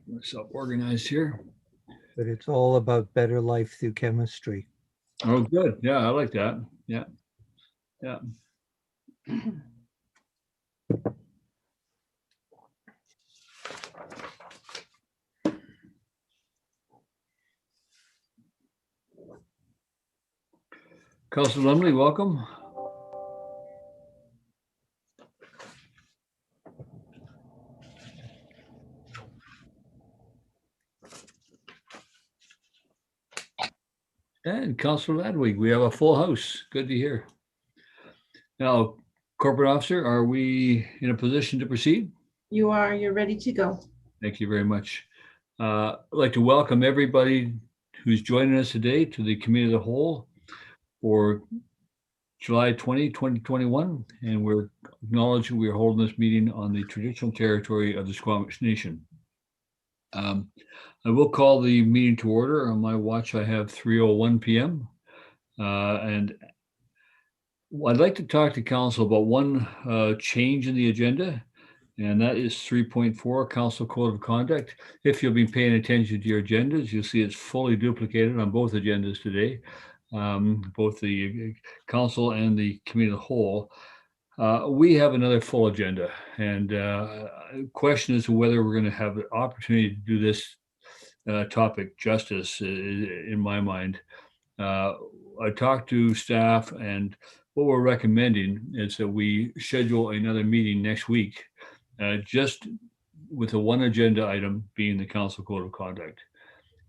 Myself organized here. But it's all about better life through chemistry. Oh, good. Yeah, I like that. Yeah. Yeah. Councilor Lumley, welcome. And Councilor Ladwig, we have a full house. Good to hear. Now, corporate officer, are we in a position to proceed? You're ready to go. Thank you very much. I'd like to welcome everybody who's joining us today to the Committee of the Whole for July 20, 2021. And we're acknowledging we're holding this meeting on the traditional territory of the Squamish Nation. I will call the meeting to order. On my watch, I have 3:01 p.m. And I'd like to talk to council about one change in the agenda, and that is 3.4, Council Code of Conduct. If you'll be paying attention to your agendas, you'll see it's fully duplicated on both agendas today, both the council and the Committee of the Whole. We have another full agenda, and question is whether we're going to have the opportunity to do this topic justice in my mind. I talked to staff, and what we're recommending is that we schedule another meeting next week, just with the one agenda item being the Council Code of Conduct.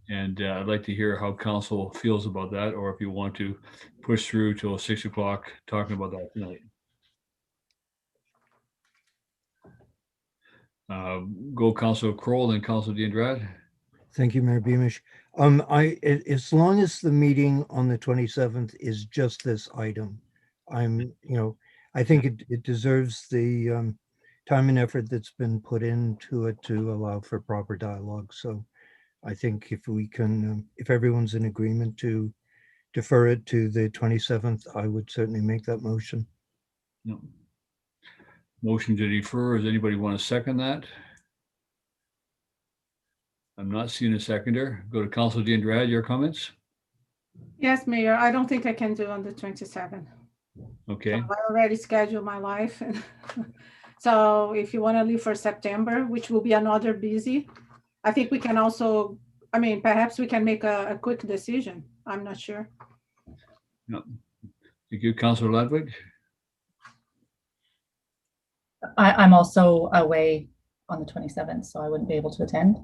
And I'd like to hear how council feels about that, or if you want to push through till 6 o'clock talking about that tonight. Go Councilor Kroll, then Councilor D'Andrade. Thank you, Mayor Beamish. As long as the meeting on the 27th is just this item, I think it deserves the time and effort that's been put into it to allow for proper dialogue. So I think if we can, if everyone's in agreement to defer it to the 27th, I would certainly make that motion. No. Motion to defer. Does anybody want to second that? I'm not seeing a seconder. Go to Councilor D'Andrade, your comments? Yes, Mayor, I don't think I can do on the 27th. Okay. So I already scheduled my life. So if you want to leave for September, which will be another busy, I think we can also, perhaps we can make a quick decision. I'm not sure. No. Thank you, Councilor Ladwig. I'm also away on the 27th, so I wouldn't be able to attend.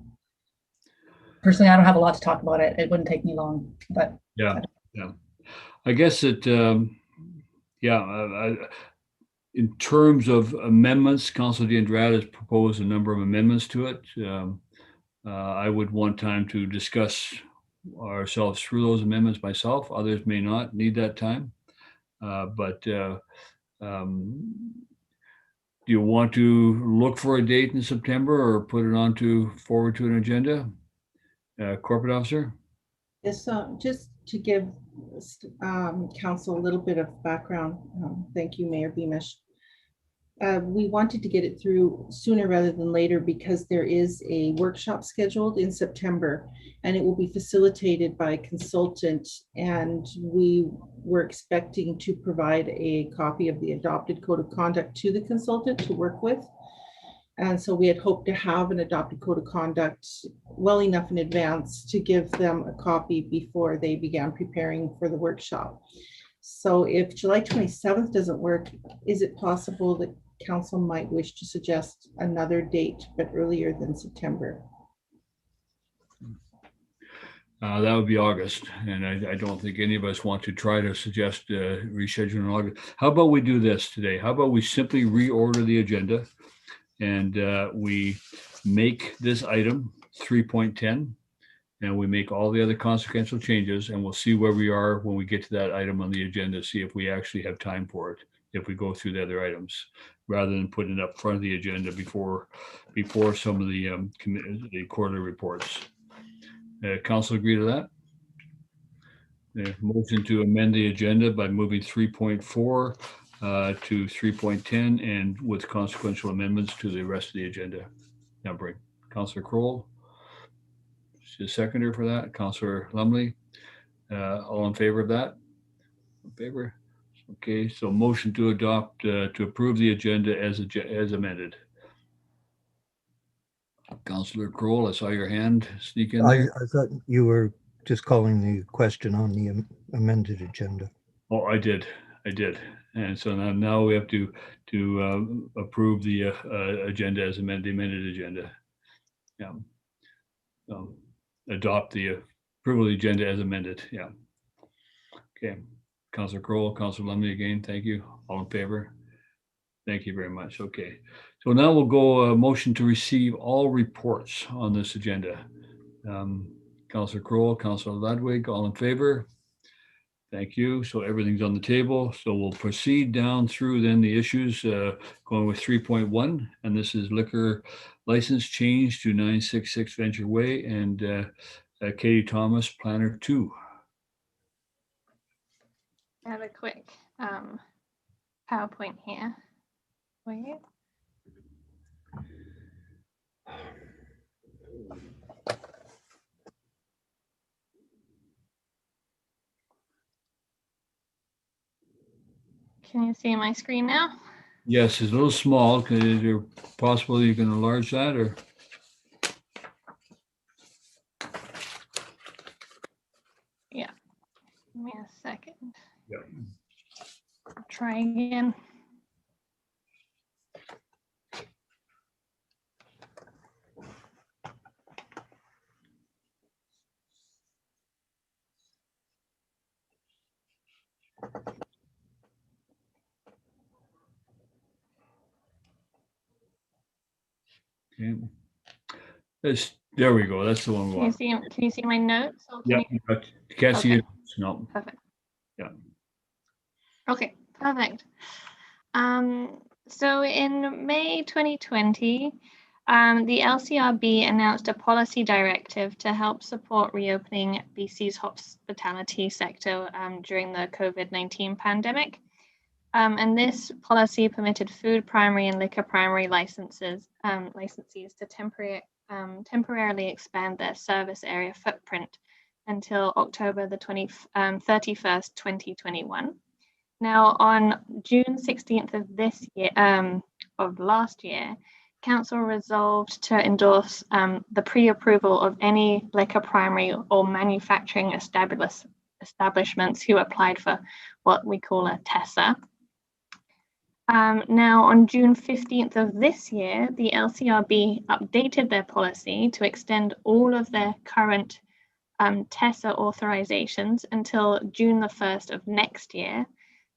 Personally, I don't have a lot to talk about it. It wouldn't take me long, but yeah. I guess it, in terms of amendments, Councilor D'Andrade has proposed a number of amendments to it. I would want time to discuss ourselves through those amendments myself. Others may not need that time. Do you want to look for a date in September or put it forward to an agenda? Corporate officer? Yes, just to give council a little bit of background. Thank you, Mayor Beamish. We wanted to get it through sooner rather than later because there is a workshop scheduled in September and it will be facilitated by a consultant, and we were expecting to provide a copy of the adopted code of conduct to the consultant to work with. And so we had hoped to have an adopted code of conduct well enough in advance to give them a copy before they began preparing for the workshop. So if July 27th doesn't work, is it possible that council might wish to suggest another date, but earlier than September? That would be August, and I don't think any of us want to try to suggest rescheduling in August. How about we do this today? How about we simply reorder the agenda and we make this item 3.10 and we make all the other consequential changes, and we'll see where we are when we get to that item on the agenda, see if we actually have time for it, if we go through the other items, rather than putting it up front of the agenda before some of the quarterly reports. Council agree to that? Motion to amend the agenda by moving 3.4 to 3.10 and with consequential amendments to the rest of the agenda numbering. Councillor Kroll. She's a seconder for that. Councillor Lumley. All in favor of that? In favor? Okay, so motion to adopt, to approve the agenda as amended. Councillor Kroll, I saw your hand sneak in I there. thought you were just calling the question on the amended agenda. Oh, I did. And so now we have to approve the agenda as amended, the amended agenda. Yeah. Adopt the approval of the agenda as amended. Yeah. Okay. Councillor Kroll, Councillor Lumley again, thank you. All in favor? Thank you very much. Okay. So now we'll go motion to receive all reports on this agenda. Councillor Kroll, Councillor Ludwig, all in favor? Thank you. So everything's on the table. So we'll proceed down through then the issues, going with 3.1, and this is liquor license change to 966 Venture Way, and Katie Thomas, Planner 2. I have a quick PowerPoint here for you. Can you see my screen now? Yes, it's a little small. Is there possible you can enlarge that, or? Yeah. Give me a second. Yeah. I'll try again. Okay. There we go. That's the one we Can you want. see? Can you see my notes? Or can Yeah, you- but you can't see Okay. it. No. Perfect. Yeah. Okay, perfect. So in May 2020, the LCRB announced a policy directive to help support reopening BC's hospitality sector during the COVID-19 pandemic. And this policy permitted food primary and liquor primary licensees to temporarily expand their service area footprint until October the 31st, 2021. Now, on June 16th of this year, of last year, Council resolved to endorse the pre-approval of any liquor primary or manufacturing establishments who applied for what we call a TESA. Now, on June 15th of this year, the LCRB updated their policy to extend all of their current TESA authorizations until June the 1st of next year,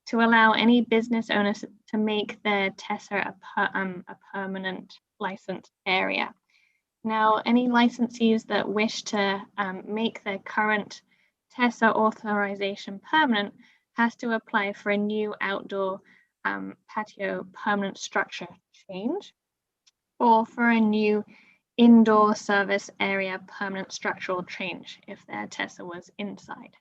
to allow any business owners to make their TESA a permanent licensed area. Now, any licensees that wish to make their current TESA authorization permanent has to apply for a new outdoor patio permanent structure change, or for a new indoor service area permanent structural change if their TESA was inside.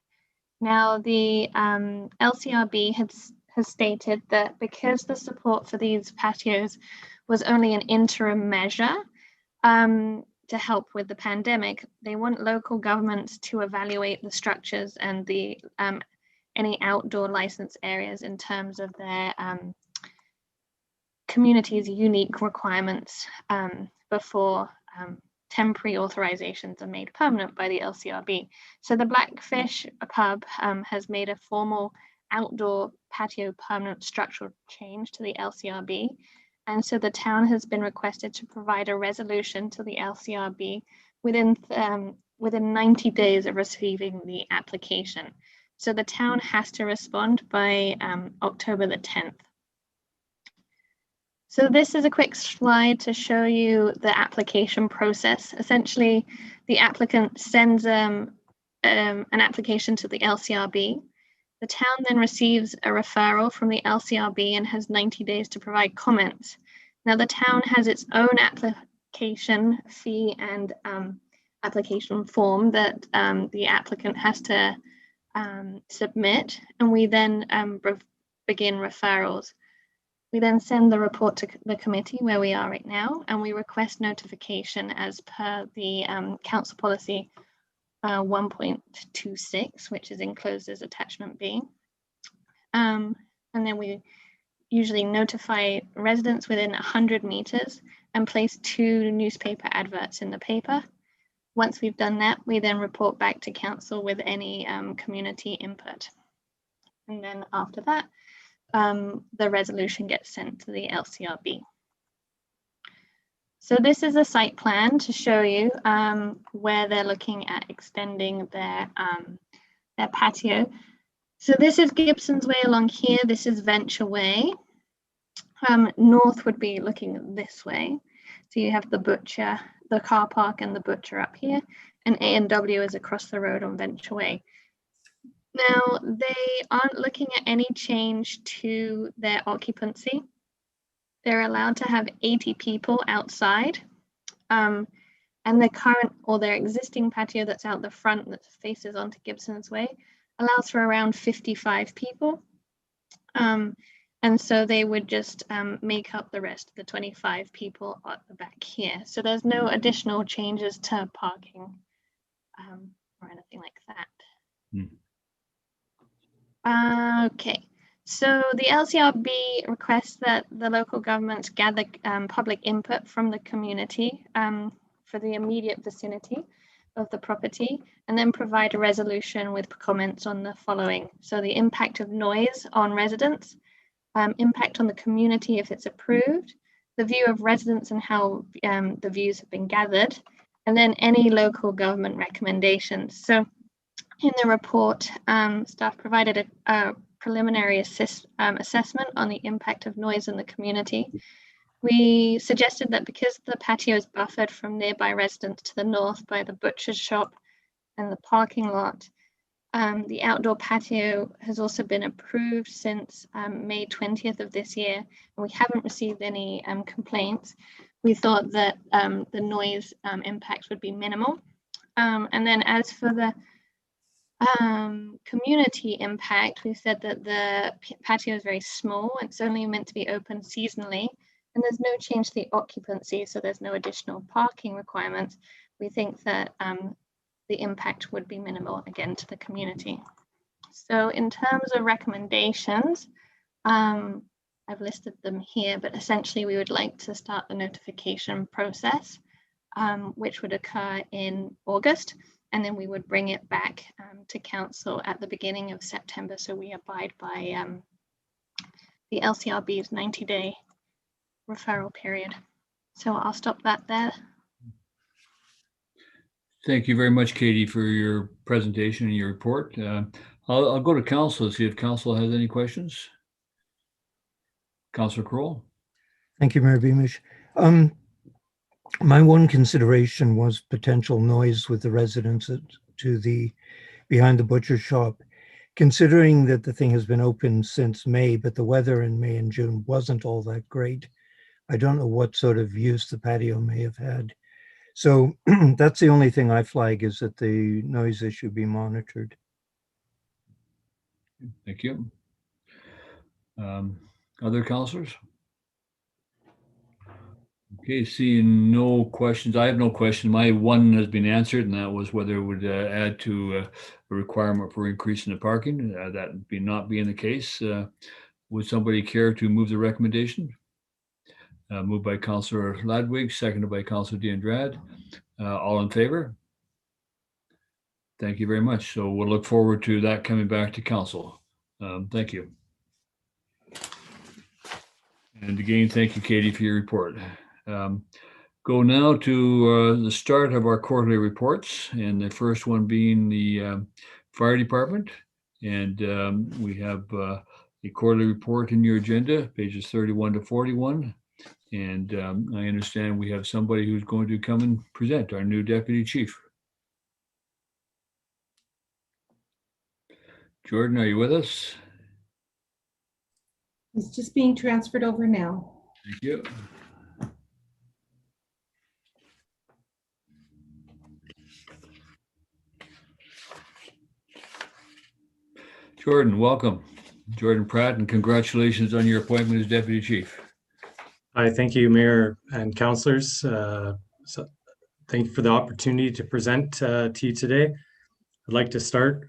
Now, the LCRB has stated that because the support for these patios was only an interim measure to help with the pandemic, they want local governments to evaluate the structures and the any outdoor license areas in terms of their community's unique requirements before temporary authorizations are made permanent by the LCRB. So the Blackfish pub has made a formal outdoor patio permanent structural change to the LCRB. And so the town has been requested to provide a resolution to the LCRB within 90 days of receiving the application. So the town has to respond by October the 10th. So this is a quick slide to show you the application process. Essentially, the applicant sends an application to the LCRB. The town then receives a referral from the LCRB and has 90 days to provide comments. Now, the town has its own application fee and application form that the applicant has to submit, and we then begin referrals. We then send the report to the committee where we are right now, and we request notification as per the council policy 1.26, which is enclosed as attachment B. And then we usually notify residents within 100 meters and place 2 newspaper adverts in the paper. Once we've done that, we then report back to council with any community input. And then after that, the resolution gets sent to the LCRB. So this is a site plan to show you where they're looking at extending their patio. So this is Gibsons Way along here. This is Venture Way. North would be looking this way. So you have the butcher, the car park and the butcher up here, and A&W is across the road on Venture Way. Now, they aren't looking at any change to their occupancy. They're allowed to have 80 people outside. And their current or their existing patio that's out the front that faces onto Gibsons Way allows for around 55 people. And so they would just make up the rest of the 25 people at the back here. So there's no additional changes to parking or anything like that. Okay, so the LCRB requests that the local governments gather public input from the community for the immediate vicinity of the property, and then provide a resolution with comments on the following. So the impact of noise on residents, impact on the community if it's approved, the view of residents and how the views have been gathered, and then any local government recommendations. So in the report, staff provided a preliminary assessment on the impact of noise in the community. We suggested that because the patio is buffered from nearby residents to the north by the butcher's shop and the parking lot, the outdoor patio has also been approved since May 20th of this year, and we haven't received any complaints. We thought that the noise impact would be minimal. And then as for the community impact, we said that the patio is very small. It's only meant to be open seasonally, and there's no change to the occupancy, so there's no additional parking requirements. We think that the impact would be minimal again to the community. So in terms of recommendations, I've listed them here, but essentially we would like to start the notification process, which would occur in August. And then we would bring it back to council at the beginning of September. So we abide by the LCRB's 90-day referral period. So I'll stop that there. Thank you very much, Katie, for your presentation and your report. I'll go to council to see if council has any questions. Councilor Kroll. Thank you, Mayor Beamish. My one consideration was potential noise with the residents behind the butcher shop. Considering that the thing has been open since May, but the weather in May and June wasn't all that great, I don't know what sort of use the patio may have had. So that's the only thing I flag, is that the noise issue be monitored. Thank you. Other councilors? Okay, seeing no questions. I have no question. My one has been answered, and that was whether it would add to a requirement for increasing the parking. That would not being the case. Would somebody care to move the recommendation? Moved by Councillor Ladwig, seconded by Councillor D'Andrade. All in favor? Thank you very much. So we'll look forward to that coming back to council. Thank you. And again, thank you, Katie, for your report. Go now to the start of our quarterly reports, and the first one being the fire department. And we have a quarterly report in your agenda, pages 31 to 41. And I understand we have somebody who's going to come and present, our new deputy chief. Jordan, are you with us? He's just being transferred over now. Thank you. Jordan, welcome. Jordan Pratt, and congratulations on your appointment as Deputy Chief. Hi, thank you, Mayor and councillors. Thank you for the opportunity to present to you today. I'd like to start.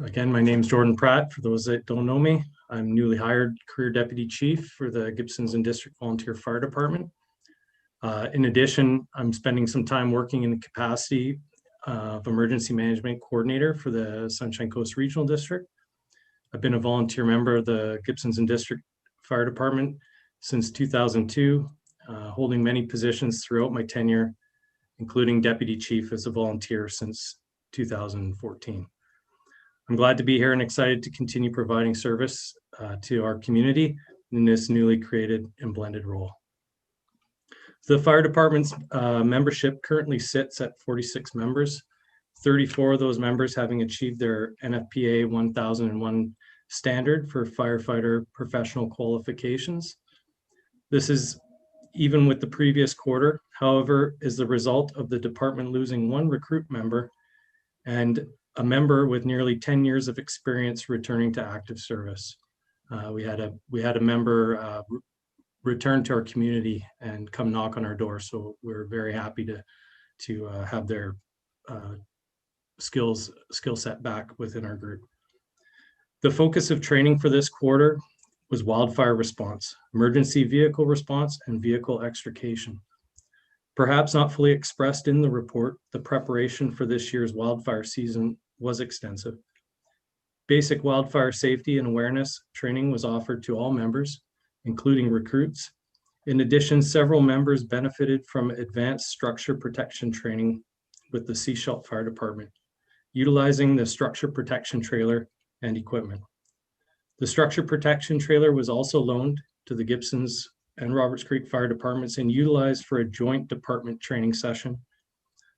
Again, my name is Jordan Pratt. For those that don't know me, I'm newly hired Career Deputy Chief for the Gibsons and District Volunteer Fire Department. In addition, I'm spending some time working in the capacity of Emergency Management Coordinator for the Sunshine Coast Regional District. I've been a volunteer member of the Gibsons and District Fire Department since 2002, holding many positions throughout my tenure, including Deputy Chief as a volunteer since 2014. I'm glad to be here and excited to continue providing service to our community in this newly created and blended role. The fire department's membership currently sits at 46 members, 34 of those members having achieved their NFPA 1001 standard for firefighter professional qualifications. This is even with the previous quarter, however, is the result of the department losing one recruit member and a member with nearly 10 years of experience returning to active service. We had a member return to our community and come knock on our door, so we're very happy to have their skill set back within our group. The focus of training for this quarter was wildfire response, emergency vehicle response, and vehicle extrication. Perhaps not fully expressed in the report, the preparation for this year's wildfire season was extensive. Basic wildfire safety and awareness training was offered to all members, including recruits. In addition, several members benefited from advanced structure protection training with the Seashell Fire Department, utilizing the structure protection trailer and equipment. The structure protection trailer was also loaned to the Gibsons and Roberts Creek Fire Departments and utilized for a joint department training session.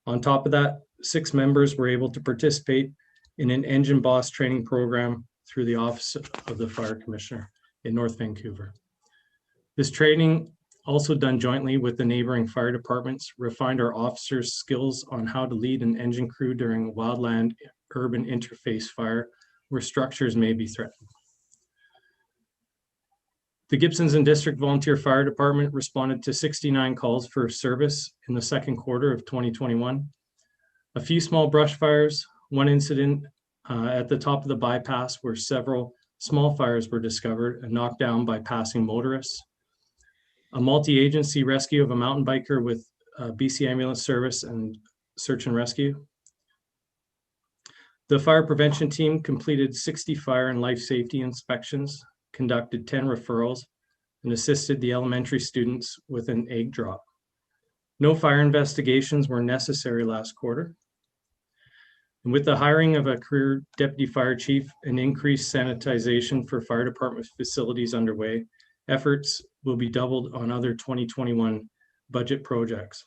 On top of that, 6 members were able to participate in an engine boss training program through the Office of the Fire Commissioner in North Vancouver. This training, also done jointly with the neighboring fire departments, refined our officers' skills on how to lead an engine crew during wildland urban interface fire where structures may be threatened. The Gibsons and District Volunteer Fire Department responded to 69 calls for service in the second quarter of 2021. A few small brush fires, one incident at the top of the bypass where several small fires were discovered and knocked down by passing motorists. A multi-agency rescue of a mountain biker with BC Ambulance Service and search and rescue. The fire prevention team completed 60 fire and life safety inspections, conducted 10 referrals, and assisted the elementary students with an egg drop. No fire investigations were necessary last quarter. And with the hiring of a career deputy fire chief and increased sanitization for fire department facilities underway, efforts will be doubled on other 2021 budget projects.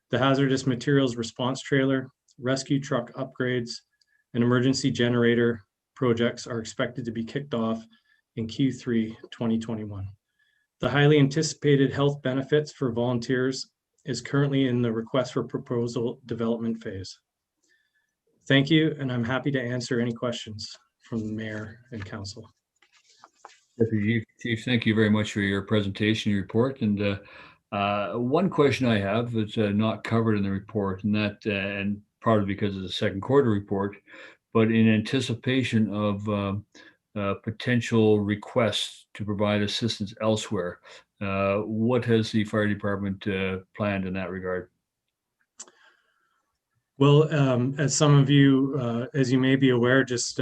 The hazardous materials response trailer, rescue truck upgrades, and emergency generator projects are expected to be kicked off in Q3 2021. The highly anticipated health benefits for volunteers is currently in the request for proposal development phase. Thank you, and I'm happy to answer any questions from the Mayor and Council. Deputy Chief, thank you very much for your presentation, your report. And one question I have that's not covered in the report, and that, and partly because of the second quarter report, but in anticipation of potential requests to provide assistance elsewhere, what has the fire department planned in that regard? Well, as some of you, as you may be aware, just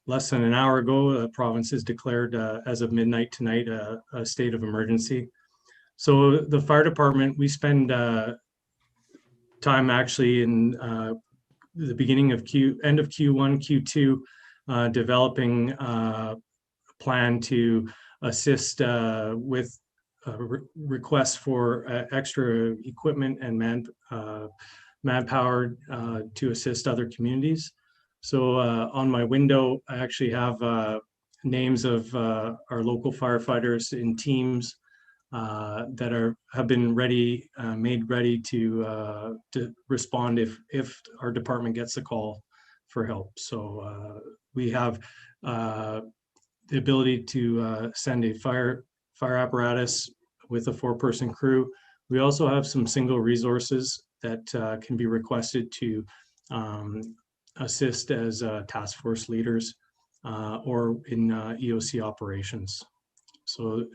less than an hour ago, the province has declared as of midnight tonight a state of emergency. So the fire department, we spend time actually in the beginning of end of Q1, Q2, developing a plan to assist with requests for extra equipment and manpower to assist other communities. So on my window, I actually have names of our local firefighters in teams that have been ready, made ready to respond if our department gets a call for help. So we have the ability to send a fire apparatus with a 4-person crew. We also have some single resources that can be requested to assist as task force leaders or in EOC operations. So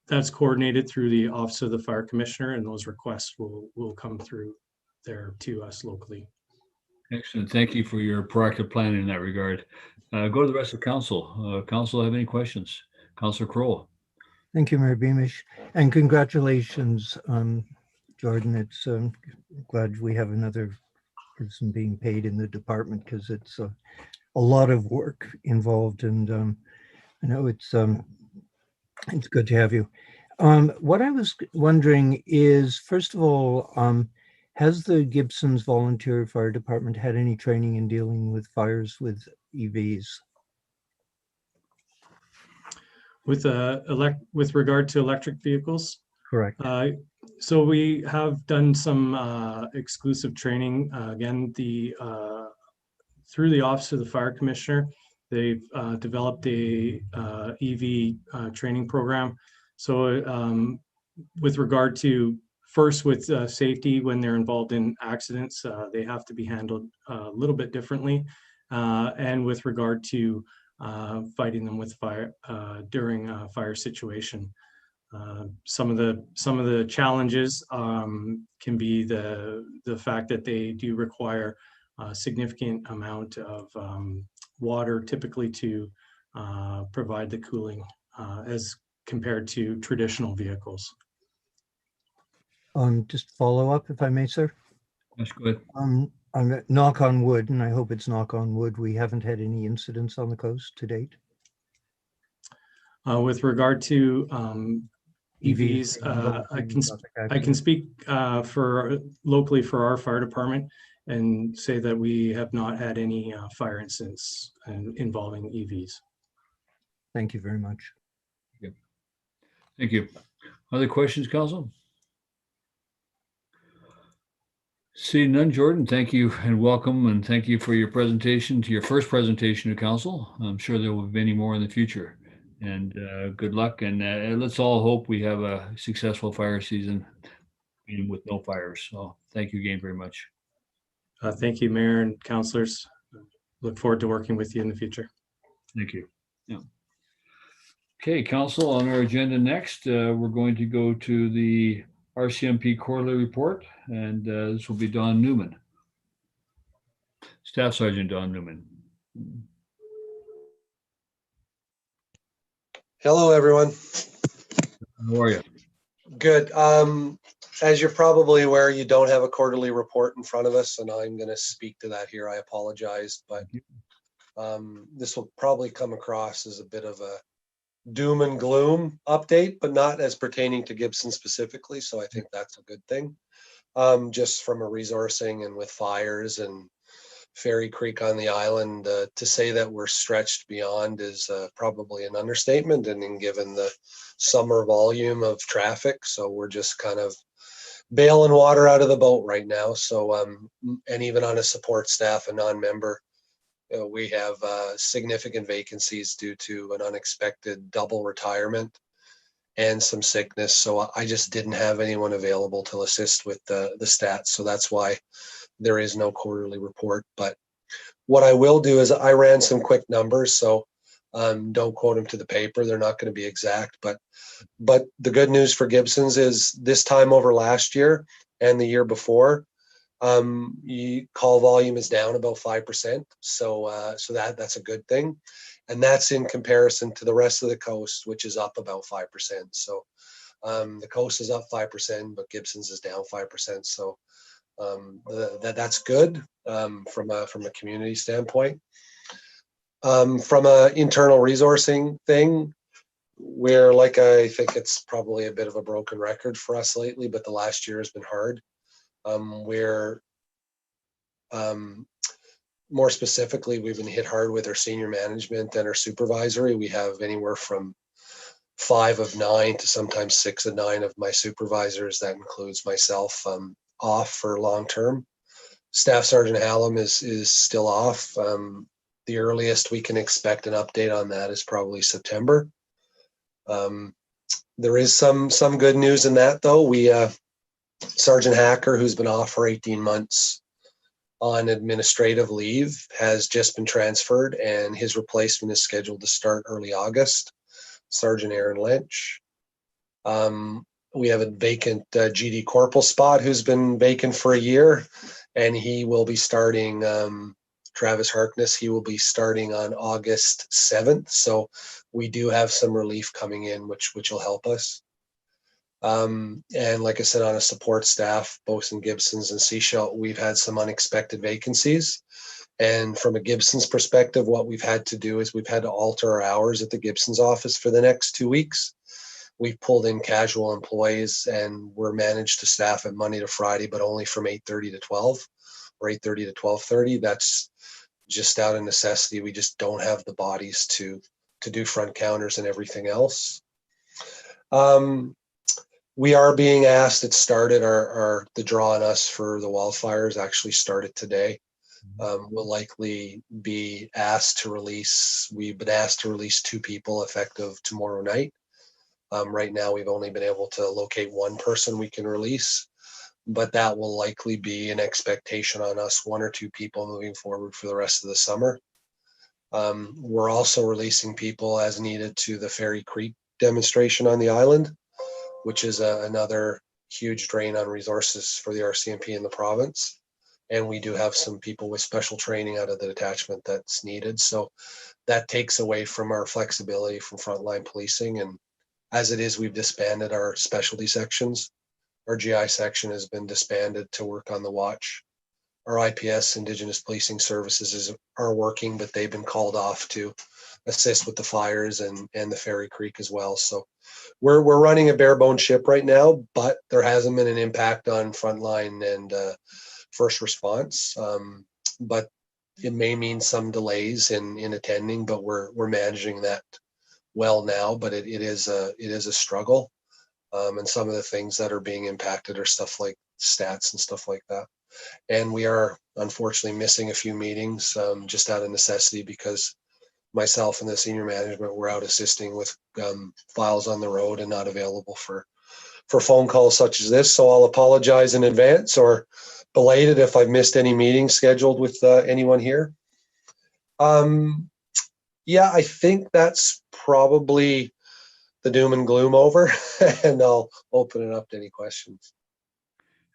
that's coordinated through the Office of the Fire Commissioner, and those requests will come through there to us locally. Excellent. Thank you for your proactive planning in that regard. Go to the rest of council. Council have any questions? Councilor Crowell. Thank you, Mayor Beamish, and congratulations, Jordan. It's glad we have another person being paid in the department, because it's a lot of work involved, and I know it's good to have you. What I was wondering is, first of all, has the Gibsons Volunteer Fire Department had any training in dealing with fires with EVs? With regard to electric vehicles? Correct. So we have done some exclusive training. Again, through the Office of the Fire Commissioner, they've developed a EV training program. So with regard to, first with safety, when they're involved in accidents, they have to be handled a little bit differently. And with regard to fighting them with fire during a fire situation. Some of the challenges can be the fact that they do require a significant amount of water, typically to provide the cooling as compared to traditional vehicles. Just follow up, if I may, sir. That's good. I'm knock on wood, and I hope it's knock on wood, we haven't had any incidents on the coast to date. With regard to EVs, I can speak for locally for our fire department and say that we have not had any fire incidents involving EVs. Thank you very much. Thank you. Other questions, Council? Seeing none, Jordan, thank you and welcome, and thank you for your presentation, to your first presentation to Council. I'm sure there will be many more in the future. And good luck, and let's all hope we have a successful fire season with no fires. So thank you again very much. Thank you, Mayor and councillors. Look forward to working with you in the future. Thank you. Yeah. Okay, Council, on our agenda next, we're going to go to the RCMP quarterly report, and this will be Don Newman. Staff Sergeant Don Newman. Hello, everyone. How are you? Good. As you're probably aware, you don't have a quarterly report in front of us, and I'm going to speak to that here. I apologize, but this will probably come across as a bit of a doom and gloom update, but not as pertaining to Gibson specifically. So I think that's a good thing. Just from a resourcing and with fires and Fairy Creek on the island, to say that we're stretched beyond is probably an understatement, and in given the summer volume of traffic. So we're just kind of bailing water out of the boat right now. So and even on a support staff, a non-member, we have significant vacancies due to an unexpected double retirement and some sickness. So I just didn't have anyone available to assist with the stats. So that's why there is no quarterly report. But what I will do is I ran some quick numbers. So don't quote them to the paper. They're not going to be exact. But the good news for Gibsons is this time over last year and the year before, call volume is down about 5%. So that's a good thing. And that's in comparison to the rest of the coast, which is up about 5%. So the coast is up 5%, but Gibsons is down 5%. So that's good from a community standpoint. From a internal resourcing thing, where, like, I think it's probably a bit of a broken record for us lately, but the last year has been hard. Where more specifically, we've been hit hard with our senior management and our supervisory. We have anywhere from 5 of 9 to sometimes 6 of 9 of my supervisors, that includes myself, off for long term. Staff Sergeant Hallam is still off. The earliest we can expect an update on that is probably September. There is some good news in that, though. Sergeant Hacker, who's been off for 18 months on administrative leave, has just been transferred, and his replacement is scheduled to start early August, Sergeant Aaron Lynch. We have a vacant GD Corporal spot who's been vacant for a year, and he will be starting, Travis Harkness, he will be starting on August 7th. So we do have some relief coming in, which will help us. And like I said, on a support staff, both in Gibsons and Seashell, we've had some unexpected vacancies. And from a Gibsons perspective, what we've had to do is we've had to alter our hours at the Gibsons office for the next 2 weeks. We've pulled in casual employees, and we're managed to staff at Monday to Friday, but only from 8:30 to 12 or 8:30 to 12:30. That's just out of necessity. We just don't have the bodies to do front counters and everything else. We are being asked, it started, the draw on us for the wildfires actually started today. We'll likely be asked to release, we've been asked to release 2 people effective tomorrow night. Right now, we've only been able to locate 1 person we can release, but that will likely be an expectation on us, 1 or 2 people moving forward for the rest of the summer. We're also releasing people as needed to the Fairy Creek demonstration on the island, which is another huge drain on resources for the RCMP in the province. And we do have some people with special training out of the detachment that's needed. So that takes away from our flexibility from frontline policing. And as it is, we've disbanded our specialty sections. Our GI section has been disbanded to work on the watch. Our IPS, Indigenous Policing Services, are working, but they've been called off to assist with the fires and the Fairy Creek as well. So we're running a bare bone ship right now, but there hasn't been an impact on frontline and first response. But it may mean some delays in attending, but we're managing that well now. But it is a struggle, and some of the things that are being impacted are stuff like stats and stuff like that. And we are unfortunately missing a few meetings just out of necessity, because myself and the senior management were out assisting with files on the road and not available for phone calls such as this. So I'll apologize in advance or belated if I've missed any meetings scheduled with anyone here. Yeah, I think that's probably the doom and gloom over, and I'll open it up to any questions.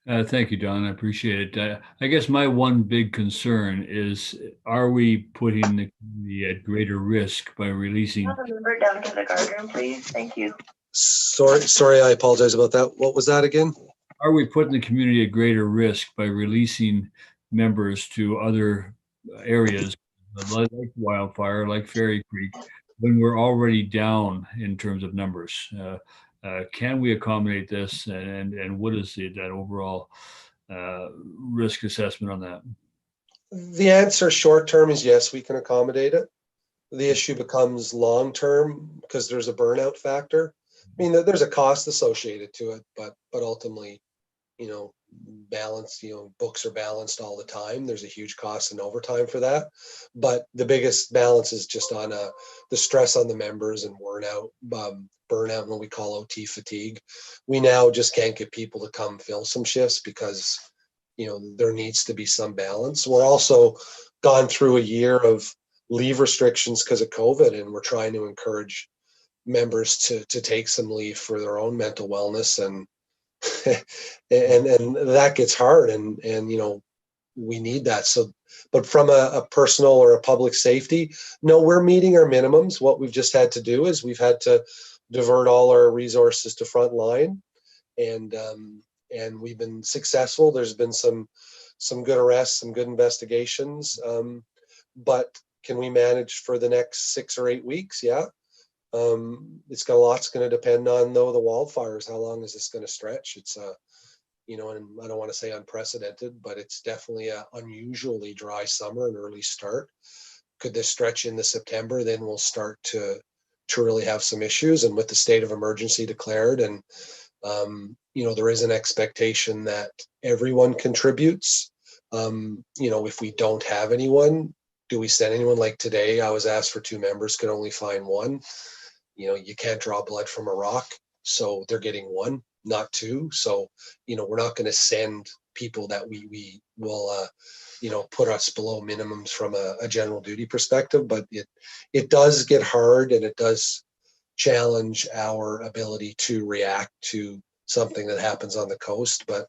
Thank you, Don. I appreciate it. I guess my one big concern is, are we putting the community at greater risk by releasing? Have a member down to the guard room, please. Thank you. Sorry, I apologize about that. What was that again? Are we putting the community at greater risk by releasing members to other areas like wildfire, like Fairy Creek, when we're already down in terms of numbers? Can we accommodate this, and what is that overall risk assessment on that? The answer short term is yes, we can accommodate it. The issue becomes long term because there's a burnout factor. I mean, there's a cost associated to it, but ultimately, balance, books are balanced all the time. There's a huge cost in overtime for that. But the biggest balance is just on the stress on the members and burnout, and what we call OT fatigue. We now just can't get people to come fill some shifts because, there needs to be some balance. We're also gone through a year of leave restrictions because of COVID, and we're trying to encourage members to take some leave for their own mental wellness, and and that gets hard, and we need that. So, but from a personal or a public safety, no, we're meeting our minimums. What we've just had to do is we've had to divert all our resources to frontline, and we've been successful. There's been some good arrests, some good investigations, but can we manage for the next 6 or 8 weeks? Yeah. It's got a lot's going to depend on, though, the wildfires. How long is this going to stretch? It's and I don't want to say unprecedented, but it's definitely an unusually dry summer and early start. Could this stretch into September? Then we'll start to really have some issues. And with the state of emergency declared, and there is an expectation that everyone contributes If we don't have anyone, do we send anyone? Like today, I was asked for 2 members, could only find 1. You can't draw blood from a rock, so they're getting 1, not 2. So, we're not going to send people that we will, put us below minimums from a general duty perspective. But it does get hard, and it does challenge our ability to react to something that happens on the coast. But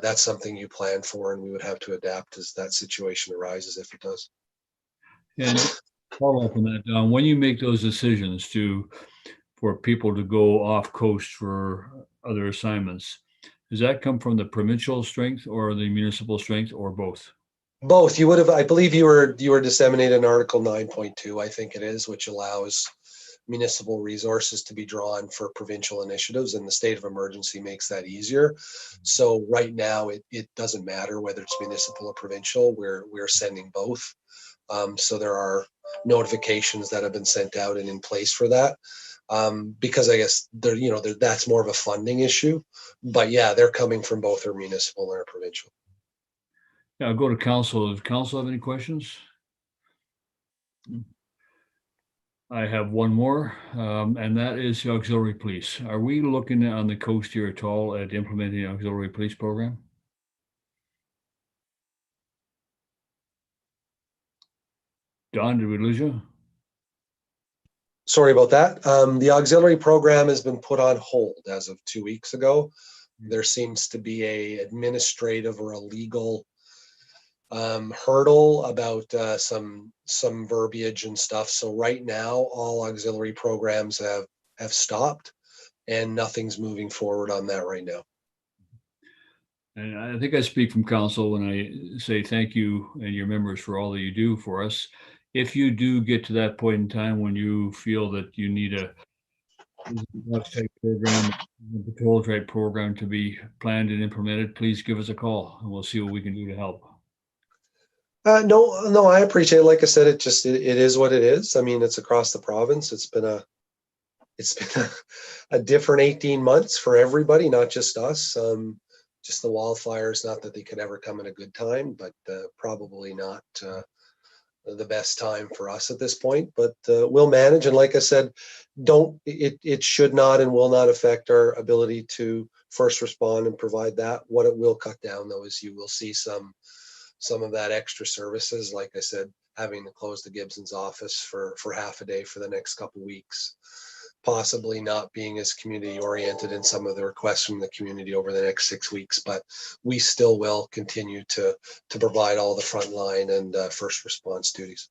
that's something you plan for, and we would have to adapt as that situation arises if it does. And follow up on that, Don, when you make those decisions for people to go off coast for other assignments, does that come from the provincial strength or the municipal strength, or both? Both. You would have, I believe you were disseminated in Article 9.2, I think it is, which allows municipal resources to be drawn for provincial initiatives, and the state of emergency makes that easier. So right now it doesn't matter whether it's municipal or provincial. We're sending both. So there are notifications that have been sent out and in place for that. Because I guess that's more of a funding issue. But yeah, they're coming from both our municipal and our provincial. Yeah, I'll go to council. Does council have any questions? I have one more, and that is the auxiliary police. Are we looking on the coast here at all at implementing the auxiliary police program? Don, did we lose you? Sorry about that. The auxiliary program has been put on hold as of 2 weeks ago. There seems to be a administrative or a legal hurdle about some verbiage and stuff. So right now, all auxiliary programs have stopped, and nothing's moving forward on that right now. And I think I speak from council when I say thank you and your members for all that you do for us. If you do get to that point in time when you feel that you need a type program, a patrol type program to be planned and implemented, please give us a call and we'll see what we can do to help. No, I appreciate it. Like I said, it is what it is. I mean, it's across the province. It's been a different 18 months for everybody, not just us. Just the wildfires, not that they could ever come at a good time, but probably not the best time for us at this point. But we'll manage. And like I said, it should not and will not affect our ability to first respond and provide that. What it will cut down, though, is you will see some of that extra services. Like I said, having to close the Gibsons office for half a day for the next couple of weeks, possibly not being as community oriented in some of the requests from the community over the next 6 weeks, but we still will continue to provide all the frontline and first response duties.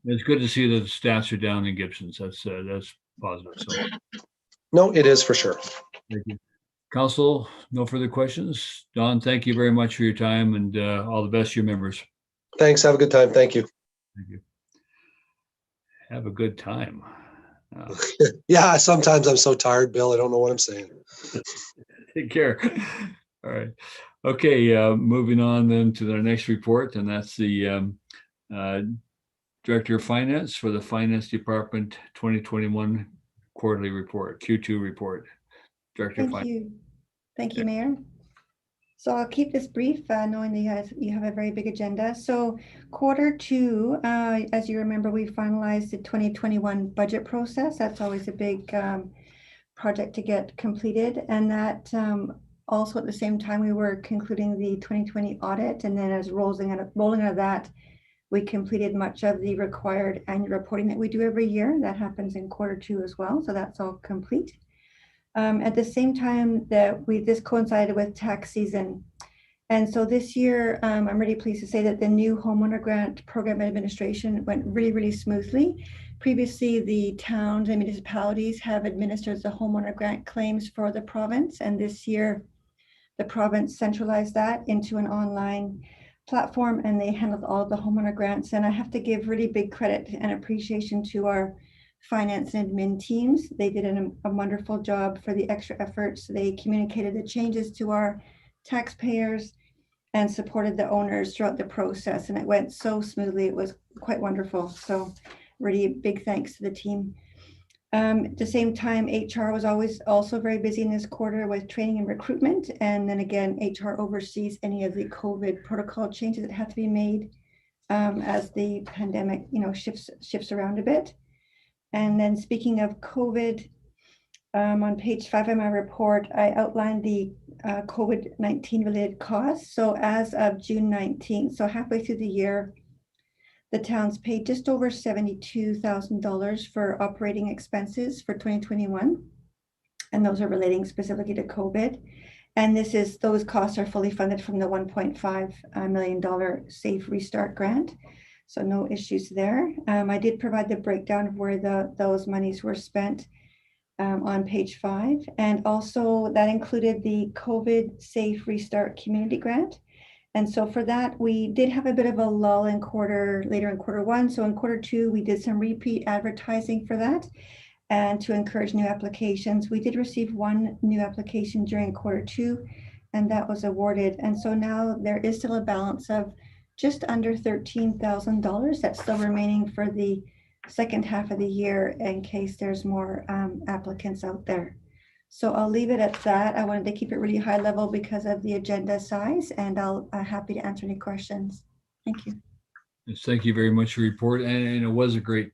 It's good to see that the stats are down in Gibsons. That's positive. So no, it is for sure. Thank you. Council, no further questions. Don, thank you very much for your time, and all the best to your members. Thanks. Have a good time. Thank you. Thank you. Have a good time. Yeah, sometimes I'm so tired, Bill. I don't know what I'm saying. Take care. All right. Okay, moving on then to the next report, and that's the Director of Finance for the Finance Department 2021 quarterly report, Q2 report. Director of Finance. Thank you, Mayor. So I'll keep this brief, knowing that you have a very big agenda. So Q2, as you remember, we finalized the 2021 budget process. That's always a big project to get completed. And that also at the same time, we were concluding the 2020 audit. And then as rolling out of that, we completed much of the required annual reporting that we do every year. That happens in Q2 as well. So that's all complete. At the same time that this coincided with tax season. And so this year, I'm really pleased to say that the new homeowner grant program administration went really, really smoothly. Previously, the towns and municipalities have administered the homeowner grant claims for the province. And this year, the province centralized that into an online platform, and they handled all of the homeowner grants. And I have to give really big credit and appreciation to our finance and admin teams. They did a wonderful job for the extra efforts. They communicated the changes to our taxpayers and supported the owners throughout the process. And it went so smoothly. It was quite wonderful. So really big thanks to the team. At the same time, HR was always also very busy in this quarter with training and recruitment. And then again, HR oversees any of the COVID protocol changes that have to be made as the pandemic, shifts around a bit. And then speaking of COVID, on page 5 of my report, I outlined the COVID-19 related costs. So as of June 19th, so halfway through the year, the town's paid just over $72,000 for operating expenses for 2021. And those are relating specifically to COVID. And those costs are fully funded from the $1.5 million Safe Restart grant. So no issues there. I did provide the breakdown of where those monies were spent on page 5. And also that included the COVID Safe Restart Community Grant. And so for that, we did have a bit of a lull later in quarter 1. So in quarter 2, we did some repeat advertising for that and to encourage new applications. We did receive 1 new application during quarter 2, and that was awarded. And so now there is still a balance of just under $13,000 that's still remaining for the second half of the year in case there's more applicants out there. So I'll leave it at that. I wanted to keep it really high level because of the agenda size, and I'm happy to answer any questions. Thank you. Yes, thank you very much for your report. And it was a great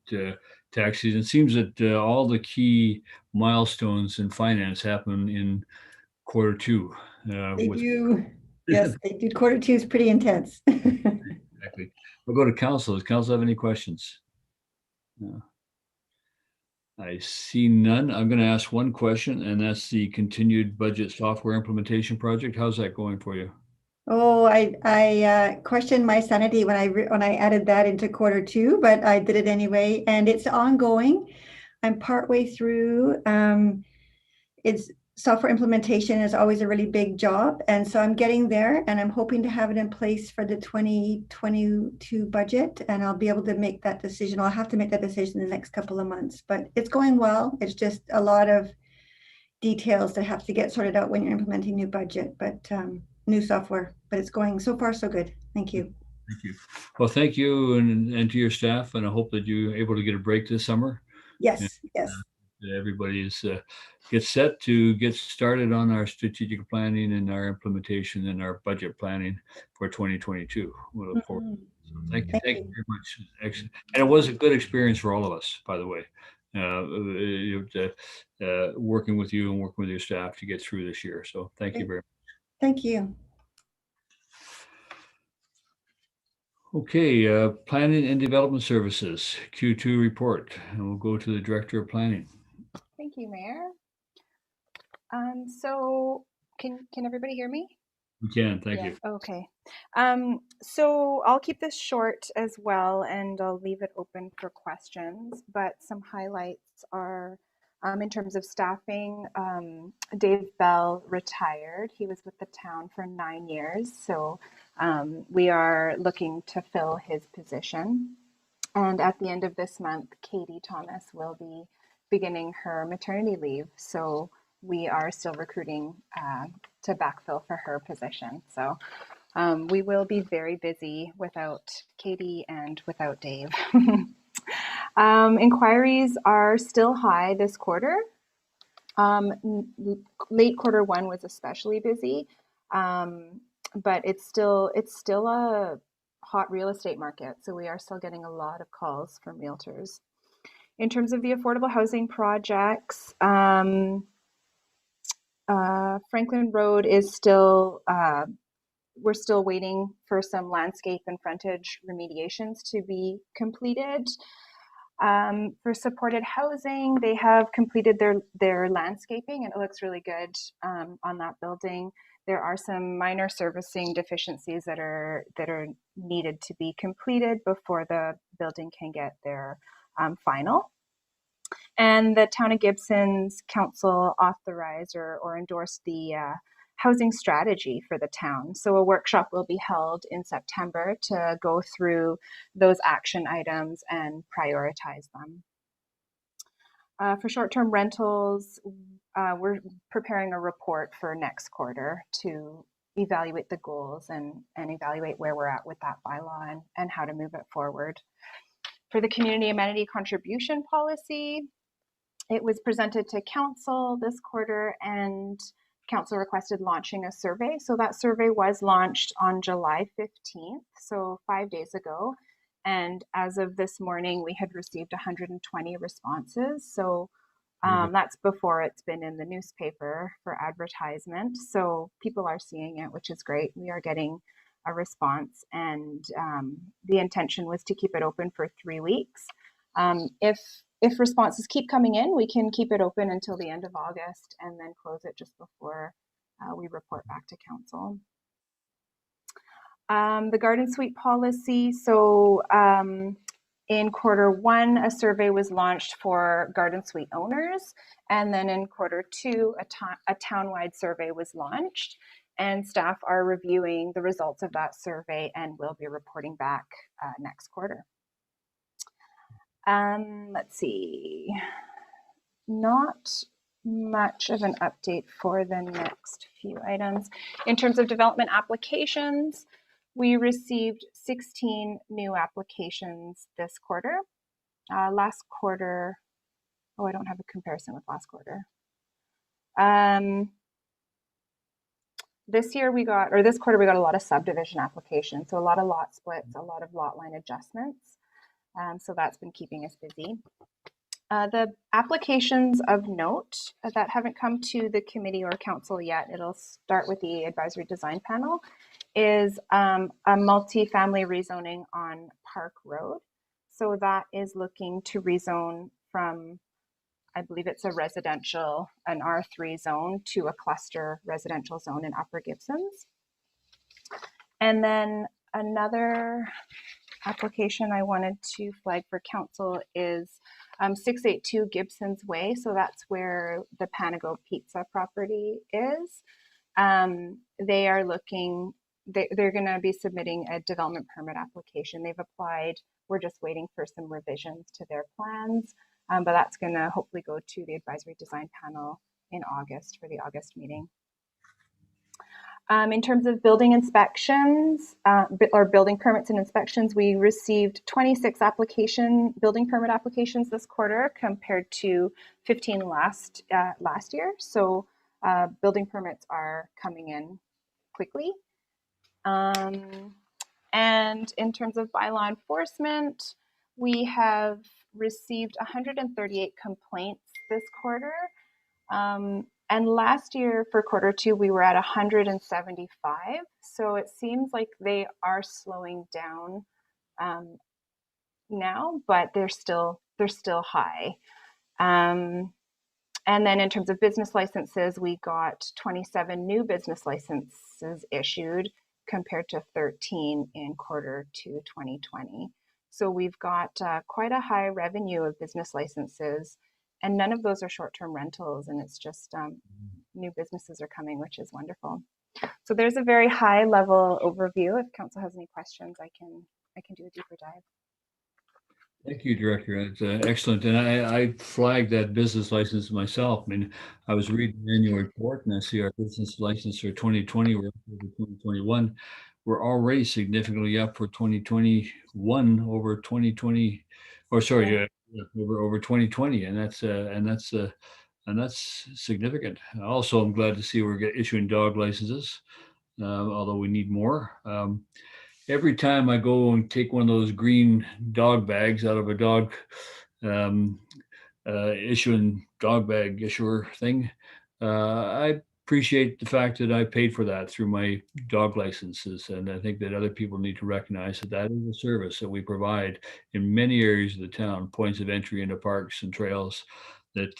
tax season. It seems that all the key milestones in finance happen in quarter 2. They do. Yes, they do. Quarter 2 is pretty intense. Exactly. We'll go to council. Does council have any questions? No. I see none. I'm going to ask one question, and that's the continued budget software implementation project. How's that going for you? Oh, I questioned my sanity when I added that into quarter 2, but I did it anyway, and it's ongoing. I'm partway through. It's software implementation is always a really big job, and so I'm getting there, and I'm hoping to have it in place for the 2022 budget, and I'll be able to make that decision. I'll have to make that decision in the next couple of months, but it's going well. It's just a lot of details that have to get sorted out when you're implementing new budget, but new software, but it's going so far so good. Thank you. Thank you. Well, thank you and to your staff, and I hope that you're able to get a break this summer. Yes, yes. Everybody is get set to get started on our strategic planning and our implementation and our budget planning for 2022. We'll look forward. So thank you very much. Excellent. And it was a good experience for all of us, by the way, working with you and working with your staff to get through this year. So thank you very much. Thank you. Okay, Planning and Development Services, Q2 report, and we'll go to the Director of Planning. Thank you, Mayor. So can everybody hear me? We can, thank you. Okay. So I'll keep this short as well, and I'll leave it open for questions, but some highlights are in terms of staffing, Dave Bell retired. He was with the town for 9 years, so we are looking to fill his position. And at the end of this month, Katie Thomas will be beginning her maternity leave. So we are still recruiting to backfill for her position. So we will be very busy without Katie and without Dave. Inquiries are still high this quarter. Late quarter 1 was especially busy, but it's still a hot real estate market. So we are still getting a lot of calls from realtors. In terms of the affordable housing projects, Franklin Road is still, we're still waiting for some landscape and frontage remediations to be completed. For supported housing, they have completed their landscaping, and it looks really good on that building. There are some minor servicing deficiencies that are needed to be completed before the building can get their final. And the Town of Gibsons Council authorized or endorsed the housing strategy for the town. So a workshop will be held in September to go through those action items and prioritize them. For short-term rentals, we're preparing a report for next quarter to evaluate the goals and evaluate where we're at with that bylaw and how to move it forward. For the community amenity contribution policy, It was presented to council this quarter, and council requested launching a survey. So that survey was launched on July 15th, so 5 days ago. And as of this morning, we had received 120 responses. So that's before it's been in the newspaper for advertisement. So people are seeing it, which is great. We are getting a response, and the intention was to keep it open for 3 weeks. If responses keep coming in, we can keep it open until the end of August and then close it just before we report back to council. The garden suite policy. So in Q1, a survey was launched for garden suite owners. And then in Q2, a townwide survey was launched. And staff are reviewing the results of that survey and will be reporting back next quarter. Let's see, not much of an update for the next few items. In terms of development applications, we received 16 new applications this quarter. Last quarter, oh, I don't have a comparison with last quarter. This year we got, or this quarter we got a lot of subdivision applications, so a lot of lot splits, a lot of lot line adjustments. So that's been keeping us busy. The applications of note that haven't come to the committee or council yet, it'll start with the advisory design panel, is a multi-family rezoning on Park Road. So that is looking to rezone from, I believe it's a residential, an R3 zone, to a cluster residential zone in Upper Gibsons. And then another application I wanted to flag for council is 682 Gibsons Way. So that's where the Panago Pizza property is. They are looking, they're going to be submitting a development permit application. They've applied. We're just waiting for some revisions to their plans, but that's going to hopefully go to the advisory design panel in August for the August meeting. In terms of building inspections or building permits and inspections, we received 26 building permit applications this quarter compared to 15 last year. So building permits are coming in quickly. And in terms of bylaw enforcement, we have received 138 complaints this quarter. And last year for Q2, we were at 175. So it seems like they are slowing down now, but they're still high. And then in terms of business licenses, we got 27 new business licenses issued compared to 13 in Q2 2020. So we've got quite a high revenue of business licenses, and none of those are short-term rentals, and it's just new businesses are coming, which is wonderful. So there's a very high level overview. If council has any questions, I can do a deeper dive. Thank you, Director. It's excellent. And I flagged that business license myself. I mean, I was reading the annual report and I see our business license for 2020 or 2021. We're already significantly up for 2021 over 2020, or sorry, over 2020, and that's significant. Also, I'm glad to see we're issuing dog licenses, although we need more. Every time I go and take one of those green dog bags out of a dog issuing dog bag issuer thing, I appreciate the fact that I paid for that through my dog licenses. And I think that other people need to recognize that that is a service that we provide in many areas of the town, points of entry into parks and trails that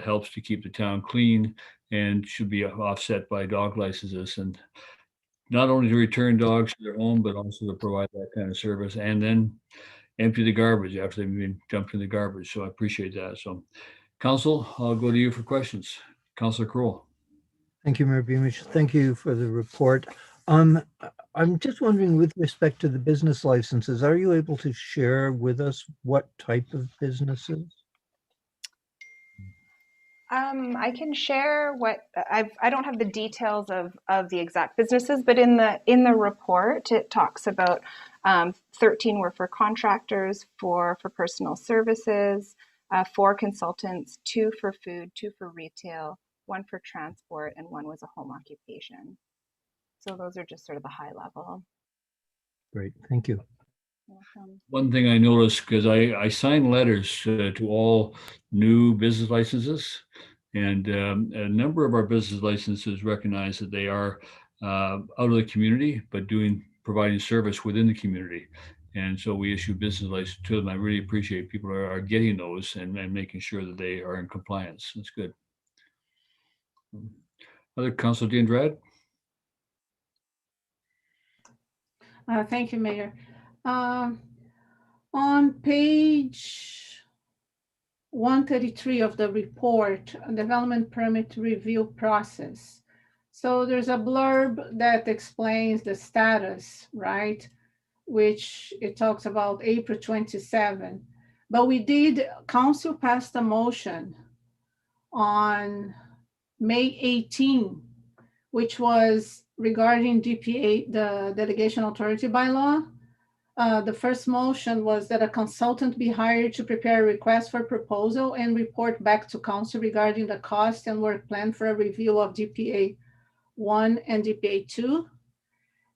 helps to keep the town clean and should be offset by dog licenses. And not only to return dogs to their home, but also to provide that kind of service and then empty the garbage after they've been dumped in the garbage. So I appreciate that. So Council, I'll go to you for questions. Councillor Kroll. Thank you, Mayor Beamish. Thank you for the report. I'm just wondering, with respect to the business licenses, are you able to share with us what type of businesses? I can share what I don't have the details of the exact businesses, but in the report it talks about 13 were for contractors, 4 for personal services, 4 consultants, 2 for food, 2 for retail, 1 for transport, and 1 was a home occupation. So those are just sort of the high level. Great, thank you. Welcome. One thing I noticed, because I sign letters to all new business licenses, and a number of our business licenses recognize that they are out of the community, but providing service within the community. And so we issue business license to them. I really appreciate people are getting those and making sure that they are in compliance. That's good. Other Councilor Diandrad? Thank you, Mayor. On page 133 of the report, development permit review process. So there's a blurb that explains the status, right? Which it talks about April 27. But council passed a motion on May 18, which was regarding DPA, the delegation authority bylaw. The first motion was that a consultant be hired to prepare a request for proposal and report back to council regarding the cost and work plan for a review of DPA 1 and DPA 2,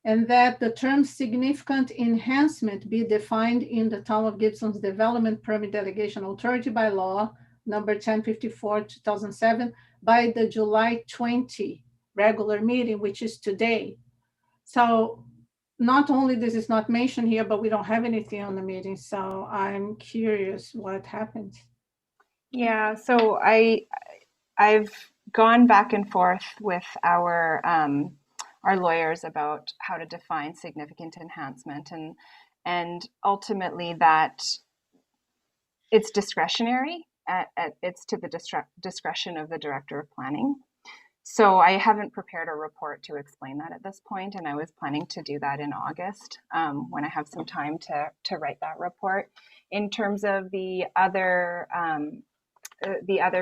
and that the term significant enhancement be defined in the Town of Gibson's Development Permit Delegation Authority bylaw number 1054, 2007 by the July 20 regular meeting, which is today. So not only this is not mentioned here, but we don't have anything on the meeting. So I'm curious what happened. Yeah, so I've gone back and forth with our lawyers about how to define significant enhancement, and ultimately that it's discretionary. It's to the discretion of the Director of Planning. So I haven't prepared a report to explain that at this point, and I was planning to do that in August when I have some time to write that report. In terms of the other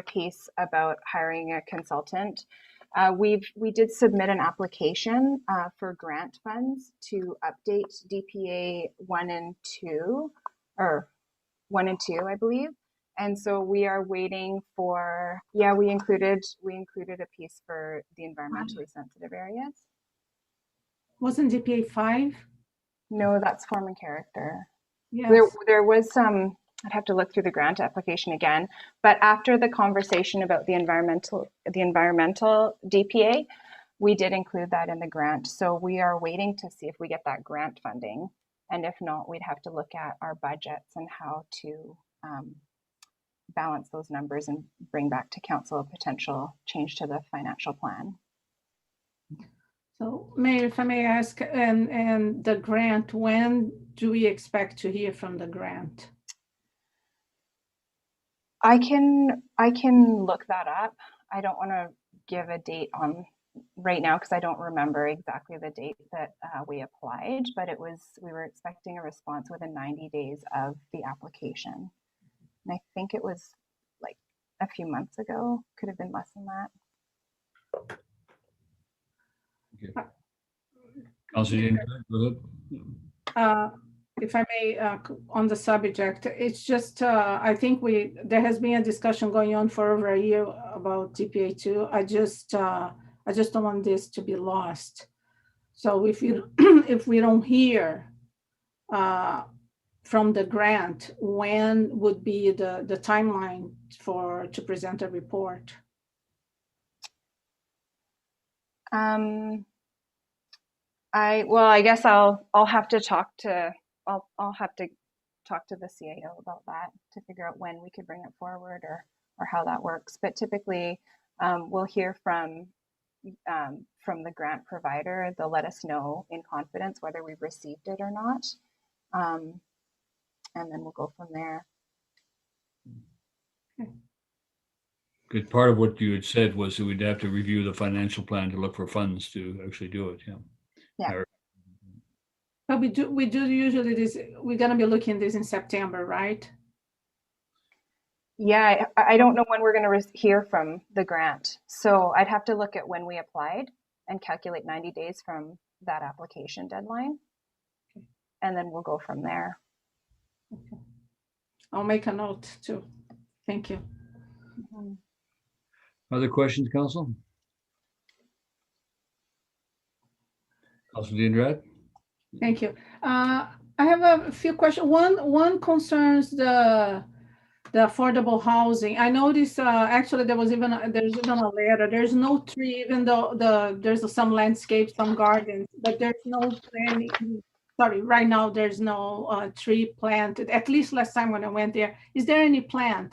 piece about hiring a consultant, we did submit an application for grant funds to update DPA 1 and 2, or 1 and 2, I believe. And so we are waiting for, we included a piece for the environmentally sensitive areas. Wasn't DPA 5? No, that's form and character. Yes. There was some, I'd have to look through the grant application again, but after the conversation about the environmental DPA, we did include that in the grant. So we are waiting to see if we get that grant funding. And if not, we'd have to look at our budgets and how to balance those numbers and bring back to council a potential change to the financial plan. So Mayor, if I may ask, and the grant, when do we expect to hear from the grant? I can look that up. I don't want to give a date on right now because I don't remember exactly the date that we applied, but we were expecting a response within 90 days of the application. And I think it was like a few months ago, could have been less than that. Okay. Councilor, go ahead. If I may, on the subject, it's just, I think there has been a discussion going on for over a year about DPA 2. I just don't want this to be lost. So if we don't hear from the grant, when would be the timeline to present a report? I guess I'll have to talk to the CAO about that to figure out when we could bring it forward or how that works. But typically, we'll hear from the grant provider. They'll let us know in confidence whether we've received it or not, and then we'll go from there. Good. Part of what you had said was that we'd have to review the financial plan to look for funds to actually do it. Yeah. But we do usually this. We're gonna be looking at this in September, right? Yeah, I don't know when we're going to hear from the grant, so I'd have to look at when we applied and calculate 90 days from that application deadline, and then we'll go from there. Okay. I'll make a note too. Thank you. Mhm. Other questions, Council? Councilor Diendrad? Thank you. I have a few questions. One concerns the affordable housing. I noticed actually there's even a letter. There's no tree, even though there's some landscape, some gardens, but there's no planting. Sorry, right now there's no tree planted. At least last time when I went there, is there any plan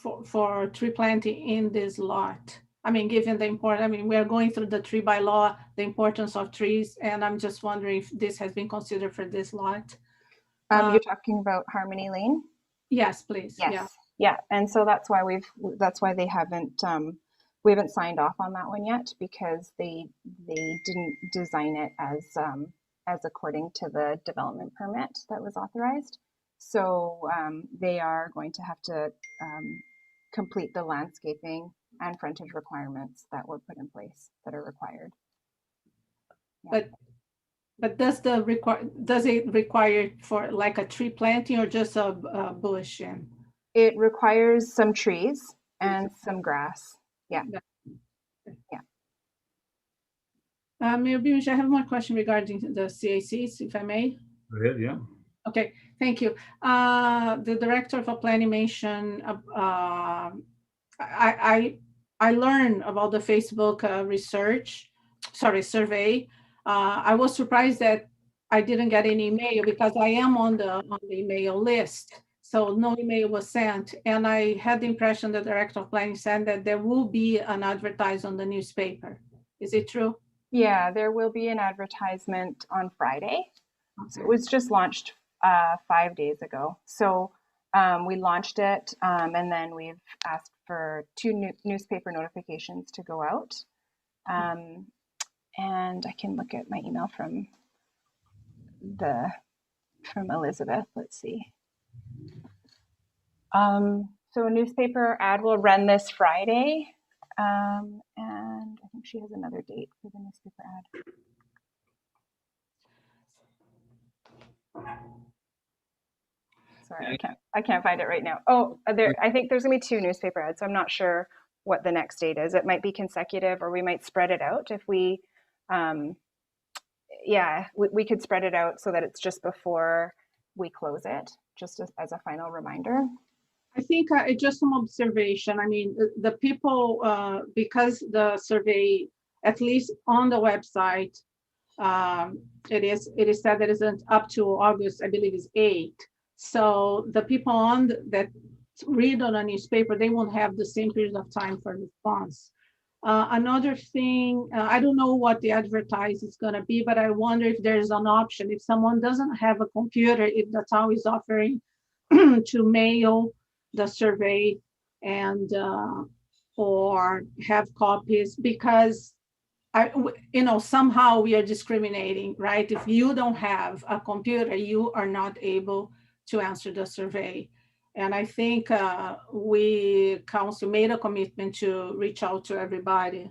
for tree planting in this lot? I mean, given the importance, I mean, we are going through the tree by law, the importance of trees, and I'm just wondering if this has been considered for this lot. You're talking about Harmony Lane? Yes, please. Yes. Yeah. Yeah. And so that's why they haven't, we haven't signed off on that one yet, because they didn't design it as according to the development permit that was authorized. So they are going to have to complete the landscaping and frontage requirements that were put in place that are required. Yeah. But does it require for like a tree planting or just a bush? And it requires some trees and some grass. Yeah. Yeah. Mayor Beamish, I have one question regarding the CACs, if I may. Go ahead, yeah. Okay, thank you. The director of planning mentioned I learned about the Facebook survey. I was surprised that I didn't get any email because I am on the email list. So no email was sent. And I had the impression the director of planning said that there will be an advertisement on the newspaper. Is it true? Yeah, there will be an advertisement on Friday. Okay. So it was just launched 5 days ago. So we launched it and then we've asked for 2 newspaper notifications to go out. And I can look at my email from Elizabeth. Let's see. So a newspaper ad will run this Friday. And I think she has another date for the newspaper ad. Sorry, I can't find it right now. Oh, I think there's gonna be 2 newspaper ads, so I'm not sure what the next date is. It might be consecutive, or we might spread it out if we, we could spread it out so that it's just before we close it, just as a final reminder. I think just some observation. I mean, the people, because the survey, at least on the website, it is said that it's up to August, I believe is 8. So the people that read on a newspaper, they won't have the same period of time for response. Another thing, I don't know what the advertise is going to be, but I wonder if there's an option. If someone doesn't have a computer, if the town is offering to mail the survey and or have copies, because somehow we are discriminating, right? If you don't have a computer, you are not able to answer the survey. And I think council made a commitment to reach out to everybody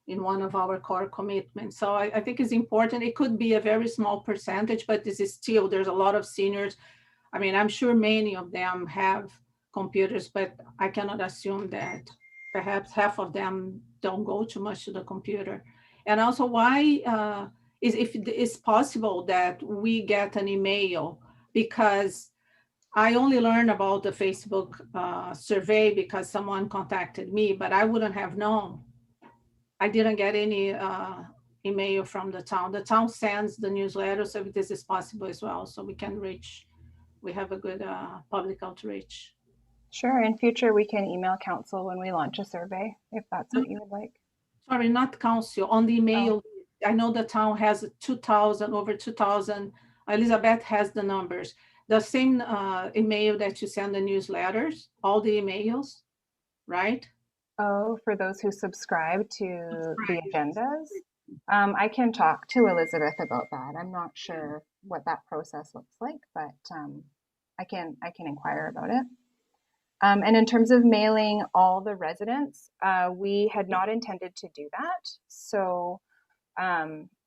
in one of our core commitments. So I think it's important. It could be a very small percentage, but this is still, there's a lot of seniors. I mean, I'm sure many of them have computers, but I cannot assume that perhaps half of them don't go too much to the computer. And also, why if it's possible that we get an email, because I only learned about the Facebook survey because someone contacted me, but I wouldn't have known. I didn't get any email from the town. The town sends the newsletter, so if this is possible as well, so we can reach, we have a good public outreach. Sure, in future we can email council when we launch a survey, if that's what you would like. Sorry, not council, on the email. Oh. I know the town has 2,000, over 2,000. Elizabeth has the numbers. The same email that you send the newsletters, all the emails, right? Oh, for those who subscribe to the agendas? I can talk to Elizabeth about that. I'm not sure what that process looks like, but I can inquire about it. And in terms of mailing all the residents, we had not intended to do that. So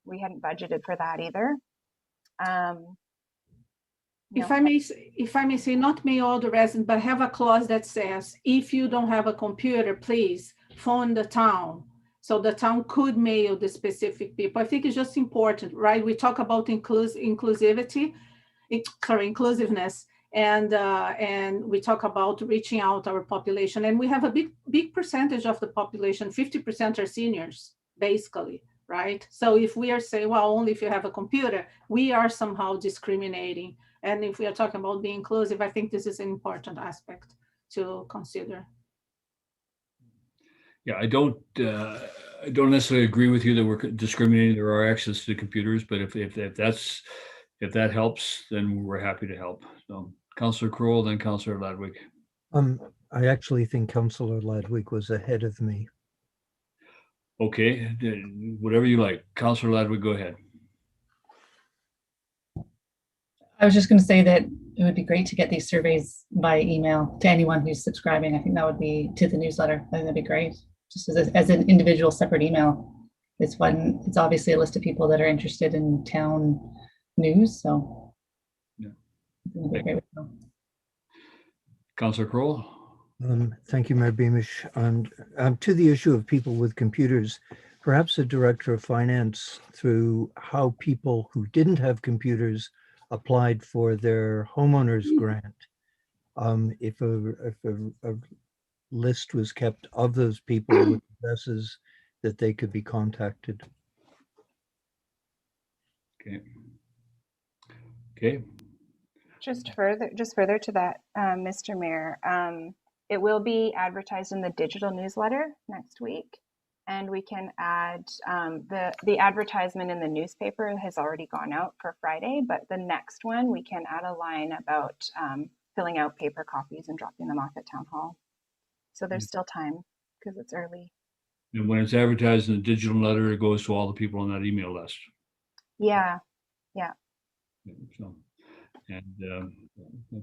we hadn't budgeted for that either. If I may say, not may all the residents, but have a clause that says, if you don't have a computer, please phone the town. So the town could mail the specific people. I think it's just important, right? We talk about inclusivity, inclusiveness, and we talk about reaching out our population. And we have a big percentage of the population, 50% are seniors, basically, right? So if we are saying, well, only if you have a computer, we are somehow discriminating. And if we are talking about being inclusive, I think this is an important aspect to consider. Yeah, I don't necessarily agree with you that we're discriminating. There are access to computers, but if that helps, then we're happy to help. So, Councillor Kroll, then Councillor Ladwig. I actually think Councillor Ladwig was ahead of me. Okay, whatever you like. Councillor Ladwig, go ahead. I was just going to say that it would be great to get these surveys by email to anyone who's subscribing. I think that would be to the newsletter. I think that'd be great. Just as an individual separate email. It's obviously a list of people that are interested in town news. So yeah. Councillor Kroll. Thank you, Mayor Beamish. And to the issue of people with computers, perhaps the Director of Finance, through how people who didn't have computers applied for their homeowners grant, if a list was kept of those people with addresses that they could be contacted. Okay. Just further to that, Mr. Mayor, it will be advertised in the digital newsletter next week, and we can add the advertisement in the newspaper has already gone out for Friday, but the next one we can add a line about filling out paper copies and dropping them off at Town Hall. So there's still time because it's early. And when it's advertised in the digital letter, it goes to all the people on that email list. Yeah. So, and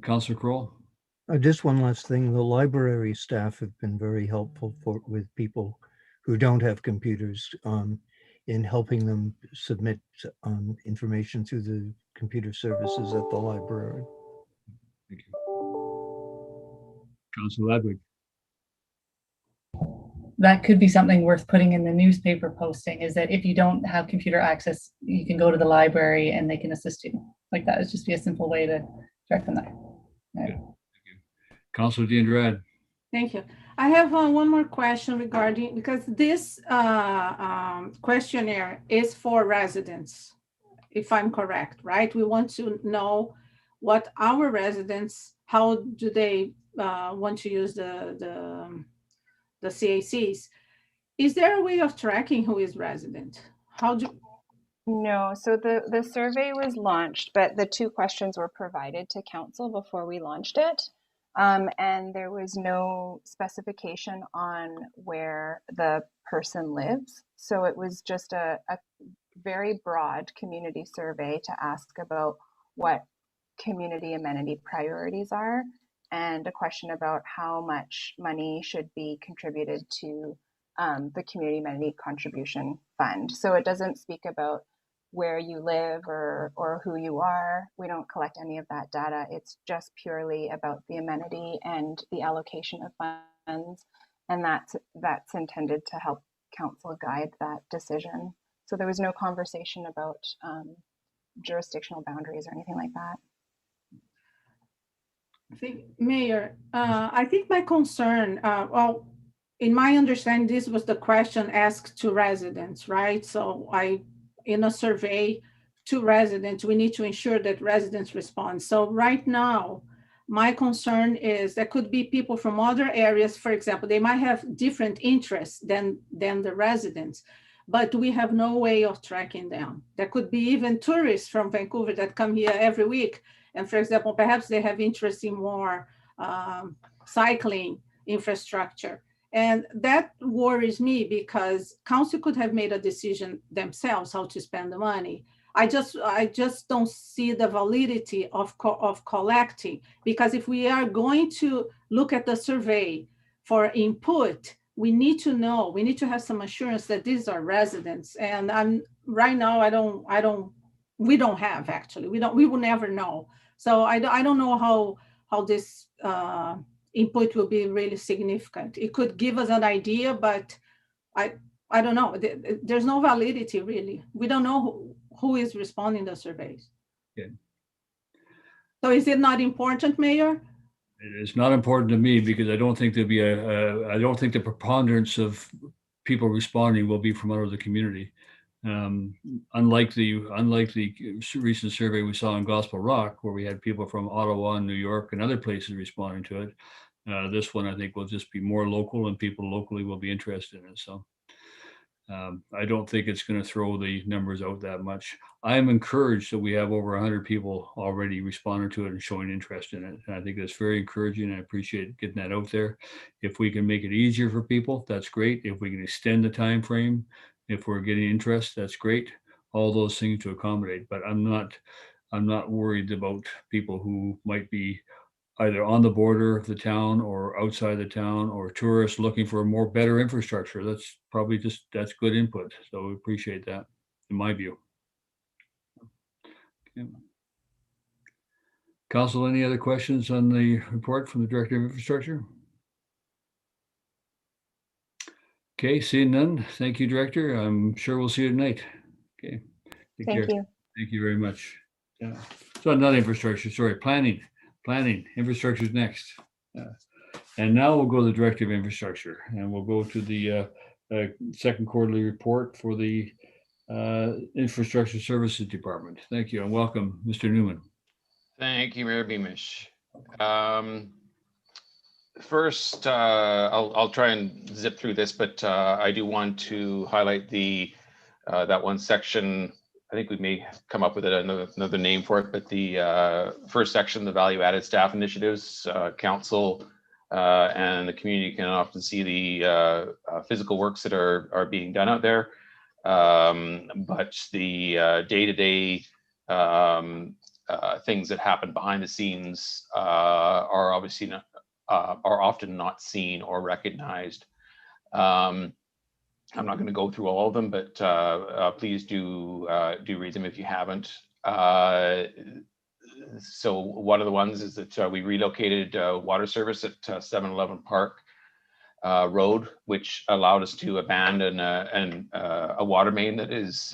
Councillor Kroll. Just one last thing. The library staff have been very helpful with people who don't have computers in helping them submit information through the computer services at the library. Thank you. Councillor Ladwig. That could be something worth putting in the newspaper posting, is that if you don't have computer access, you can go to the library and they can assist you. Like that would just be a simple way to direct them there. Right. Thank you. Councillor D'Andrade. Thank you. I have one more question regarding, because this questionnaire is for residents, if I'm correct, right? We want to know what our residents, how do they want to use the CACs. Is there a way of tracking who is resident? No, so the survey was launched, but the 2 questions were provided to council before we launched it. And there was no specification on where the person lives. So it was just a very broad community survey to ask about what community amenity priorities are, and a question about how much money should be contributed to the Community Amenity Contribution Fund. So it doesn't speak about where you live or who you are. We don't collect any of that data. It's just purely about the amenity and the allocation of funds. And that's intended to help council guide that decision. So there was no conversation about jurisdictional boundaries or anything like that. Mayor, I think my concern, well, in my understanding, this was the question asked to residents, right? So in a survey to residents, we need to ensure that residents respond. So right now, my concern is there could be people from other areas, for example, they might have different interests than the residents, but we have no way of tracking them. There could be even tourists from Vancouver that come here every week. And for example, perhaps they have interest in more cycling infrastructure. And that worries me because council could have made a decision themselves how to spend the money. I just don't see the validity of collecting, because if we are going to look at the survey for input, we need to know, we need to have some assurance that these are residents. And right now, we don't have, actually, we will never know So I don't know how this input will be really significant. It could give us an idea, but I don't know. There's no validity really. We don't know who is responding to surveys. Okay. So is it not important, Mayor? It's not important to me because I don't think there'll be I don't think the preponderance of people responding will be from out of the community. Unlike the recent survey we saw in Gospel Rock, where we had people from Ottawa and New York and other places responding to it, this one I think will just be more local, and people locally will be interested in it. So I don't think it's going to throw the numbers out that much. I'm encouraged that we have over 100 people already responding to it and showing interest in it. And I think that's very encouraging. I appreciate getting that out there. If we can make it easier for people, that's great. If we can extend the time frame, if we're getting interest, that's great. All those things to accommodate. But I'm not worried about people who might be either on the border of the town or outside the town, or tourists looking for a more better infrastructure. That's probably that's good input. So we appreciate that, in my view. Okay. Council, any other questions on the report from the Director of Infrastructure? Okay, seeing none. Thank you, Director. I'm sure we'll see you tonight. Okay. Take Thank care. you. Thank you very much. Yeah. So not infrastructure, sorry, planning. Infrastructure is next. And now we'll go to the Director of Infrastructure, and we'll go to the second quarterly report for the Infrastructure Services Department. Thank you, and welcome, Mr. Newman. Thank you, Mayor Beamish. First, I'll try and zip through this, but I do want to highlight that one section. I think we may come up with another name for it, but the first section, the value-added staff initiatives, council and the community can often see the physical works that are being done out there, but the day-to-day things that happen behind the scenes are obviously not, are often not seen or recognized. I'm not going to go through all of them, but please do read them if you haven't. So one of the ones is that we relocated water service at 711 Park Road, which allowed us to abandon a water main that is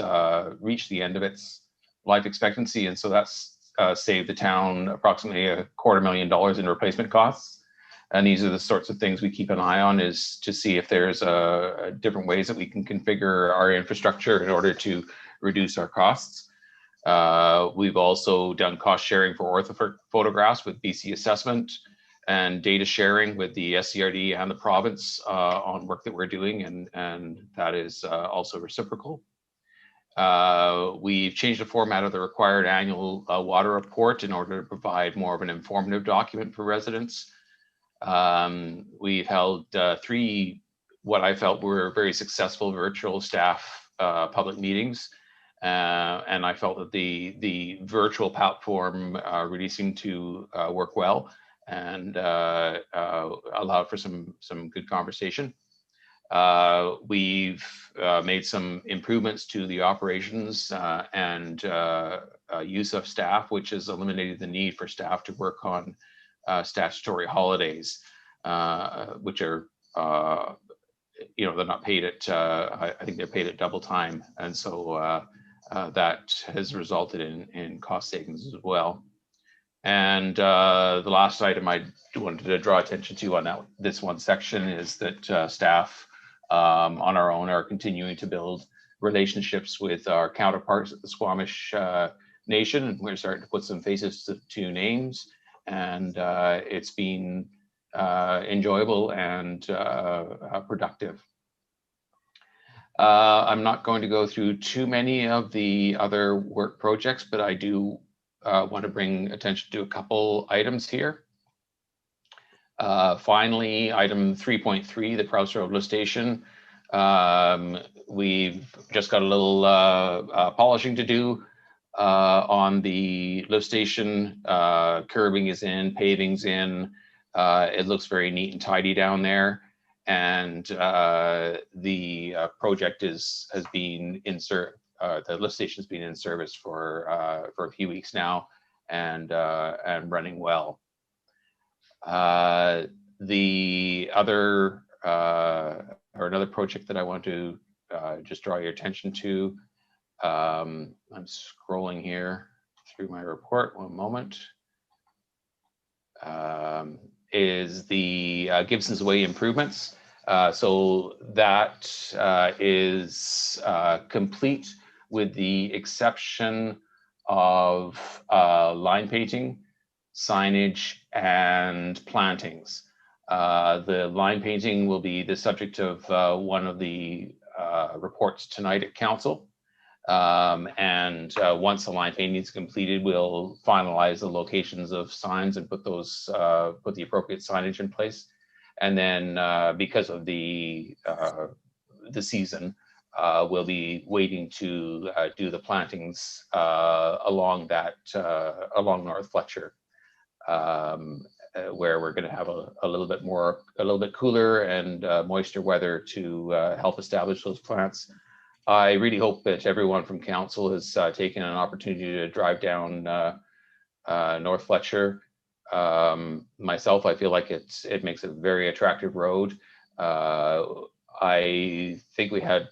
reached the end of its life expectancy, and so that's saved the town approximately $250,000 in replacement costs. And these are the sorts of things we keep an eye on, is to see if there's different ways that we can configure our infrastructure in order to reduce our costs. We've also done cost sharing for orthophotographs with BC Assessment, and data sharing with the SCRD and the province on work that we're doing, and that is also reciprocal. We've changed the format of the required annual water report in order to provide more of an informative document for residents. We've held 3 what I felt were very successful virtual staff public meetings, and I felt that the virtual platform really seemed to work well and allowed for some good conversation. We've made some improvements to the operations and use of staff, which has eliminated the need for staff to work on statutory holidays, which are, they're not paid at, I think they're paid at double time. And so that has resulted in cost savings as well. And the last item I wanted to draw attention to on this one section is that staff on our own are continuing to build relationships with our counterparts at the Squamish Nation, and we're starting to put some faces to names, and it's been enjoyable and productive. I'm not going to go through too many of the other work projects, but I do want to bring attention to a couple items here. Finally, item 3.3, the Prowse Road lift station. We've just got a little polishing to do on the lift station. Curbing is in, paving's in. It looks very neat and tidy down there. And the project has been in service. The lift station has been in service for a few weeks now, and running well. The other or another project that I want to just draw your attention to, I'm scrolling here through my report, one moment, is the Gibsons Way improvements. So that is complete with the exception of line painting, signage, and plantings. The line painting will be the subject of one of the reports tonight at council. Once the line painting is completed, we'll finalize the locations of signs and put those put the appropriate signage in place. And then because of the season, we'll be waiting to do the plantings along North Fletcher, where we're going to have a little bit cooler and moister weather to help establish those plants. I really hope that everyone from council has taken an opportunity to drive down North Fletcher. Myself, I feel like it makes a very attractive road. I think we had,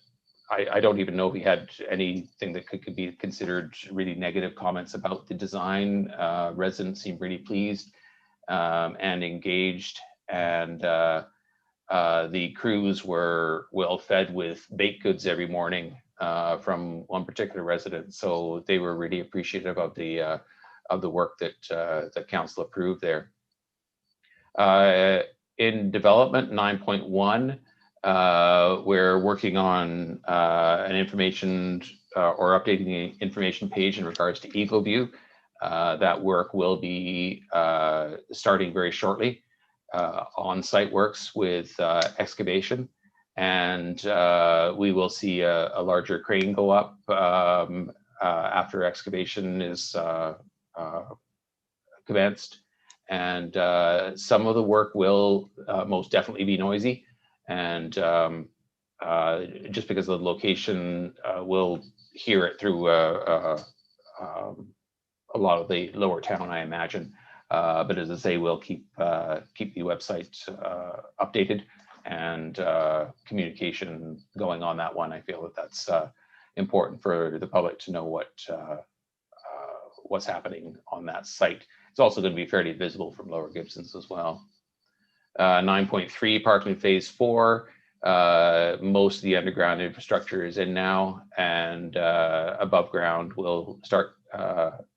I don't even know if we had anything that could be considered really negative comments about the design. Residents seem really pleased and engaged, and the crews were well fed with baked goods every morning from one particular resident. So they were really appreciative of the work that the council approved there. In development 9.1, we're working on an information or updating the information page in regards to EcoView. That work will be starting very shortly. On-site works with excavation, and we will see a larger crane go up after excavation is commenced. And some of the work will most definitely be noisy, and just because of the location, we'll hear it through a lot of the lower town, I imagine. But as I say, we'll keep the website updated and communication going on that one. I feel that that's important for the public to know what's happening on that site. It's also going to be fairly visible from Lower Gibsons as well. 9.3 Parkland Phase 4. Most of the underground infrastructure is in now, and above ground will start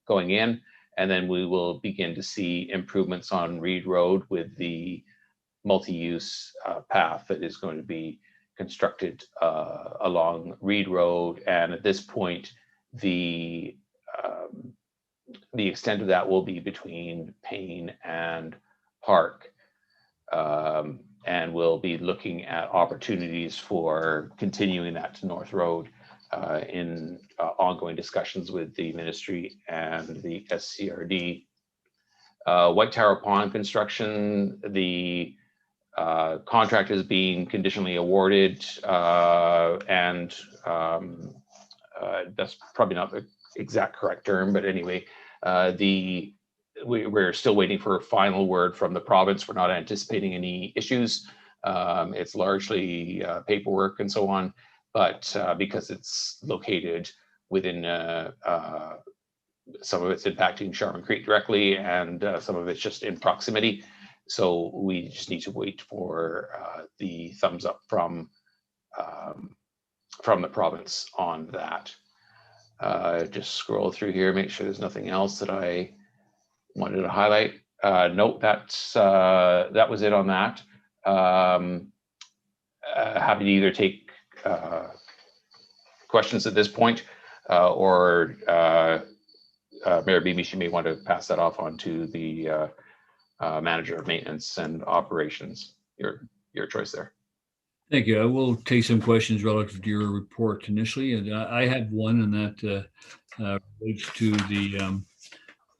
going in. And then we will begin to see improvements on Reed Road with the multi-use path that is going to be constructed along Reed Road. And at this point, the extent of that will be between Payne and Park. And we'll be looking at opportunities for continuing that to North Road in ongoing discussions with the ministry and the SCRD. White Tower Pond construction, the contract is being conditionally awarded, and that's probably not the exact correct term, but anyway, we're still waiting for a final word from the province. We're not anticipating any issues. It's largely paperwork and so on. But because it's located within, some of it's impacting Sharman Creek directly, and some of it's just in proximity. So we just need to wait for the thumbs up from the province on that. Just scroll through here, make sure there's nothing else that I wanted to highlight. Note that was it on that. Happy to either take questions at this point, or Mayor Beamish, you may want to pass that off on to the manager of maintenance and operations. Your choice there. Thank you. I will take some questions relative to your report initially, and I have one, and that relates to the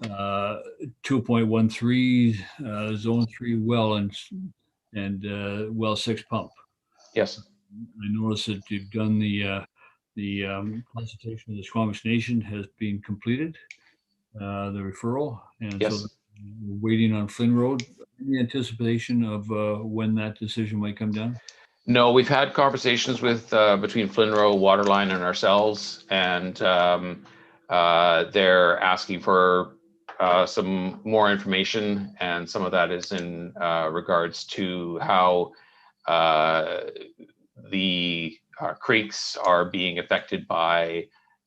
2.13 Zone 3 well and well 6 pump. Yes. I noticed that you've done the consultation of the Squamish Nation has been completed. the referral. And Yes. so we're waiting on Flynn Road. Any anticipation of when that decision might come down? No, we've had conversations with between Flynn Row, Waterline, and ourselves, and they're asking for some more information, and some of that is in regards to how the creeks are being affected by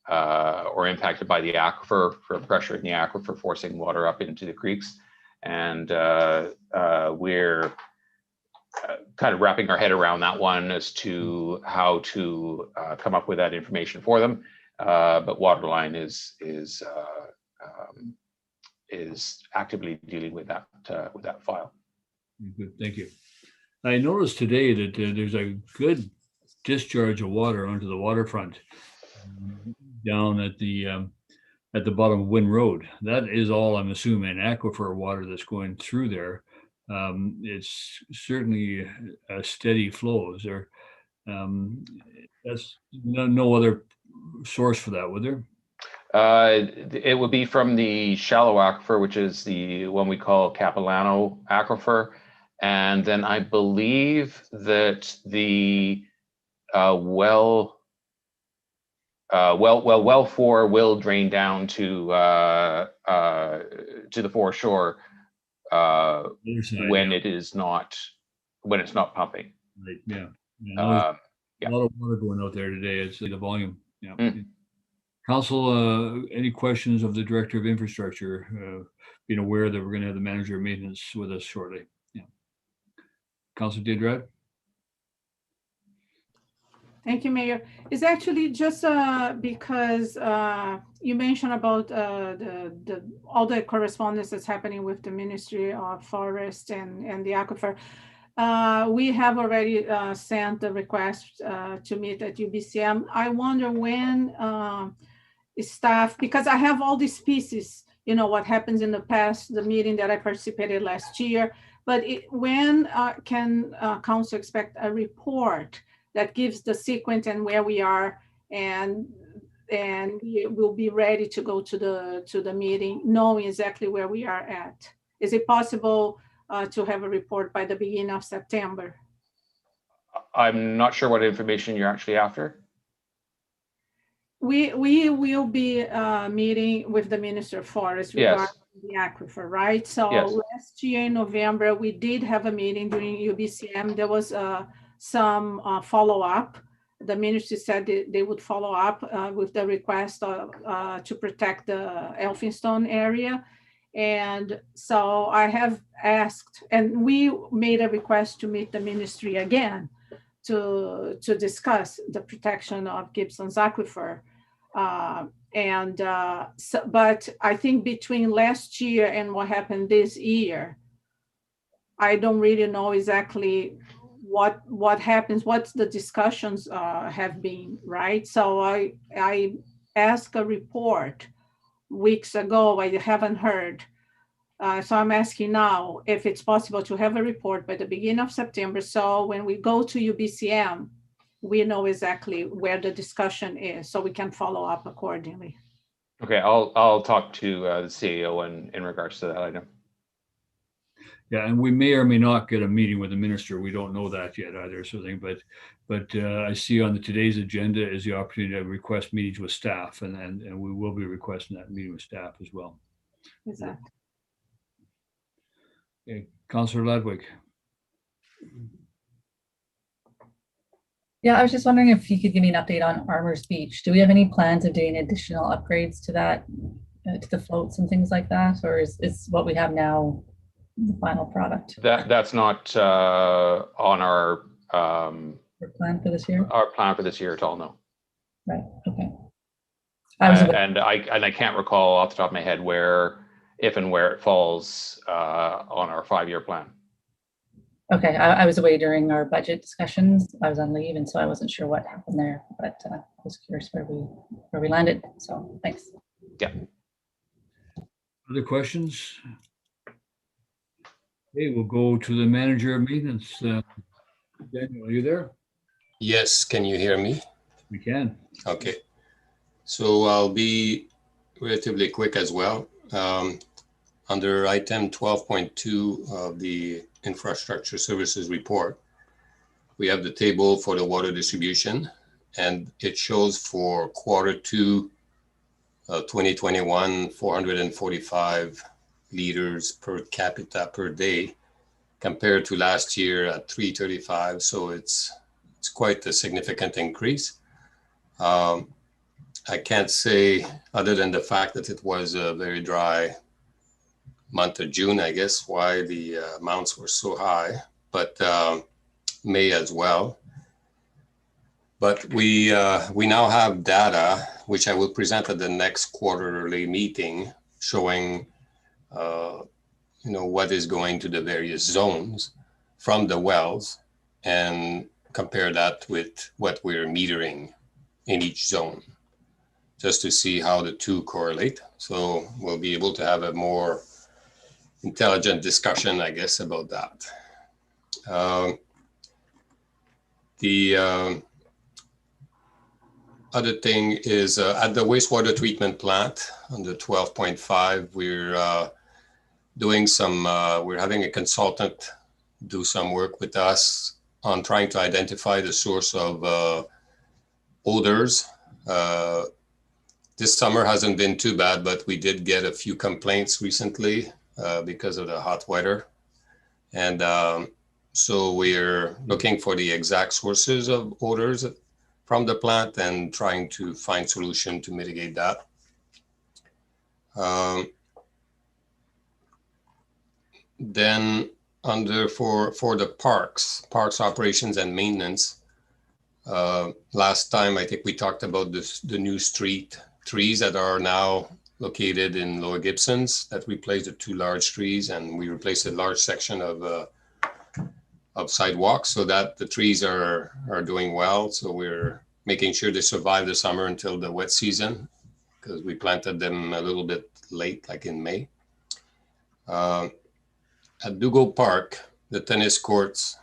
or impacted by the aquifer, for pressure in the aquifer forcing water up into the creeks, and we're kind of wrapping our head around that one as to how to come up with that information for them. But Waterline is actively dealing with that file. Good, thank you. I noticed today that there's a good discharge of water onto the waterfront down at the bottom of Wynn Road. That is all, I'm assuming, aquifer water that's going through there. It's certainly a steady flow. Is there that's no other source for that, would there? It would be from the shallow aquifer, which is the one we call Capilano aquifer. And then I believe that the well 4 will drain down to the foreshore when it's not pumping. Right. Yeah. Yeah. A lot of water going out there today. It's the volume. Yeah. Council, any questions of the Director of Infrastructure, being aware that we're going to have the Manager of Maintenance with us shortly? Yeah. Councilor Deirdre? Thank you, Mayor. It's actually just because you mentioned about all the correspondence that's happening with the Ministry of Forest and the aquifer. We have already sent the request to meet at UBCM. I wonder when staff, because I have all these pieces, what happens in the past, the meeting that I participated last year, but when can council expect a report that gives the sequence and where we are, and we will be ready to go to the meeting, knowing exactly where we are at? Is it possible to have a report by the beginning of September? I'm not sure what information you're actually after. We will be meeting with the Minister of Forest regarding the aquifer, right? So last year in November, we did have a meeting during UBCM. There was some follow-up. The ministry said they would follow up with the request to protect the Elphinstone area. And so I have asked, and we made a request to meet the ministry again to discuss the protection of Gibsons aquifer. But I think between last year and what happened this year, I don't really know exactly what happens, what the discussions have been, right? So I asked a report weeks ago, I haven't heard. So I'm asking now if it's possible to have a report by the beginning of September. So when we go to UBCM, we know exactly where the discussion is, so we can follow up accordingly. Okay, I'll talk to the CEO in regards to that item. Yeah, and we may or may not get a meeting with the minister. We don't know that yet either, sort of thing. But I see on today's agenda is the opportunity to request meetings with staff, and we will be requesting that meeting with staff as well. Exactly. Okay, Councillor Ladwig. Yeah, I was just wondering if you could give me an update on Armour's Beach. Do we have any plans of doing additional upgrades to that, to the floats and things like that, or is what we have now the final product? That's not on our plan for this year. Our plan for this year at all, no. Right. Okay. And I can't recall off the top of my head if and where it falls on our 5-year plan. Okay, I was away during our budget discussions. I was on leave, and so I wasn't sure what happened there, but I was curious where we landed. So thanks. Yeah. Other questions? Okay, we'll go to the Manager of Maintenance. Daniel, are you there? Yes, can you hear me? We can. Okay, so I'll be relatively quick as well. Under item 12.2 of the infrastructure services report, we have the table for the water distribution, and it shows for Q2 2021, 445 liters per capita per day, compared to last year at 335. So it's quite a significant increase. I can't say, other than the fact that it was a very dry month of June, I guess, why the amounts were so high, but May as well. But we now have data, which I will present at the next quarterly meeting, showing what is going to the various zones from the wells, and compare that with what we're metering in each zone, just to see how the two correlate. So we'll be able to have a more intelligent discussion, I guess, about that. The other thing is at the wastewater treatment plant under 12.5, we're doing some, we're having a consultant do some work with us on trying to identify the source of odors. This summer hasn't been too bad, but we did get a few complaints recently because of the hot weather. And so we're looking for the exact sources of odors from the plant and trying to find solution to mitigate that. Then under for the parks operations and maintenance, last time I think we talked about the new street trees that are now located in Lower Gibsons that replaced the two large trees, and we replaced a large section of sidewalks, so that the trees are doing well. So we're making sure they survive the summer until the wet season, because we planted them a little bit late, like in May. At Dugo Park, the tennis courts,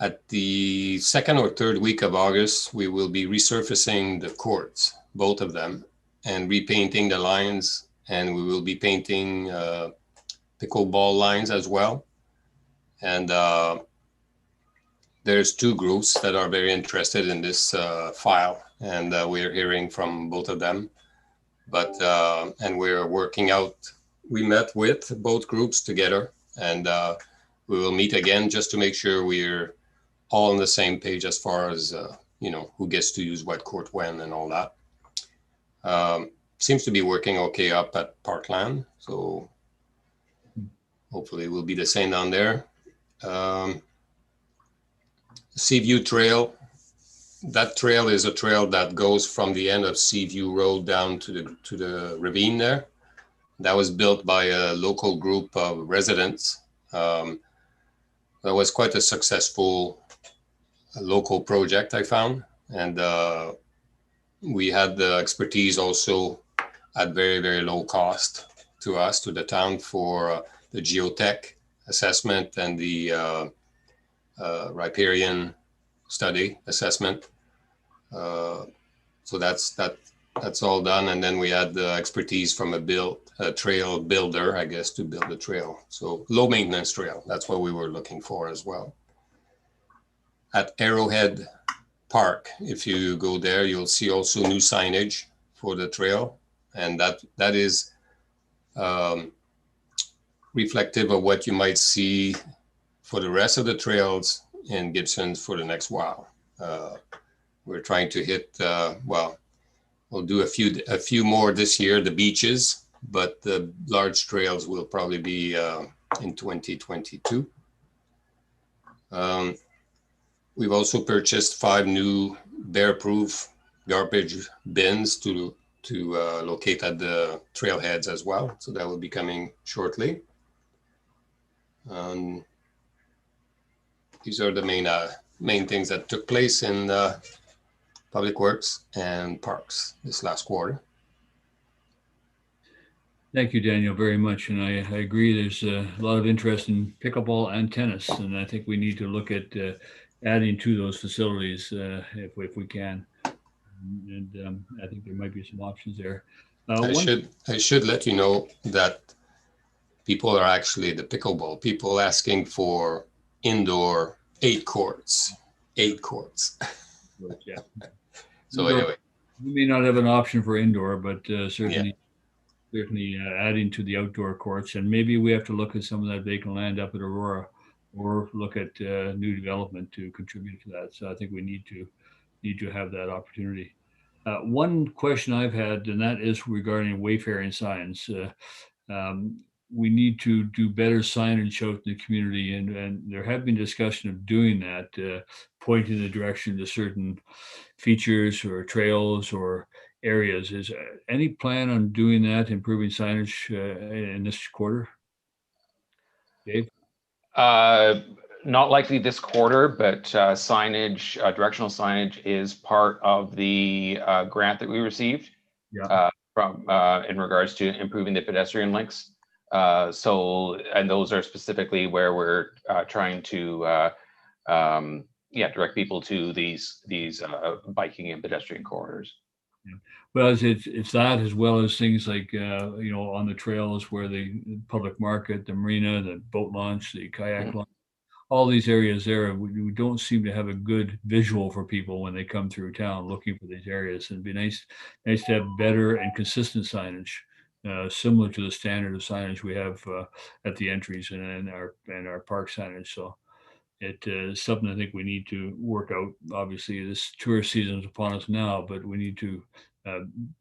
at the second or third week of August, we will be resurfacing the courts, both of them, and repainting the lines, and we will be painting pickleball lines as well. And there's two groups that are very interested in this file, and we're hearing from both of them. But and we're working out. We met with both groups together, and we will meet again just to make sure we're all on the same page as far as who gets to use what court when and all that. Seems to be working okay up at Parkland, so hopefully it will be the same down there. Seaview Trail, that trail is a trail that goes from the end of Seaview Road down to the ravine there. That was built by a local group of residents. That was quite a successful local project, I found. And we had the expertise also at very, very low cost to us, to the town, for the geotech assessment and the riparian study assessment. So that's all done. And then we had the expertise from a trail builder, I guess, to build the trail. So low maintenance trail, that's what we were looking for as well. At Arrowhead Park, if you go there, you'll see also new signage for the trail. And that is reflective of what you might see for the rest of the trails in Gibsons for the next while. We're trying to hit, we'll do a few more this year, the beaches, but the large trails will probably be in 2022. We've also purchased 5 new bear-proof garbage bins to locate at the trailheads as well. So that will be coming shortly. These are the main things that took place in Public Works and Parks this last quarter. Thank you, Daniel, very much. And I agree, there's a lot of interest in pickleball and tennis, and I think we need to look at adding to those facilities if we can. And I think there might be some options there. I should let you know that people are actually the pickleball people asking for indoor 8 courts. 8 courts. Yeah. So Indoor, anyway, we may not have an option for indoor, but certainly adding to the outdoor courts, and maybe we have to look at some of that vacant land up at Aurora, or look at new development to contribute to that. So I think we need to have that opportunity. One question I've had, and that is regarding wayfaring signs. We need to do better signage out in the community, and there have been discussion of doing that, pointing the direction to certain features or trails or areas. Is any plan on doing that, improving signage in this quarter? Dave? Not likely this quarter, but signage, directional signage is part of the grant that we received from in regards to improving the pedestrian links. And those are specifically where we're trying to direct people to these biking and pedestrian corridors. Yeah. Well, it's that, as well as things like on the trails where the public market, the marina, the boat launch, the kayak launch, all these areas there, we don't seem to have a good visual for people when they come through town looking for these areas. And it'd be nice to have better and consistent signage, similar to the standard of signage we have at the entries and our park signage. So it is something I think we need to work out. Obviously, this tourist season is upon us now, but we need to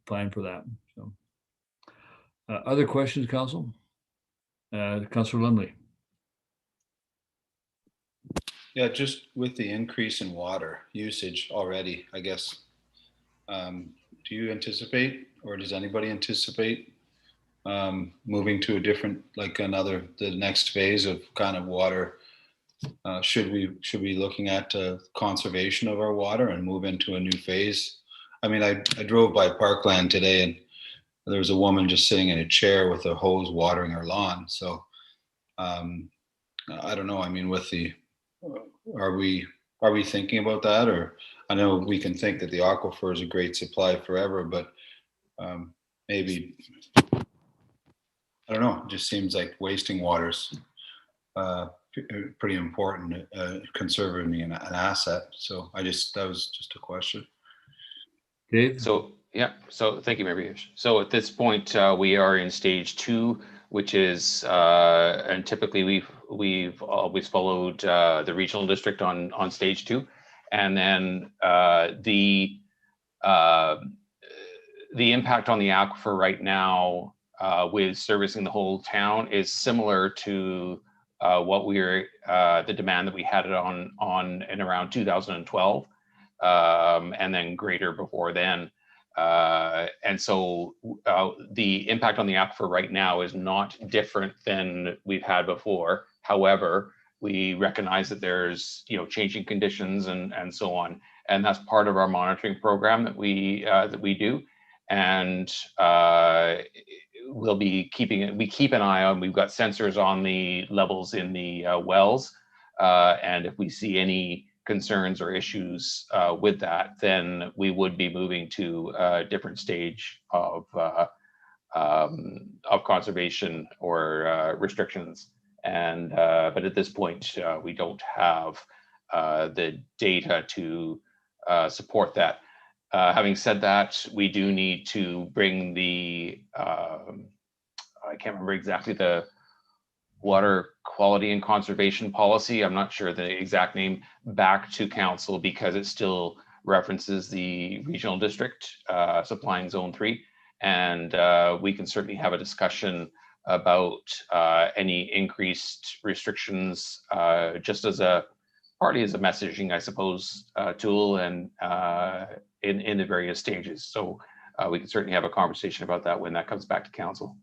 plan for that. So, other questions, Council? Councillor Lumley. Yeah, just with the increase in water usage already, I guess, do you anticipate, or does anybody anticipate moving to a different, like the next phase of kind of water? Should we be looking at conservation of our water and move into a new phase? I mean, I drove by Parkland today, and there was a woman just sitting in a chair with a hose watering her lawn. So I don't know. I mean, are we thinking about that? Or I know we can think that the aquifer is a great supply forever, but maybe, I don't know. It just seems like wasting water's pretty important, conserving an asset. So that was just a question. Dave? So thank you, Mayor Beers. So at this point, we are in stage 2, which is, and typically we've always followed the regional district on stage 2, and then the impact on the aquifer right now with servicing the whole town is similar to what the demand that we had it on in around 2012, and then greater before then. And so the impact on the aquifer right now is not different than we've had before. However, we recognize that there's changing conditions and so on, and that's part of our monitoring program that we do. And we keep an eye on. We've got sensors on the levels in the wells, and if we see any concerns or issues with that, then we would be moving to a different stage of conservation or restrictions. And but at this point, we don't have the data to support that. Having said that, we do need to bring the I can't remember exactly the water quality and conservation policy, I'm not sure the exact name, back to council, because it still references the regional district supplying zone 3. And we can certainly have a discussion about any increased restrictions, just as partly as a messaging, I suppose, tool, and in the various stages. So we can certainly have a conversation about that when that comes back to council.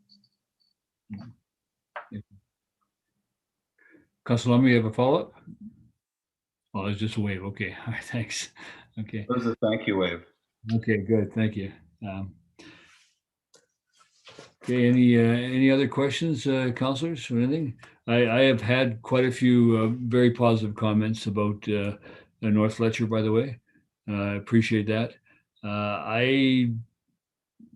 Councilor Lumley, you have a follow-up? Oh, it's just a wave. Okay. All right, thanks. Okay. It was a thank you wave. Okay, good. Thank you. Okay, any other questions, councillors, or anything? I have had quite a few very positive comments about North Fletcher, by the way. I appreciate that. I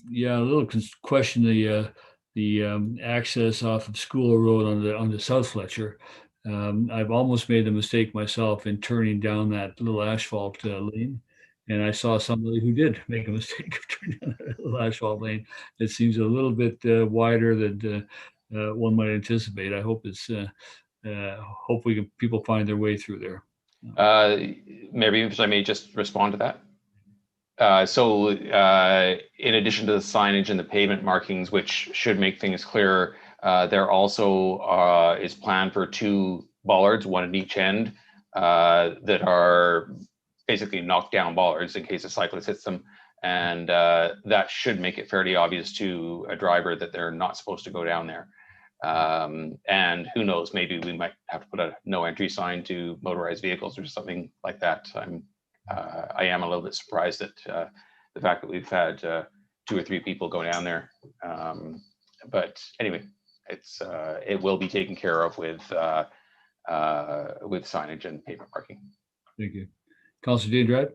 Yeah, a little question the access off of School Road on the South Fletcher. I've almost made the mistake myself in turning down that little asphalt lane, and I saw somebody who did make a mistake of turning down that little asphalt lane. It seems a little bit wider than one might anticipate. I hope hope people find their way through there. Maybe if I may just respond to that. In addition to the signage and the pavement markings, which should make things clearer, there also is planned for 2 bollards, one at each end, that are basically knockdown bollards in case a cyclist hits them. And that should make it fairly obvious to a driver that they're not supposed to go down there. And who knows, maybe we might have to put a no entry sign to motorized vehicles or something like that. I am a little bit surprised at the fact that we've had 2 or 3 people go down there. But anyway, it will be taken care of with signage and pavement parking. Thank you. Councilor Deirdre?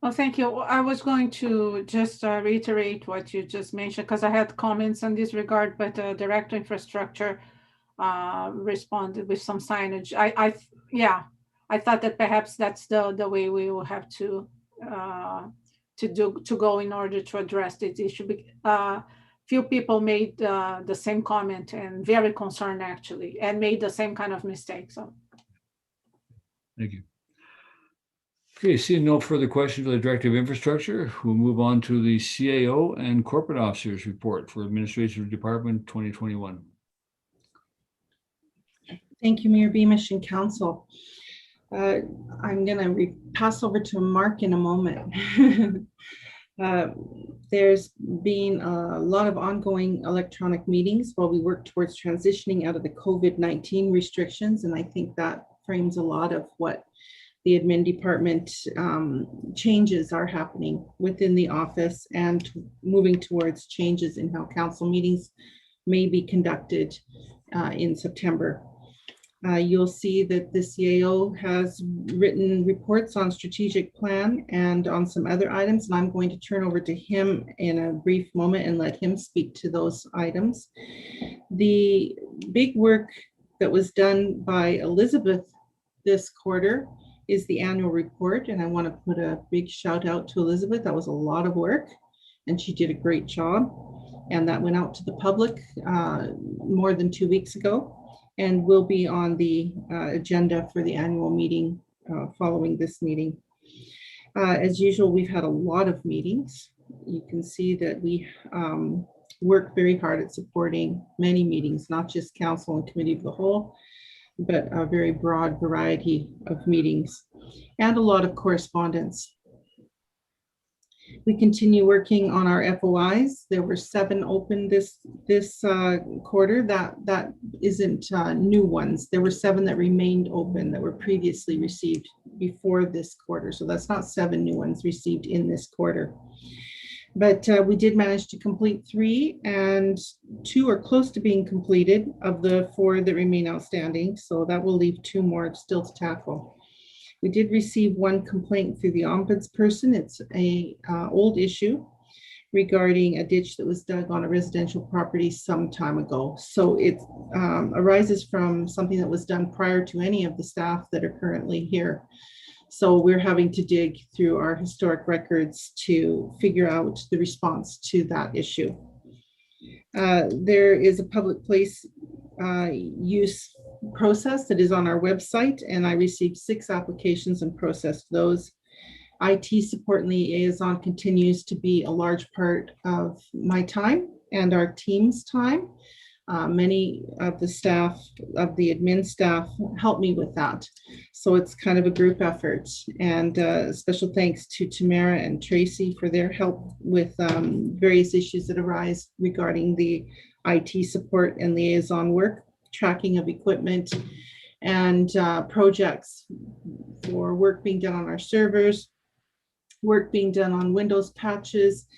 Well, thank you. I was going to just reiterate what you just mentioned because I had comments on this regard, but Director Infrastructure responded with some signage. I thought that perhaps that's the way we will have to go in order to address this issue. Few people made the same comment and very concerned actually, and made the same kind of mistake. So, thank you. Okay, seeing no further questions for the Director of Infrastructure, we'll move on to the CAO and Corporate Officers Report for Administrative Department 2021. Thank you, Mayor Beamish and Council. I'm going to pass over to Mark in a moment. There's been a lot of ongoing electronic meetings while we work towards transitioning out of the COVID-19 restrictions, and I think that frames a lot of what the admin department changes are happening within the office and moving towards changes in how council meetings may be conducted in September. You'll see that the CAO has written reports on strategic plan and on some other items, and I'm going to turn over to him in a brief moment and let him speak to those items. The big work that was done by Elizabeth this quarter is the annual report, and I want to put a big shout out to Elizabeth. That was a lot of work, and she did a great job, and that went out to the public more than 2 weeks ago, and will be on the agenda for the annual meeting following this meeting. As usual, we've had a lot of meetings. You can see that we work very hard at supporting many meetings, not just council and committee of the whole, but a very broad variety of meetings and a lot of correspondence. We continue working on our FOIs. There were 7 open this quarter. That isn't new ones. There were 7 that remained open that were previously received before this quarter. So that's not 7 new ones received in this quarter. But we did manage to complete 3, and 2 are close to being completed of the 4 that remain outstanding. So that will leave 2 more still to tackle. We did receive 1 complaint through the ombudsperson. It's a old issue regarding a ditch that was dug on a residential property some time ago. So it arises from something that was done prior to any of the staff that are currently here. So we're having to dig through our historic records to figure out the response to that issue. There is a public place use process that is on our website, and I received 6 applications and processed those. IT support and liaison continues to be a large part of my time and our team's time. Many of the staff, of the admin staff, help me with that. So it's kind of a group effort. And special thanks to Tamara and Tracy for their help with various issues that arise regarding the IT support and liaison work, tracking of equipment, and projects for work being done on our servers, work being done on Windows patches,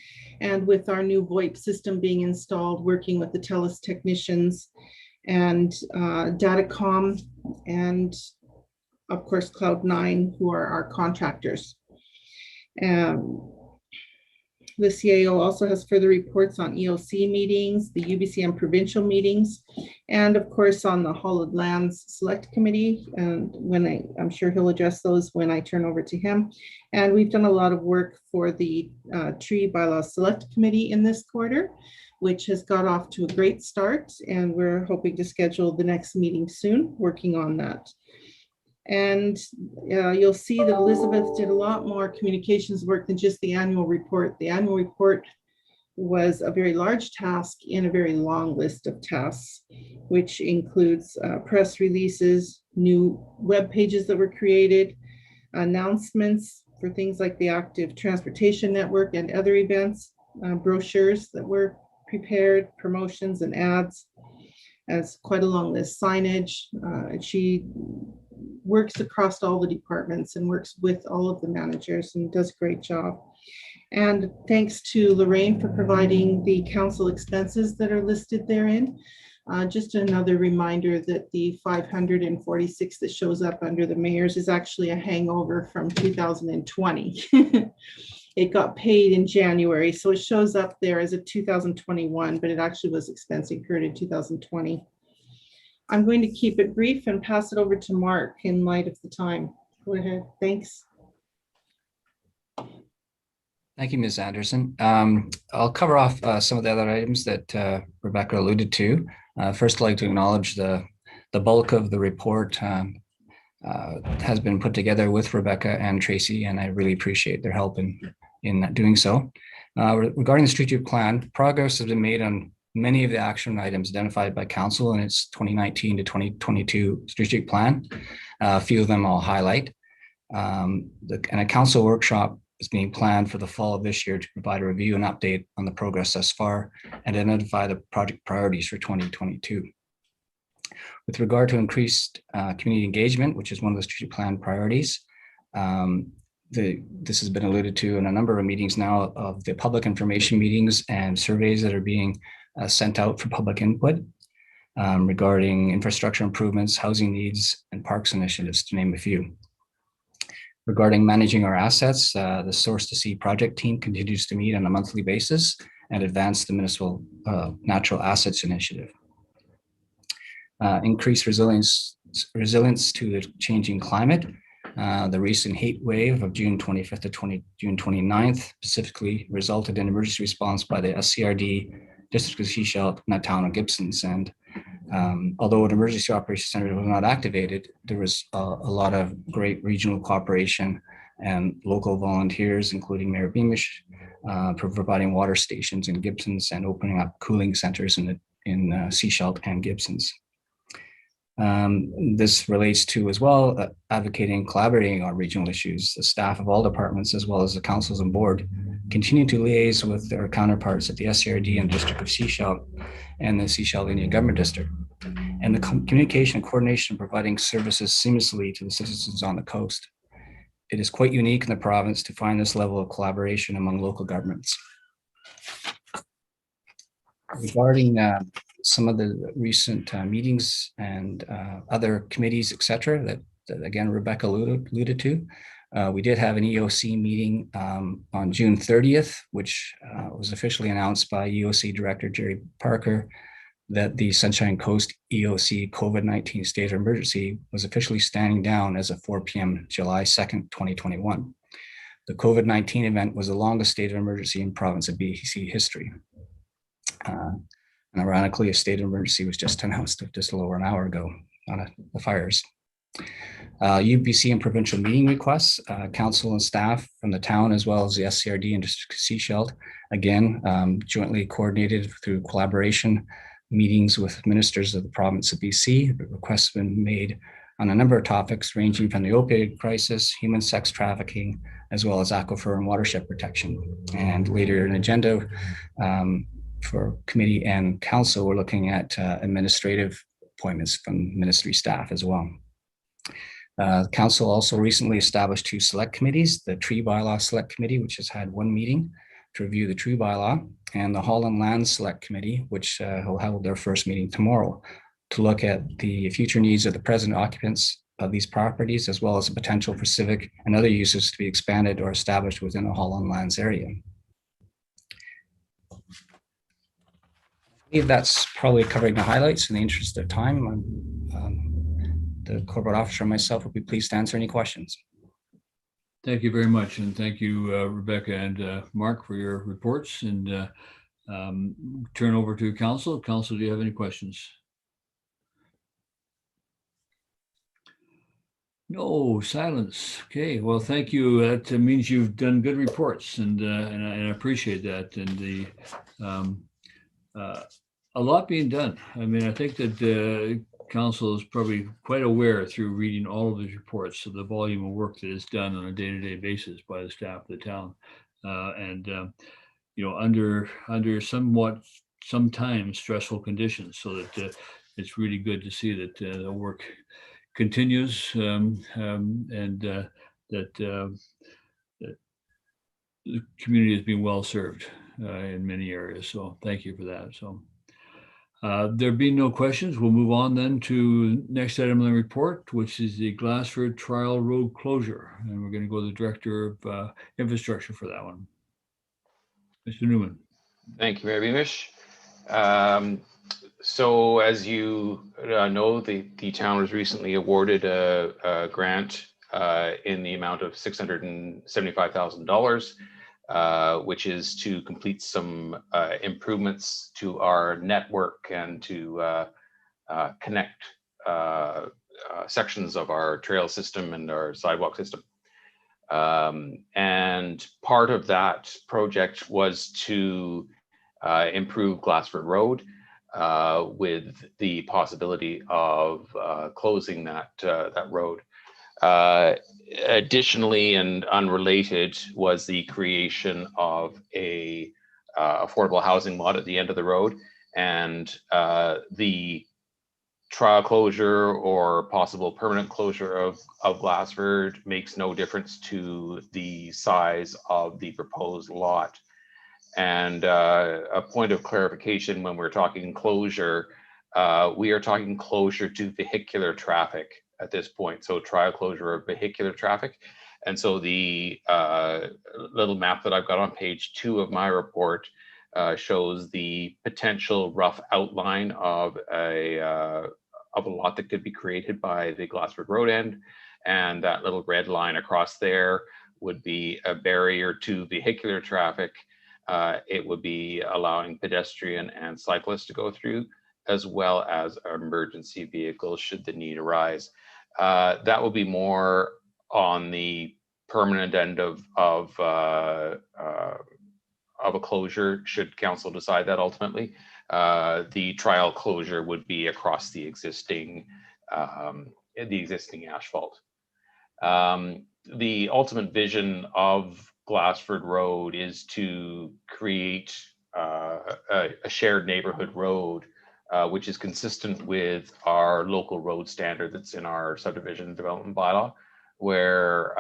and with our new VoIP system being installed, working with the TELUS technicians and Datacom, and of course Cloud9, who are our contractors. The CAO also has further reports on EOC meetings, the UBCM provincial meetings, and of course on the Holland Lands Select Committee. And when I'm sure he'll address those when I turn over to him. And we've done a lot of work for the Tree Bylaw Select Committee in this quarter, which has got off to a great start. And we're hoping to schedule the next meeting soon, working on that. And you'll see that Elizabeth did a lot more communications work than just the annual report. The annual report was a very large task in a very long list of tasks, which includes press releases, new web pages that were created, announcements for things like the Active Transportation Network and other events, brochures that were prepared, promotions and ads. As quite a long list, signage. She works across all the departments and works with all of the managers and does a great job. And thanks to Lorraine for providing the council expenses that are listed therein. Just another reminder that the 546 that shows up under the mayor's is actually a hangover from 2020. It got paid in January, so it shows up there as a 2021, but it actually was expense incurred in 2020. I'm going to keep it brief and pass it over to Mark in light of the time. Go ahead, thanks. Thank you, Ms. Anderson. I'll cover off some of the other items that Rebecca alluded to. First, I'd like to acknowledge the bulk of the report has been put together with Rebecca and Tracy, and I really appreciate their help in doing so. Regarding the strategic plan, progress has been made on many of the action items identified by council in its 2019 to 2022 strategic plan. A few of them I'll highlight. And a council workshop is being planned for the fall of this year to provide a review and update on the progress thus far and identify the project priorities for 2022. With regard to increased community engagement, which is one of the strategic plan priorities, this has been alluded to in a number of meetings now of the public information meetings and surveys that are being sent out for public input regarding infrastructure improvements, housing needs, and parks initiatives, to name a few. Regarding managing our assets, the Source to Sea project team continues to meet on a monthly basis and advance the Municipal Natural Assets Initiative. Increased resilience to the changing climate. The recent heat wave of June 25th to June 29th specifically resulted in emergency response by the SCRD, District of Sechelt, Town and Gibsons. And although an emergency operations center was not activated, there was a lot of great regional cooperation and local volunteers, including Mayor Beamish, for providing water stations in Gibsons and opening up cooling centers in Sechelt and Gibsons. This relates to as well advocating and collaborating on regional issues. The staff of all departments, as well as the councils and board, continue to liaise with their counterparts at the SCRD and District of Sechelt and the Sechelt Indian Government District. And the communication and coordination providing services seamlessly to the citizens on the coast. It is quite unique in the province to find this level of collaboration among local governments. Regarding some of the recent meetings and other committees, et cetera, that again, Rebecca alluded to. We did have an EOC meeting on June 30th, which was officially announced by EOC Director Jerry Parker that the Sunshine Coast EOC COVID-19 state of emergency was officially standing down as of 4 p.m. July 2nd, 2021. The COVID-19 event was the longest state of emergency in province of BC history. And ironically, a state of emergency was just announced just a little over an hour ago on the fires. UBC and provincial meeting requests, council and staff from the town, as well as the SCRD and District of Sechelt, again, jointly coordinated through collaboration meetings with ministers of the province of BC. Requests have been made on a number of topics ranging from the opioid crisis, human sex trafficking, as well as aquifer and watershed protection. And later in agenda for committee and council, we're looking at administrative appointments from ministry staff as well. Council also recently established 2 select committees, the Tree Bylaw Select Committee, which has had 1 meeting to review the tree bylaw, and the Holland Lands Select Committee, which will hold their first meeting tomorrow to look at the future needs of the present occupants of these properties, as well as the potential for civic and other uses to be expanded or established within the Holland Lands area. believe that's probably covering the highlights. In the interest of time, the corporate officer and myself will be pleased to answer any questions. Thank you very much. And thank you, Rebecca and Mark, for your reports. And turn over to council. Council, do you have any questions? No, silence. Okay, well, thank you. That means you've done good reports, and I appreciate that. And a lot being done. I mean, I think that council is probably quite aware through reading all of these reports of the volume of work that is done on a day-to-day basis by the staff of the town, you know, under sometimes stressful conditions. So that it's really good to see that the work continues, and that the community is being well served in many areas. So thank you for that. So there being no questions, we'll move on then to next item on the report, which is the Glassford Trial Road closure. And we're going to go to the Director of Infrastructure for that one. Mr. Newman. Thank you, Mayor Beamish. So as you know, the town was recently awarded a grant in the amount of $675,000, which is to complete some improvements to our network and to connect sections of our trail system and our sidewalk system. And part of that project was to improve Glassford Road, with the possibility of closing that road. Additionally, and unrelated, was the creation of a affordable housing lot at the end of the road, and the trial closure or possible permanent closure of Glassford makes no difference to the size of the proposed lot. And a point of clarification, when we're talking closure, we are talking closure to vehicular traffic at this point. So trial closure of vehicular traffic. And so the little map that I've got on page 2 of my report shows the potential rough outline of a lot that could be created by the Glassford Road end. And that little red line across there would be a barrier to vehicular traffic. It would be allowing pedestrian and cyclists to go through, as well as emergency vehicles should the need arise. That will be more on the permanent end of a closure, should council decide that ultimately. The trial closure would be across the existing asphalt. The ultimate vision of Glassford Road is to create a shared neighborhood road, which is consistent with our local road standard that's in our subdivision development bylaw, where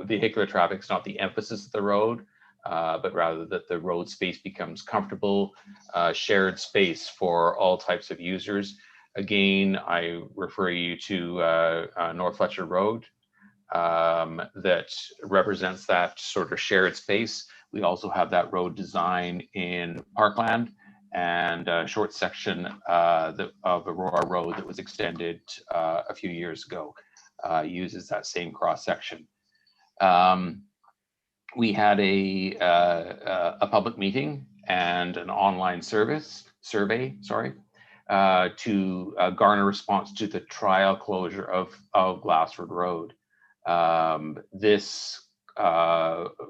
vehicular traffic is not the emphasis of the road, but rather that the road space becomes comfortable, shared space for all types of users. Again, I refer you to North Fletcher Road, that represents that sort of shared space. We also have that road design in Parkland, and a short section of Aurora Road that was extended a few years ago uses that same cross section. We had a public meeting and an online survey, to garner response to the trial closure of Glassford Road.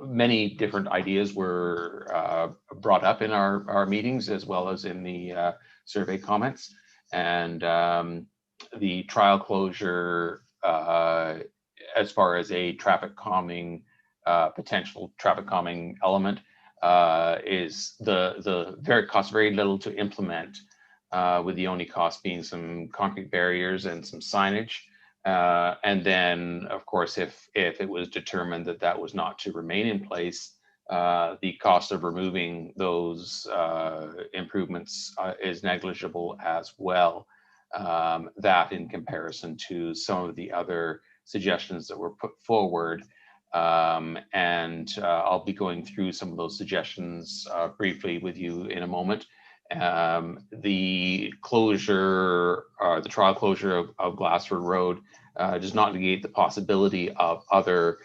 Many different ideas were brought up in our meetings, as well as in the survey comments. And the trial closure, as far as a traffic calming, potential traffic calming element, is costs very little to implement, with the only cost being some concrete barriers and some signage. And then, of course, if it was determined that that was not to remain in place, the cost of removing those improvements is negligible as well. That, in comparison to some of the other suggestions that were put forward. And I'll be going through some of those suggestions briefly with you in a moment. The closure, the trial closure of Glassford Road does not negate the possibility of other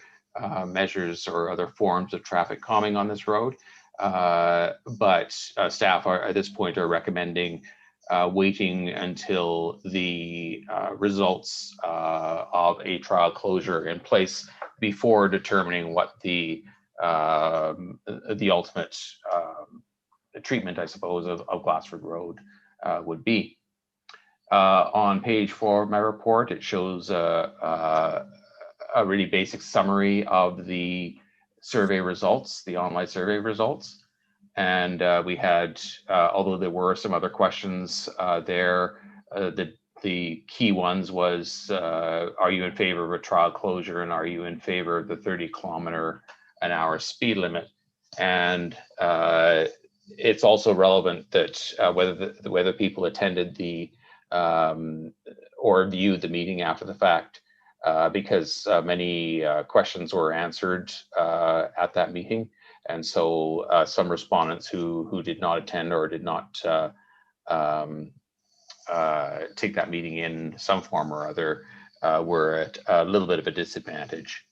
measures or other forms of traffic calming on this road. But staff are at this point are recommending waiting until the results of a trial closure in place before determining what the ultimate treatment, I suppose, of Glassford Road would be. On page 4 of my report, it shows a really basic summary of the survey results, the online survey results. And we had, although there were some other questions there, the key ones was, are you in favor of a trial closure, and are you in favor of the 30km/h speed limit? And it's also relevant that whether people attended the or viewed the meeting after the fact, because many questions were answered at that meeting. And so some respondents who did not attend or did not take that meeting in some form or other were at a little bit of a disadvantage.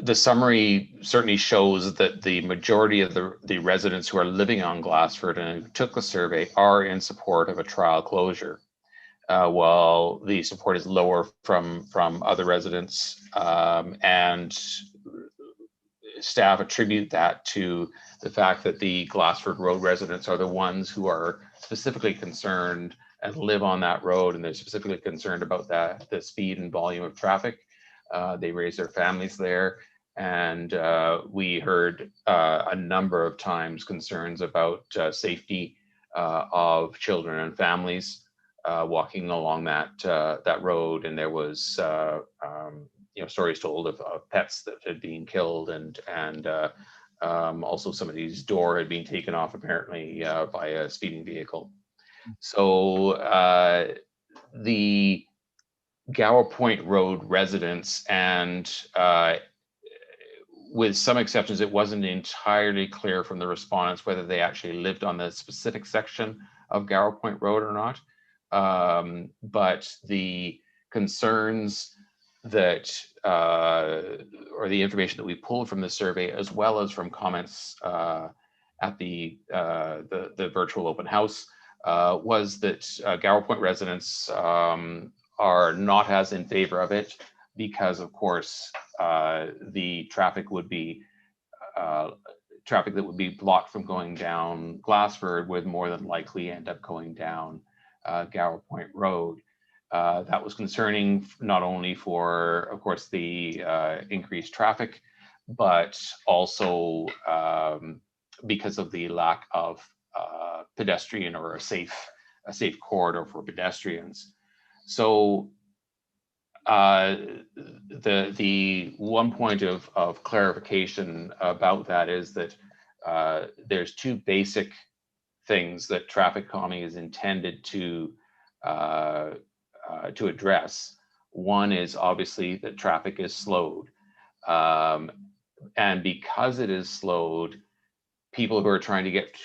The summary certainly shows that the majority of the residents who are living on Glassford and who took the survey are in support of a trial closure. While the support is lower from other residents, and staff attribute that to the fact that the Glassford Road residents are the ones who are specifically concerned and live on that road, and they're specifically concerned about the speed and volume of traffic. They raise their families there, and we heard a number of times concerns about safety of children and families walking along that road, and there was stories told of pets that had been killed, and also somebody's door had been taken off apparently by a speeding vehicle. So the Gower Point Road residents, and with some exceptions, it wasn't entirely clear from the respondents whether they actually lived on the specific section of Gower Point Road or not. But the concerns that, or the information that we pulled from the survey, as well as from comments at the virtual open house, was that Gower Point residents are not as in favor of it because, of course, the traffic would be traffic that would be blocked from going down Glassford would more than likely end up going down Gower Point Road. That was concerning not only for, of course, the increased traffic, but also because of the lack of pedestrian or a safe corridor for pedestrians. So the one point of clarification about that is that there's two basic things that traffic calming is intended to address. One is obviously that traffic is slowed, and because it is slowed, people who are trying to get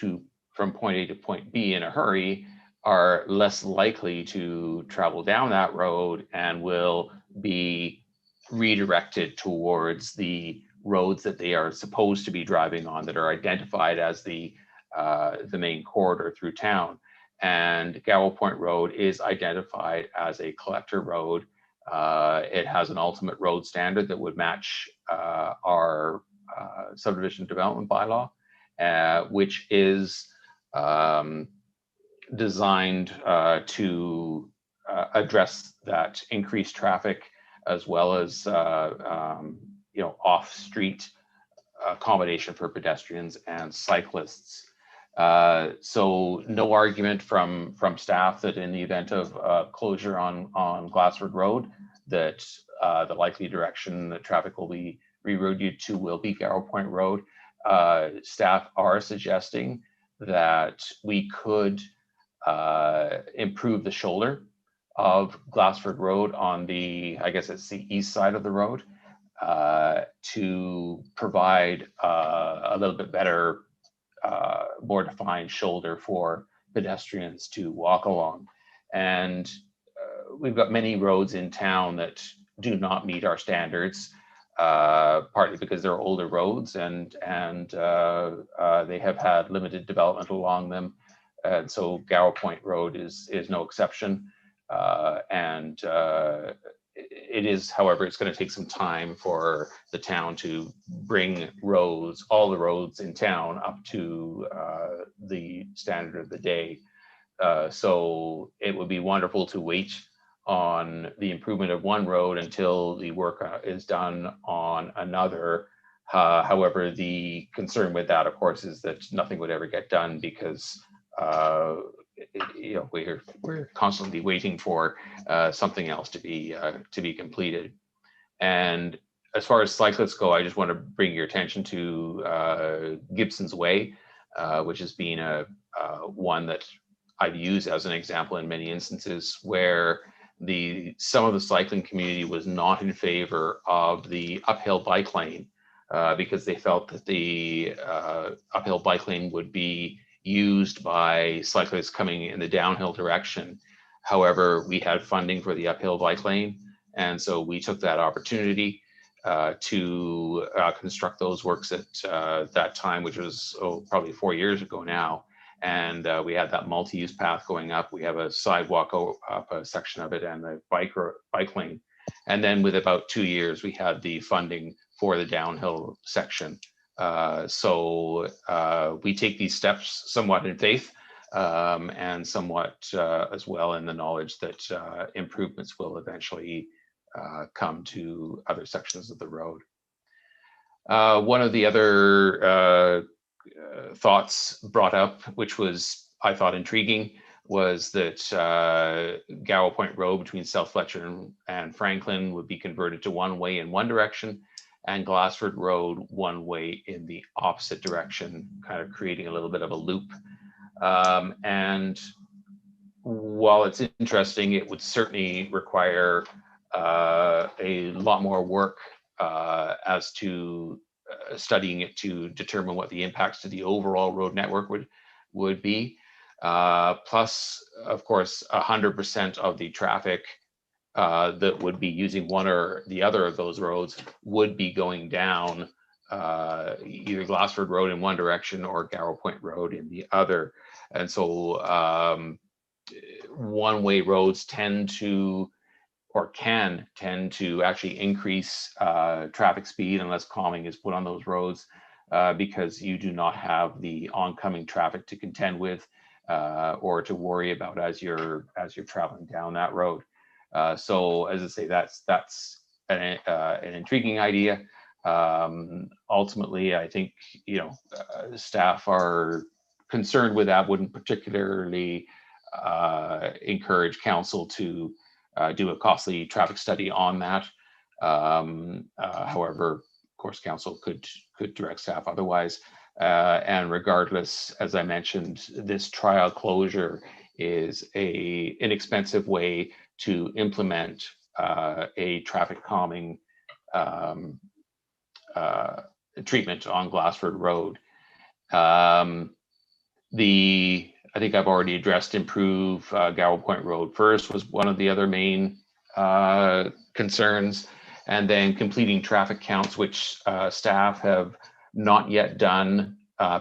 from point A to point B in a hurry are less likely to travel down that road and will be redirected towards the roads that they are supposed to be driving on, that are identified as the main corridor through town. And Gower Point Road is identified as a collector road. It has an ultimate road standard that would match our subdivision development bylaw, which is designed to address that increased traffic, as well as off-street accommodation for pedestrians and cyclists. So no argument from staff that in the event of closure on Glassford Road, that the likely direction that traffic will be rerouted to will be Gower Point Road. Staff are suggesting that we could improve the shoulder of Glassford Road on the, I guess it's the east side of the road, to provide a little bit better more defined shoulder for pedestrians to walk along. And we've got many roads in town that do not meet our standards, partly because they're older roads and they have had limited development along them. And so Garrow Point Road is no exception. It is, however, it's going to take some time for the town to bring roads, all the roads in town, up to the standard of the day. So it would be wonderful to wait on the improvement of one road until the work is done on another. However, the concern with that, of course, is that nothing would ever get done because you know, we're constantly waiting for something else to be completed. And as far as cyclists go, I just want to bring your attention to Gibsons Way, which has been one that I've used as an example in many instances where some of the cycling community was not in favor of the uphill bike lane because they felt that the uphill bike lane would be used by cyclists coming in the downhill direction. However, we had funding for the uphill bike lane, and so we took that opportunity to construct those works at that time, which was probably 4 years ago now. And we had that multi-use path going up. We have a sidewalk up a section of it and a bike lane. And then with about 2 years, we had the funding for the downhill section. So we take these steps somewhat in faith and somewhat as well in the knowledge that improvements will eventually come to other sections of the road. One of the other thoughts brought up, which was, I thought, intriguing, was that Garrow Point Road between South Fletcher and Franklin would be converted to one way in one direction, and Glassford Road one way in the opposite direction, kind of creating a little bit of a loop. And while it's interesting, it would certainly require a lot more work as to studying it to determine what the impacts to the overall road network would be. Plus, of course, 100% of the traffic that would be using one or the other of those roads would be going down either Glassford Road in one direction or Garrow Point Road in the other. And so one-way roads tend to, or can tend to, actually increase traffic speed unless calming is put on those roads because you do not have the oncoming traffic to contend with or to worry about as you're traveling down that road. So as I say, that's an intriguing idea. Ultimately, I think, you know, staff are concerned with that, wouldn't particularly encourage council to do a costly traffic study on that. However, of course, council could direct staff otherwise. And regardless, as I mentioned, this trial closure is an inexpensive way to implement a traffic calming treatment on Glassford Road. I think I've already addressed improve Garrow Point Road first was one of the other main concerns, and then completing traffic counts, which staff have not yet done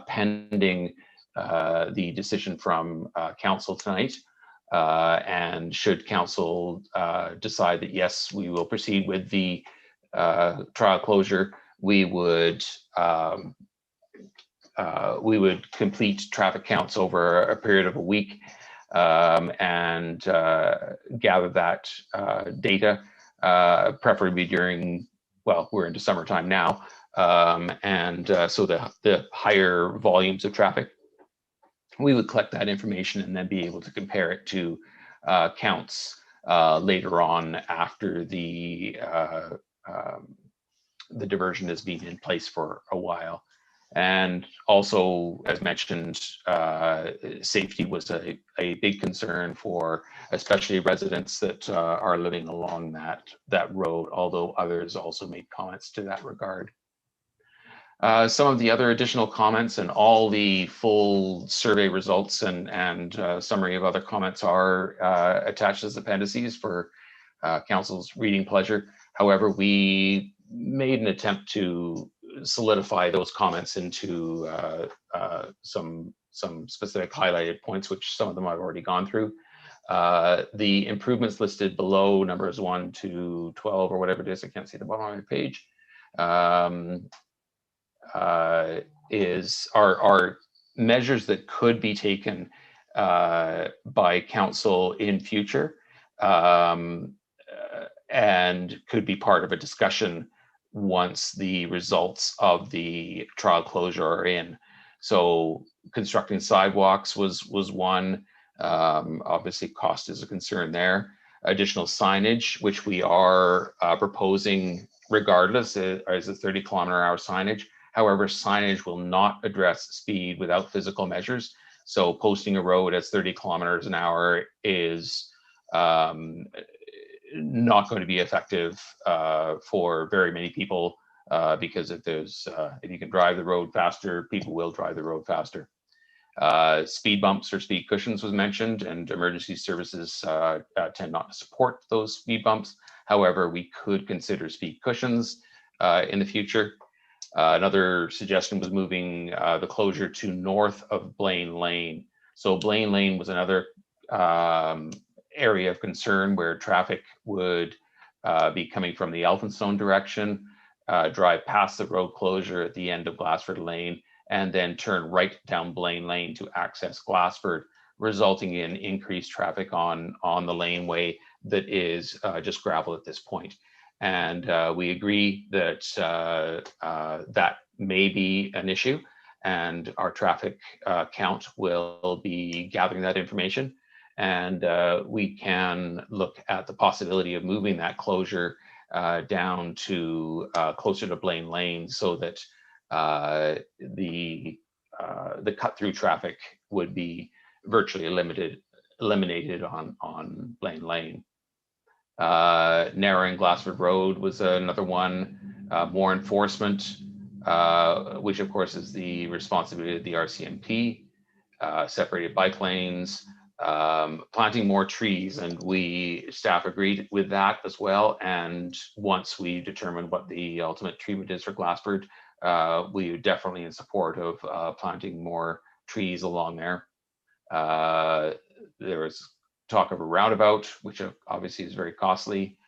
pending the decision from council tonight. And should council decide that yes, we will proceed with the trial closure, we would complete traffic counts over a period of a week and gather that data, preferably during, well, we're into summertime now, and so the higher volumes of traffic. We would collect that information and then be able to compare it to counts later on after the diversion has been in place for a while. And also, as mentioned, safety was a big concern for especially residents that are living along that road, although others also made comments to that regard. Some of the other additional comments and all the full survey results and summary of other comments are attached as appendices for council's reading pleasure. However, we made an attempt to solidify those comments into some specific highlighted points, which some of them I've already gone through. The improvements listed below, numbers 1 to 12 or whatever it is, I can't see the bottom of my page, are measures that could be taken by council in future, and could be part of a discussion once the results of the trial closure are in. So constructing sidewalks was one. Obviously cost is a concern there. Additional signage, which we are proposing regardless, is a 30-kilometer-hour signage. However, signage will not address speed without physical measures. So posting a road as 30 kilometers an hour is not going to be effective for very many people, because if you can drive the road faster, people will drive the road faster. Speed bumps or speed cushions was mentioned, and emergency services tend not to support those speed bumps. However, we could consider speed cushions in the future. Another suggestion was moving the closure to north of Blaine Lane. So Blaine Lane was another area of concern where traffic would be coming from the Elphinstone direction, drive past the road closure at the end of Glassford Lane, and then turn right down Blaine Lane to access Glassford, resulting in increased traffic on the laneway that is just gravel at this point. And we agree that that may be an issue, and our traffic count will be gathering that information. And we can look at the possibility of moving that closure down to closer to Blaine Lane, so that the cut-through traffic would be virtually eliminated on Blaine Lane. Narrowing Glassford Road was another one. More enforcement, which of course is the responsibility of the RCMP. Separated bike lanes, planting more trees, and staff agreed with that as well. And once we determine what the ultimate treatment is for Glassford, we are definitely in support of planting more trees along there. There was talk of a roundabout, which obviously is very costly.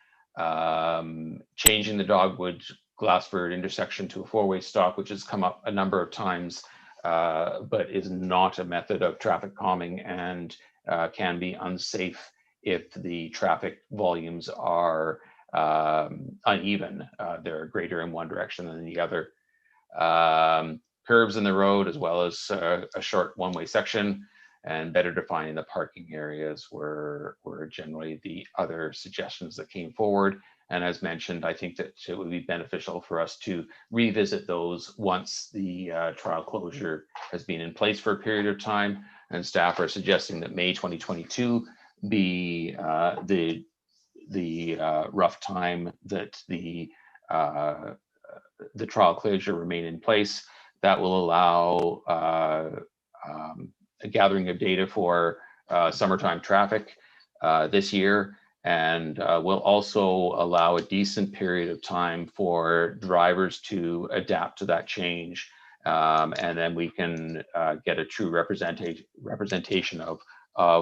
Changing the Dogwood Glassford intersection to a four-way stop, which has come up a number of times, but is not a method of traffic calming, and can be unsafe if the traffic volumes are uneven. They're greater in one direction than the other. Curves in the road, as well as a short one-way section, and better defining the parking areas were generally the other suggestions that came forward. And as mentioned, I think that it would be beneficial for us to revisit those once the trial closure has been in place for a period of time. And staff are suggesting that May 2022 be the rough time that the trial closure remain in place. That will allow a gathering of data for summertime traffic this year, and will also allow a decent period of time for drivers to adapt to that change. And then we can get a true representation of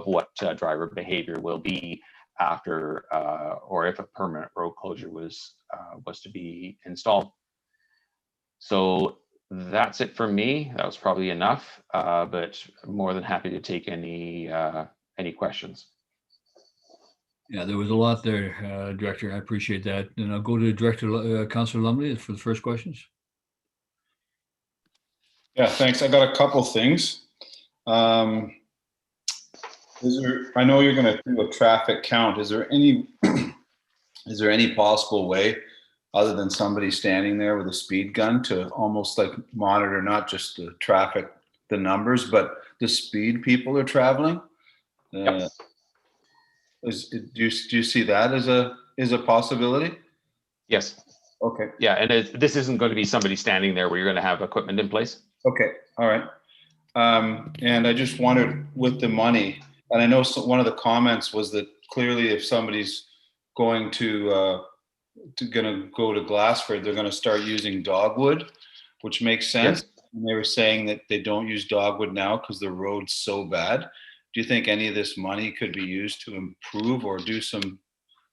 what driver behavior will be after, or if a permanent road closure was to be installed. So that's it for me. That was probably enough, but more than happy to take any questions. Yeah, there was a lot there, Director. I appreciate that. And I'll go to Director Councillor Lumley for the first questions. Yeah, thanks. I got a couple things. I know you're going to do a traffic count. Is there any possible way, other than somebody standing there with a speed gun, to almost like monitor not just the traffic, the numbers, but the speed people are traveling? Yep. Do you see that as a possibility? Yes. Okay. Yeah, and this isn't going to be somebody standing there where you're going to have equipment in place. Okay, all right. And I just wondered with the money, and I know one of the comments was that clearly if somebody's going to go to Glassford, they're going to start using dogwood, which makes sense. Yes. And they were saying that they don't use dogwood now because the road's so bad. Do you think any of this money could be used to improve or do some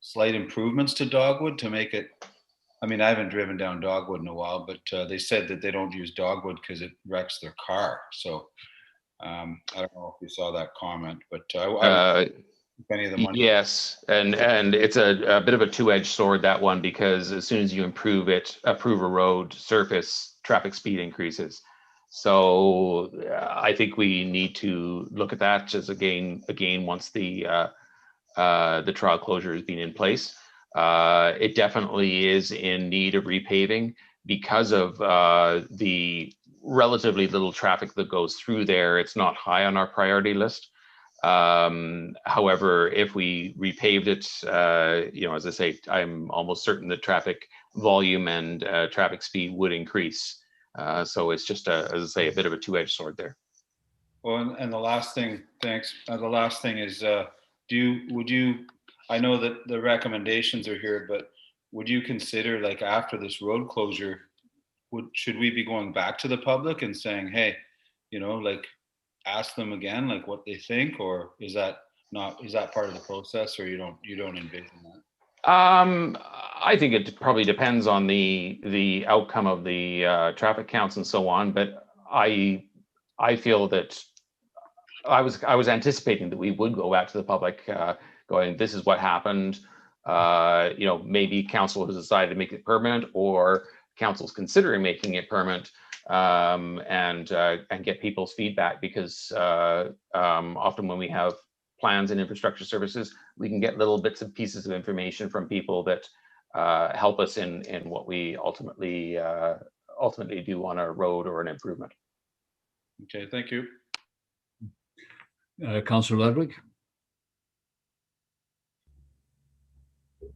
slight improvements to dogwood to make it? I mean, I haven't driven down dogwood in a while, but they said that they don't use dogwood because it wrecks their car. So I don't know if you saw that comment, but if any of the money. Yes, and it's a bit of a two-edged sword, that one, because as soon as you improve a road surface, traffic speed increases. So I think we need to look at that as again once the trial closure has been in place. It definitely is in need of repaving because of the relatively little traffic that goes through there. It's not high on our priority list. However, if we repaved it, you know, as I say, I'm almost certain that traffic volume and traffic speed would increase. So it's just as I say, a bit of a two-edged sword there. Well, and the last thing, thanks. The last thing is, would you, I know that the recommendations are here, but would you consider, like, after this road closure, should we be going back to the public and saying, hey, you know, like, ask them again, like, what they think, or is that part of the process, or you don't envision that? I think it probably depends on the outcome of the traffic counts and so on, but I feel that I was anticipating that we would go back to the public, going, this is what happened. You know, maybe council has decided to make it permanent, or council's considering making it permanent, and get people's feedback, because often when we have plans and infrastructure services, we can get little bits and pieces of information from people that help us in what we ultimately do on a road or an improvement. Okay, thank you. Councillor Ludwig?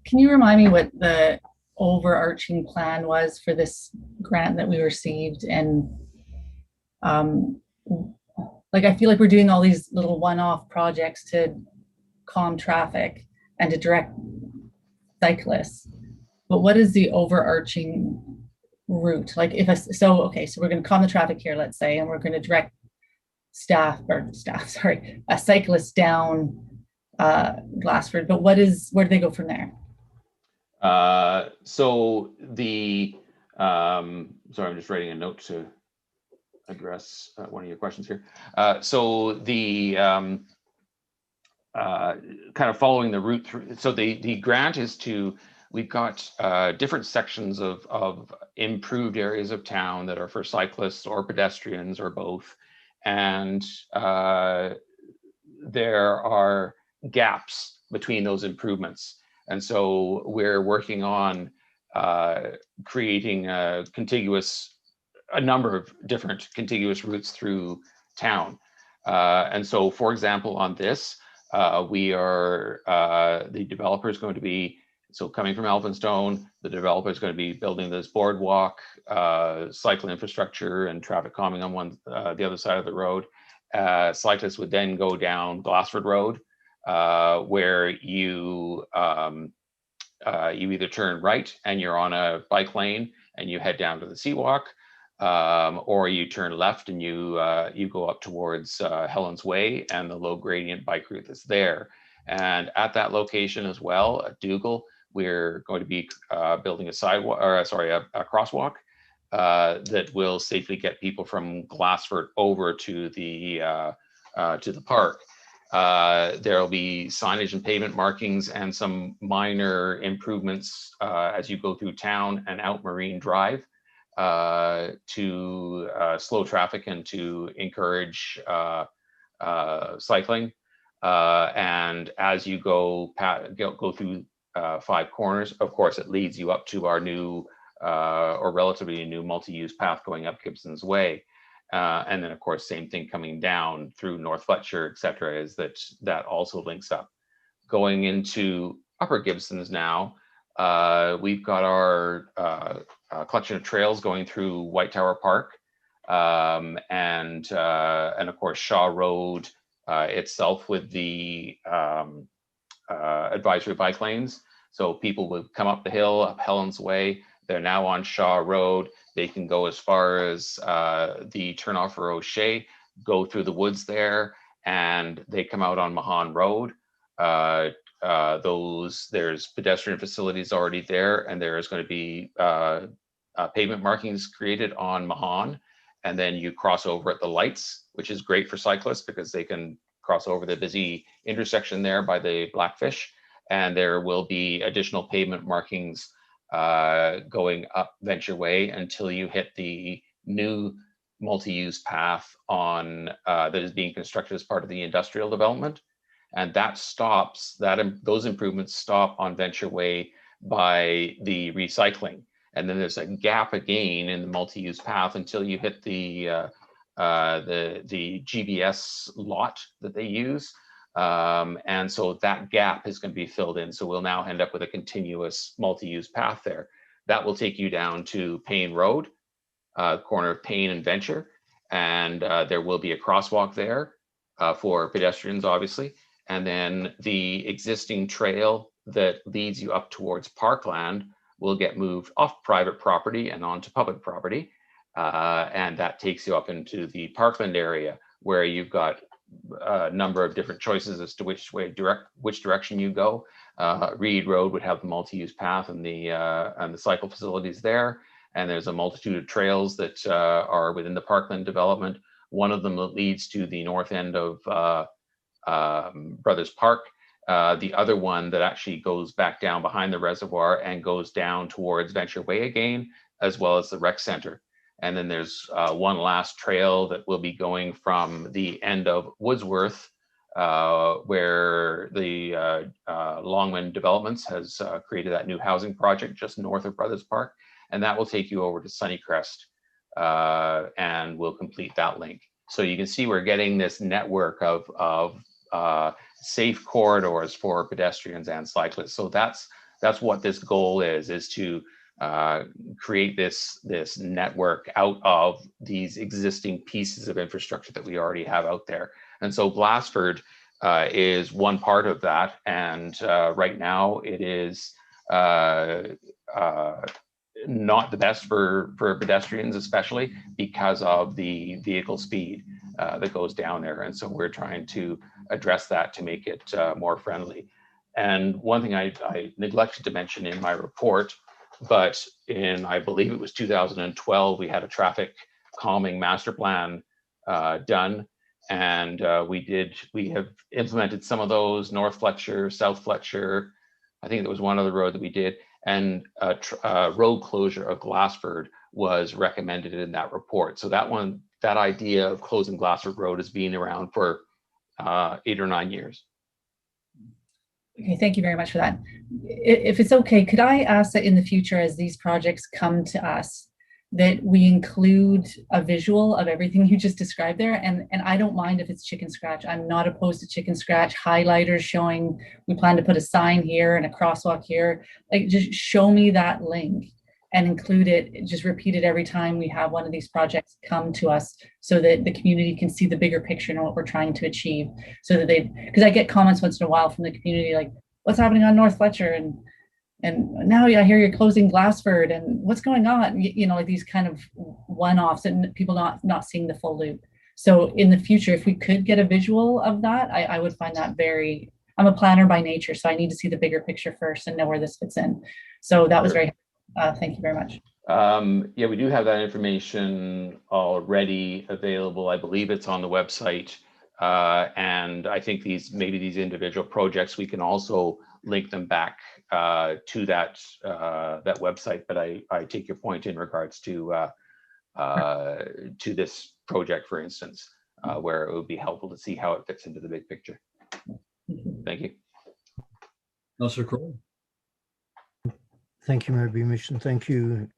Can you remind me what the overarching plan was for this grant that we received? And like, I feel like we're doing all these little one-off projects to calm traffic and to direct cyclists, but what is the overarching route? Like, so we're going to calm the traffic here, let's say, and we're going to direct cyclists down Glassford, but where do they go from there? So the sorry, I'm just writing a note to address one of your questions here. So the kind of following the route through. So the grant is we've got different sections of improved areas of town that are for cyclists or pedestrians or both, and there are gaps between those improvements. And so we're working on creating a number of different contiguous routes through town. And so, for example, on this, the developer is going to be, so coming from Elphinstone, the developer is going to be building this boardwalk, cycle infrastructure and traffic calming on the other side of the road. Cyclists would then go down Glassford Road, where you either turn right and you're on a bike lane and you head down to the Seawalk, or you turn left and you go up towards Helen's Way and the low gradient bike route that's there. And at that location as well, at Dougal, we're going to be building a crosswalk that will safely get people from Glassford over to the park. There'll be signage and pavement markings and some minor improvements as you go through town and out Marine Drive to slow traffic and to encourage cycling. And as you go through Five Corners, of course, it leads you up to our new or relatively new multi-use path going up Gibsons Way. And then, of course, same thing coming down through North Fletcher, et cetera, is that also links up. Going into Upper Gibsons now, We've got our collection of trails going through White Tower Park, and of course Shaw Road itself with the advisory bike lanes. So people would come up the hill, up Helen's Way. They're now on Shaw Road. They can go as far as the turnoff for O'Shea, go through the woods there, and they come out on Mahan Road. There's pedestrian facilities already there, and there's going to be pavement markings created on Mahan, and then you cross over at the lights, which is great for cyclists because they can cross over the busy intersection there by the Blackfish, and there will be additional pavement markings going up Venture Way until you hit the new multi-use path on that is being constructed as part of the industrial development. And that stops, those improvements stop on Venture Way by the recycling. And then there's a gap again in the multi-use path until you hit the GBS lot that they use. And so that gap is going to be filled in. So we'll now end up with a continuous multi-use path there. That will take you down to Payne Road, corner of Payne and Venture. And there will be a crosswalk there for pedestrians, obviously. And then the existing trail that leads you up towards Parkland will get moved off private property and onto public property. And that takes you up into the Parkland area where you've got a number of different choices as to which direction you go. Reed Road would have the multi-use path and the cycle facilities there. And there's a multitude of trails that are within the Parkland development. One of them that leads to the north end of Brothers Park. The other one that actually goes back down behind the reservoir and goes down towards Venture Way again, as well as the rec center. And then there's one last trail that will be going from the end of Woodsworth, where the Longman Developments has created that new housing project just north of Brothers Park. And that will take you over to Sunnycrest and we'll complete that link. So you can see we're getting this network of safe corridors for pedestrians and cyclists. So that's what this goal is to create this network out of these existing pieces of infrastructure that we already have out there. And so Glassford is one part of that. And right now it is not the best for pedestrians, especially because of the vehicle speed that goes down there. And so we're trying to address that to make it more friendly. And one thing I neglected to mention in my report, but I believe it was 2012, we had a traffic calming master plan done. And we have implemented some of those, North Fletcher, South Fletcher. I think there was one other road that we did. And road closure of Glassford was recommended in that report. So that idea of closing Glassford Road has been around for 8 or 9 years. Okay, thank you very much for that. If it's okay, could I ask that in the future, as these projects come to us, that we include a visual of everything you just described there? And I don't mind if it's chicken scratch. I'm not opposed to chicken scratch, highlighters showing we plan to put a sign here and a crosswalk here. Like, just show me that link and include it, just repeat it every time we have one of these projects come to us, so that the community can see the bigger picture and what we're trying to achieve. So that because I get comments once in a while from the community, like, what's happening on North Fletcher? And now I hear you're closing Glassford, and what's going on? You know, like these kind of one-offs and people not seeing the full loop. So in the future, if we could get a visual of that, I would find that I'm a planner by nature, so I need to see the bigger picture first and know where this fits in. So that was very helpful. Thank you very much. Yeah, we do have that information already available. I believe it's on the website. And I think maybe these individual projects, we can also link them back to that website. But I take your point in regards to this project, for instance, where it would be helpful to see how it fits into the big picture. Thank you. Councillor Crowell. Thank you, Mayor Beamish, and thank you,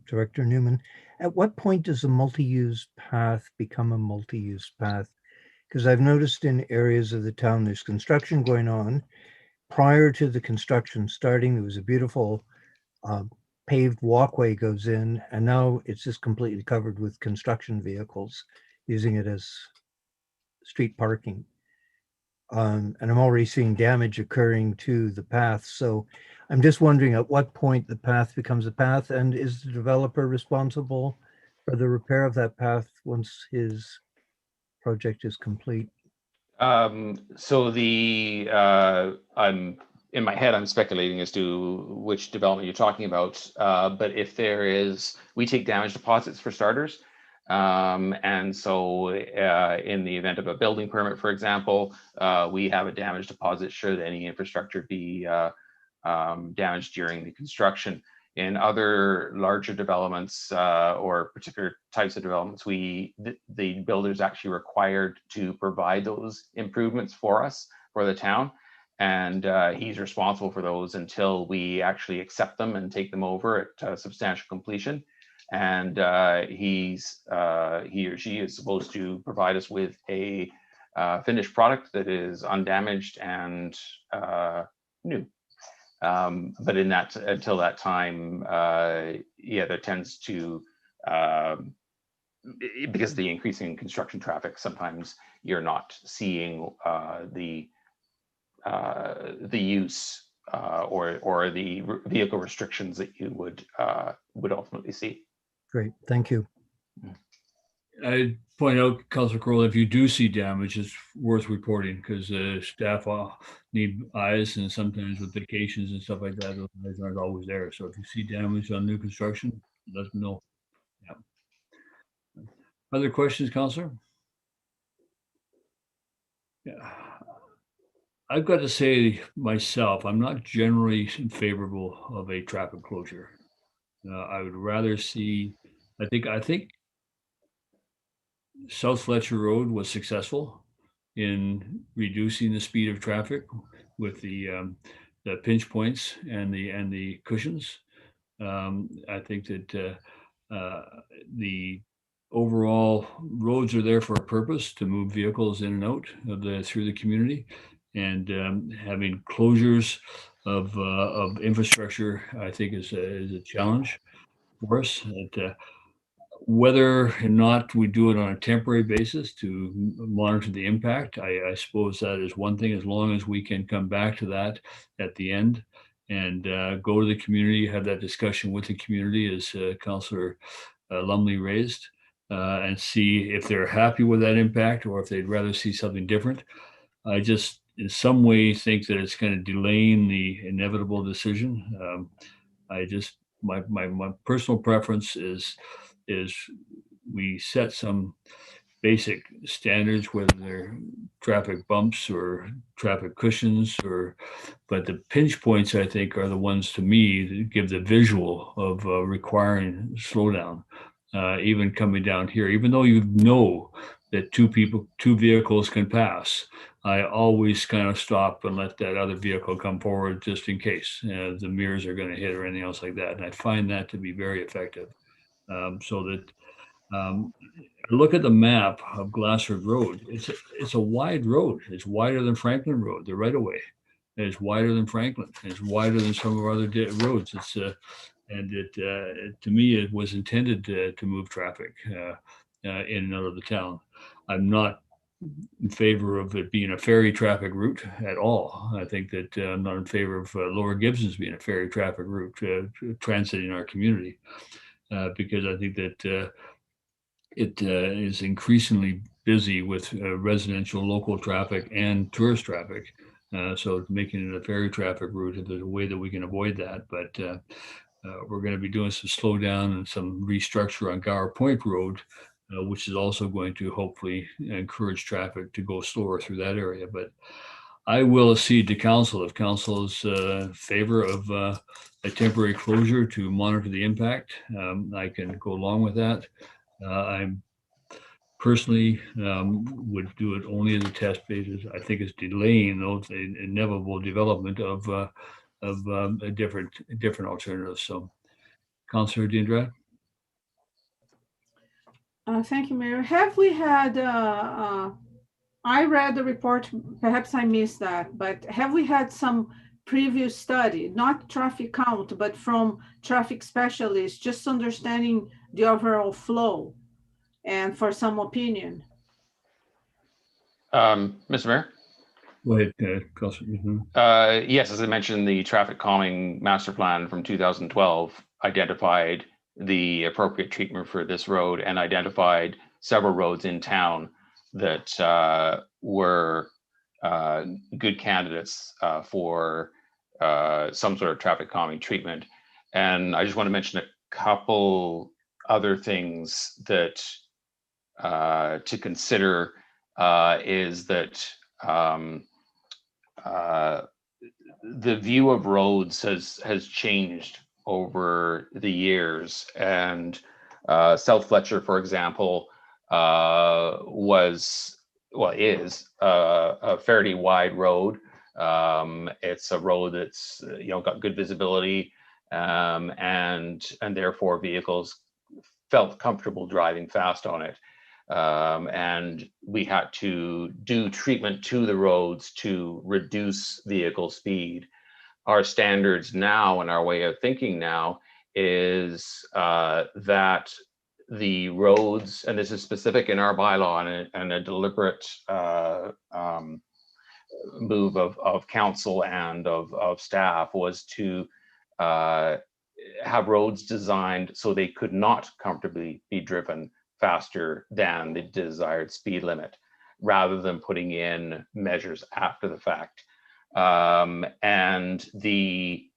Director Newman. At what point does a multi-use path become a multi-use path? Because I've noticed in areas of the town there's construction going on, prior to the construction starting, there was a beautiful paved walkway goes in, and now it's just completely covered with construction vehicles using it as street parking. And I'm already seeing damage occurring to the path. So I'm just wondering at what point the path becomes a path, and is the developer responsible for the repair of that path once his project is complete? So I'm in my head, I'm speculating as to which development you're talking about. But if there is, we take damage deposits for starters. And so in the event of a building permit, for example, we have a damage deposit should any infrastructure be damaged during the construction. In other larger developments or particular types of developments, the builder is actually required to provide those improvements for us, for the town. And he's responsible for those until we actually accept them and take them over at substantial completion. And he or she is supposed to provide us with a finished product that is undamaged and new. But in that, until that time, yeah, there tends to, because of the increasing construction traffic, sometimes you're not seeing the use or the vehicle restrictions that you would ultimately see. Great, thank you. I point out, Councilor Crowell, if you do see damage, it's worth reporting because staff need eyes, and sometimes with vacations and stuff like that, those eyes aren't always there. So if you see damage on new construction, let them know. Yeah. Other questions, Councilor? Yeah. I've got to say myself, I'm not generally favorable of a traffic closure. I would rather see, I think South Fletcher Road was successful in reducing the speed of traffic with the pinch points and the cushions. I think that the overall roads are there for a purpose to move vehicles in and out of through the community, and having closures of infrastructure, I think, is a challenge for us. Whether or not we do it on a temporary basis to monitor the impact, I suppose that is one thing, as long as we can come back to that at the end and go to the community, have that discussion with the community, as Councillor Lumley raised, and see if they're happy with that impact or if they'd rather see something different. I just, in some way, think that it's kind of delaying the inevitable decision. My personal preference is we set some basic standards, whether they're traffic bumps or traffic cushions, but the pinch points, I think, are the ones, to me, that give the visual of requiring slowdown. Even coming down here, even though you know that two vehicles can pass, I always kind of stop and let that other vehicle come forward just in case the mirrors are going to hit or anything else like that. And I find that to be very effective. So that look at the map of Glassford Road. It's a wide road. It's wider than Franklin Road, the right of way. It's wider than Franklin. It's wider than some of our other roads. It's and it to me, it was intended to move traffic in and out of the town. I'm not in favor of it being a ferry traffic route at all. I think that I'm not in favor of Lower Gibsons being a ferry traffic route transiting our community, because I think that it is increasingly busy with residential local traffic and tourist traffic. So making it a ferry traffic route, if there's a way that we can avoid that. But we're going to be doing some slowdown and some restructure on Gower Point Road, which is also going to hopefully encourage traffic to go slower through that area. But I will accede to council if council is favor of a temporary closure to monitor the impact. I can go along with that. I personally would do it only as a test basis. I think it's delaying those inevitable development of a different alternatives. So, Councillor Dindra. Thank you, Mayor. Have we had I read the report, perhaps I missed that, but have we had some previous study, not traffic count, but from traffic specialists, just understanding the overall flow and for some opinion? Mr. Mayor? Go ahead, Councilor. Mhm. Yes, as I mentioned, the traffic calming master plan from 2012 identified the appropriate treatment for this road and identified several roads in town that were good candidates for some sort of traffic calming treatment. And I just want to mention a couple other things that to consider is that the view of roads has changed over the years, and South Fletcher, for example, is a fairly wide road. It's a road that's got good visibility, and therefore vehicles felt comfortable driving fast on it. And we had to do treatment to the roads to reduce vehicle speed. Our standards now and our way of thinking now is that the roads, and this is specific in our bylaw and a deliberate move of council and of staff, was to have roads designed so they could not comfortably be driven faster than the desired speed limit, rather than putting in measures after the fact. And the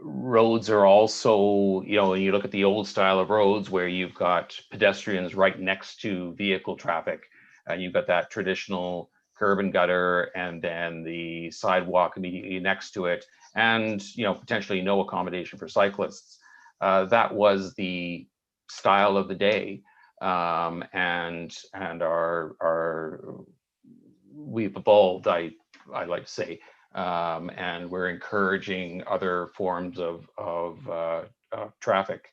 roads are also, when you look at the old style of roads where you've got pedestrians right next to vehicle traffic, and you've got that traditional curb and gutter, and then the sidewalk immediately next to it, and potentially no accommodation for cyclists. That was the style of the day, and we've evolved, I like to say, and we're encouraging other forms of traffic,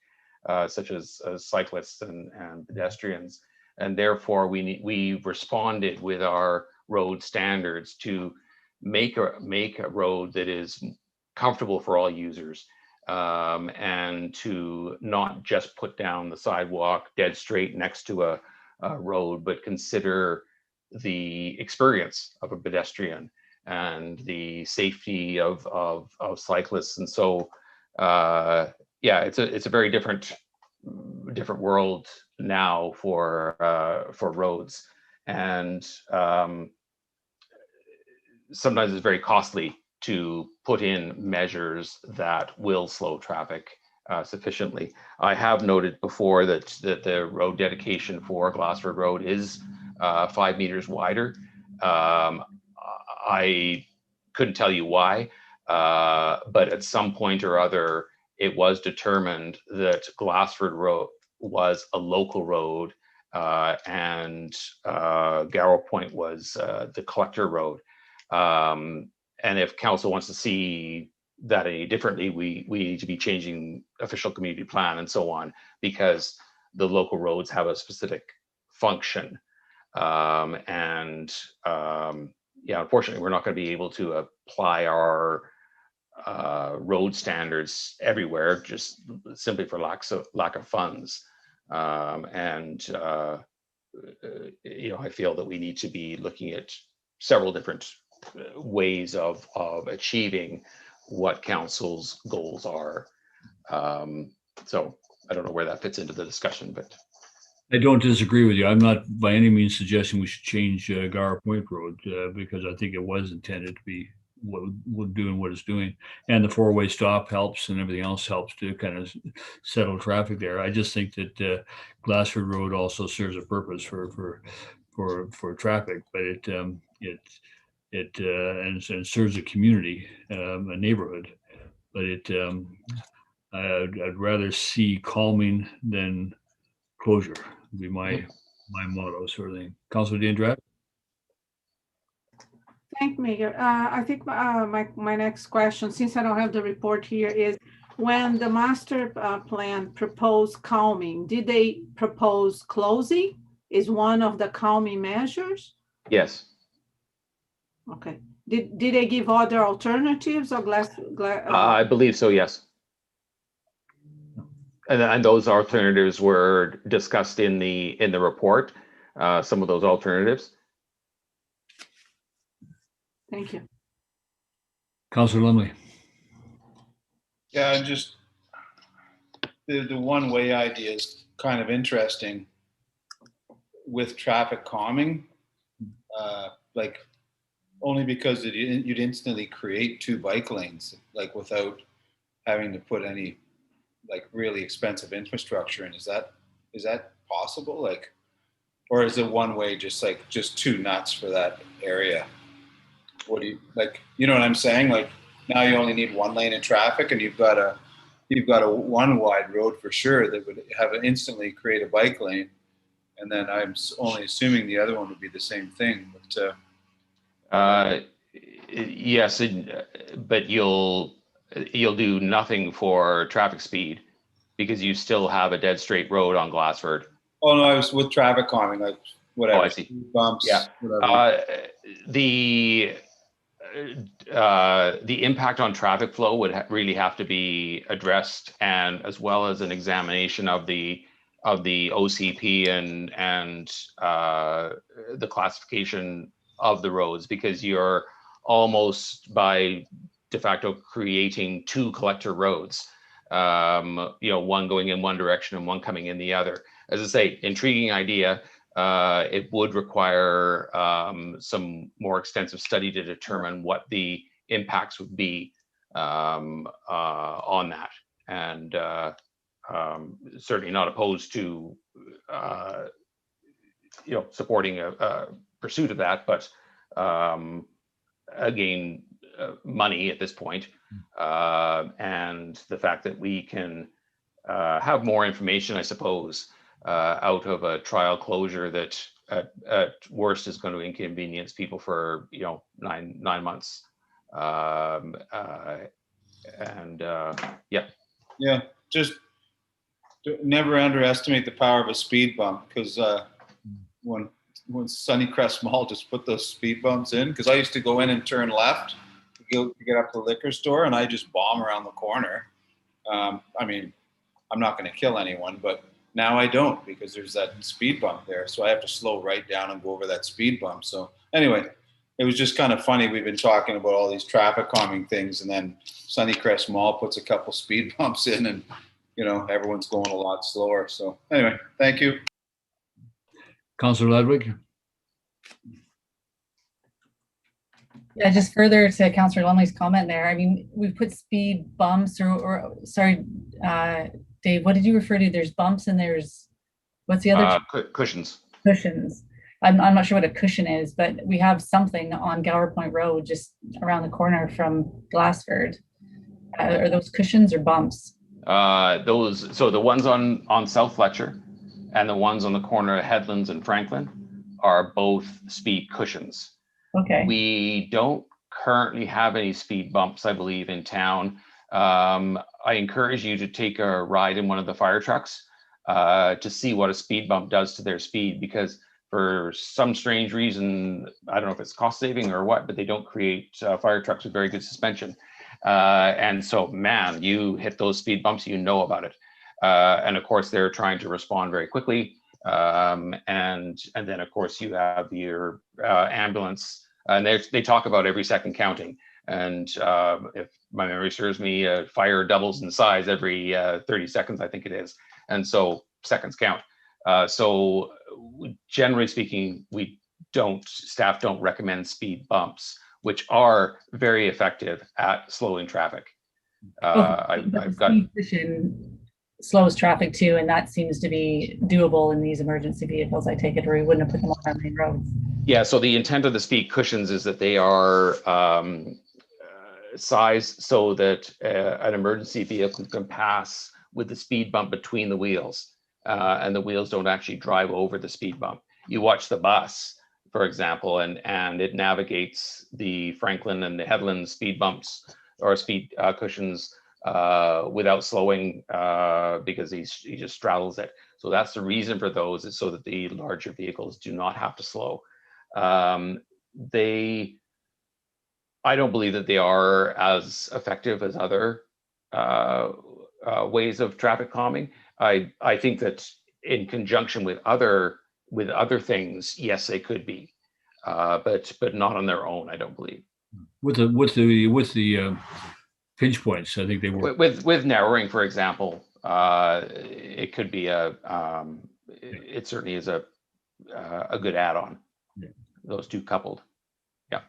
such as cyclists and pedestrians, and therefore we responded with our road standards to make a road that is comfortable for all users, and to not just put down the sidewalk dead straight next to a road, but consider the experience of a pedestrian and the safety of cyclists. And so, yeah, it's a very different world now for roads, and sometimes it's very costly to put in measures that will slow traffic sufficiently. I have noted before that the road dedication for Glassford Road is 5 meters wider. I couldn't tell you why, but at some point or other, it was determined that Glassford Road was a local road, and Garrow Point was the collector road. And if council wants to see that any differently, we need to be changing official community plan and so on, because the local roads have a specific function. Yeah, unfortunately, we're not going to be able to apply our road standards everywhere, just simply for lack of funds. I feel that we need to be looking at several different ways of achieving what council's goals are. So I don't know where that fits into the discussion, but I don't disagree with you. I'm not by any means suggesting we should change Garra Point Road, because I think it was intended to be doing what it's doing, and the four-way stop helps, and everything else helps to kind of settle traffic there. I just think that Glassford Road also serves a purpose for traffic, but it serves a community, a neighborhood, but I'd rather see calming than closure. Would be my motto, sort of thing. Councilor Diandrat? Thank Mayor. I think my next question, since I don't have the report here, is when the master plan proposed calming, did they propose closing is one of the calming measures? Yes. Okay. Did they give other alternatives or I believe so, yes. And those alternatives were discussed in the report, some of those alternatives. Thank you. Councillor Lumley. Yeah, just the one-way idea is kind of interesting with traffic calming, like only because you'd instantly create 2 bike lanes, like without having to put any like really expensive infrastructure in. Is that possible? Like, or is it one way just too nuts for that area? What do you like? You know what I'm saying? Like now you only need 1 lane of traffic, and you've got a 1 wide road for sure that would have instantly create a bike lane, and then I'm only assuming the other one would be the same thing. But yes, but you'll do nothing for traffic speed because you still have a dead straight road on Glassford. oh no, I was with traffic calming, like whatever. Oh, I see. Bumps. Yeah. Whatever. The impact on traffic flow would really have to be addressed, and as well as an examination of the OCP and the classification of the roads, because you're almost by de facto creating 2 collector roads. One going in one direction and one coming in the other. As I say, intriguing idea. It would require some more extensive study to determine what the impacts would be on that, and certainly not opposed to supporting a pursuit of that, but again, money at this point, and the fact that we can have more information, I suppose, out of a trial closure that at worst is going to inconvenience people for 9 months. Yeah, just never underestimate the power of a speed bump, because when Sunnycrest Mall just put those speed bumps in, because I used to go in and turn left to get up to the liquor store, and I just bomb around the corner. I mean, I'm not going to kill anyone, but now I don't, because there's that speed bump there. So I have to slow right down and go over that speed bump. So anyway, it was just kind of funny. We've been talking about all these traffic calming things, and then Sunnycrest Mall puts a couple speed bumps in, and everyone's going a lot slower. So anyway, thank you. Councillor Ludwig. Yeah, just further to Councillor Lumley's comment there. I mean, we've put speed bumps or sorry, Dave, what did you refer to? There's bumps and there's, what's the other? Cushions. Cushions. I'm not sure what a cushion is, but we have something on Gower Point Road, just around the corner from Glassford. Are those cushions or bumps? So the ones on South Fletcher and the ones on the corner of Headlands and Franklin are both speed cushions. Okay. We don't currently have any speed bumps, I believe, in town. I encourage you to take a ride in one of the fire trucks to see what a speed bump does to their speed, because for some strange reason, I don't know if it's cost saving or what, but they don't create fire trucks with very good suspension. And so, man, you hit those speed bumps, you know about it. And of course, they're trying to respond very quickly. And then, of course, you have your ambulance, and they talk about every second counting. And if my memory serves me, fire doubles in size every 30 seconds, I think it is. And so seconds count. So generally speaking, staff don't recommend speed bumps, which are very effective at slowing traffic. I've got cushion slows traffic too, and that seems to be doable in these emergency vehicles, I take it, or we wouldn't have put them on our main roads. Yeah, so the intent of the speed cushions is that they are sized so that an emergency vehicle can pass with the speed bump between the wheels, and the wheels don't actually drive over the speed bump. You watch the bus, for example, and it navigates the Franklin and the Headland speed bumps or speed cushions without slowing because he just straddles it. So that's the reason for those, is so that the larger vehicles do not have to slow. I don't believe that they are as effective as other ways of traffic calming. I think that in conjunction with other things, yes, they could be, but not on their own. I don't believe. With the pinch points, I think they work. With narrowing, for example, it could be it certainly is a good add-on. Yeah. Those two coupled. Yeah.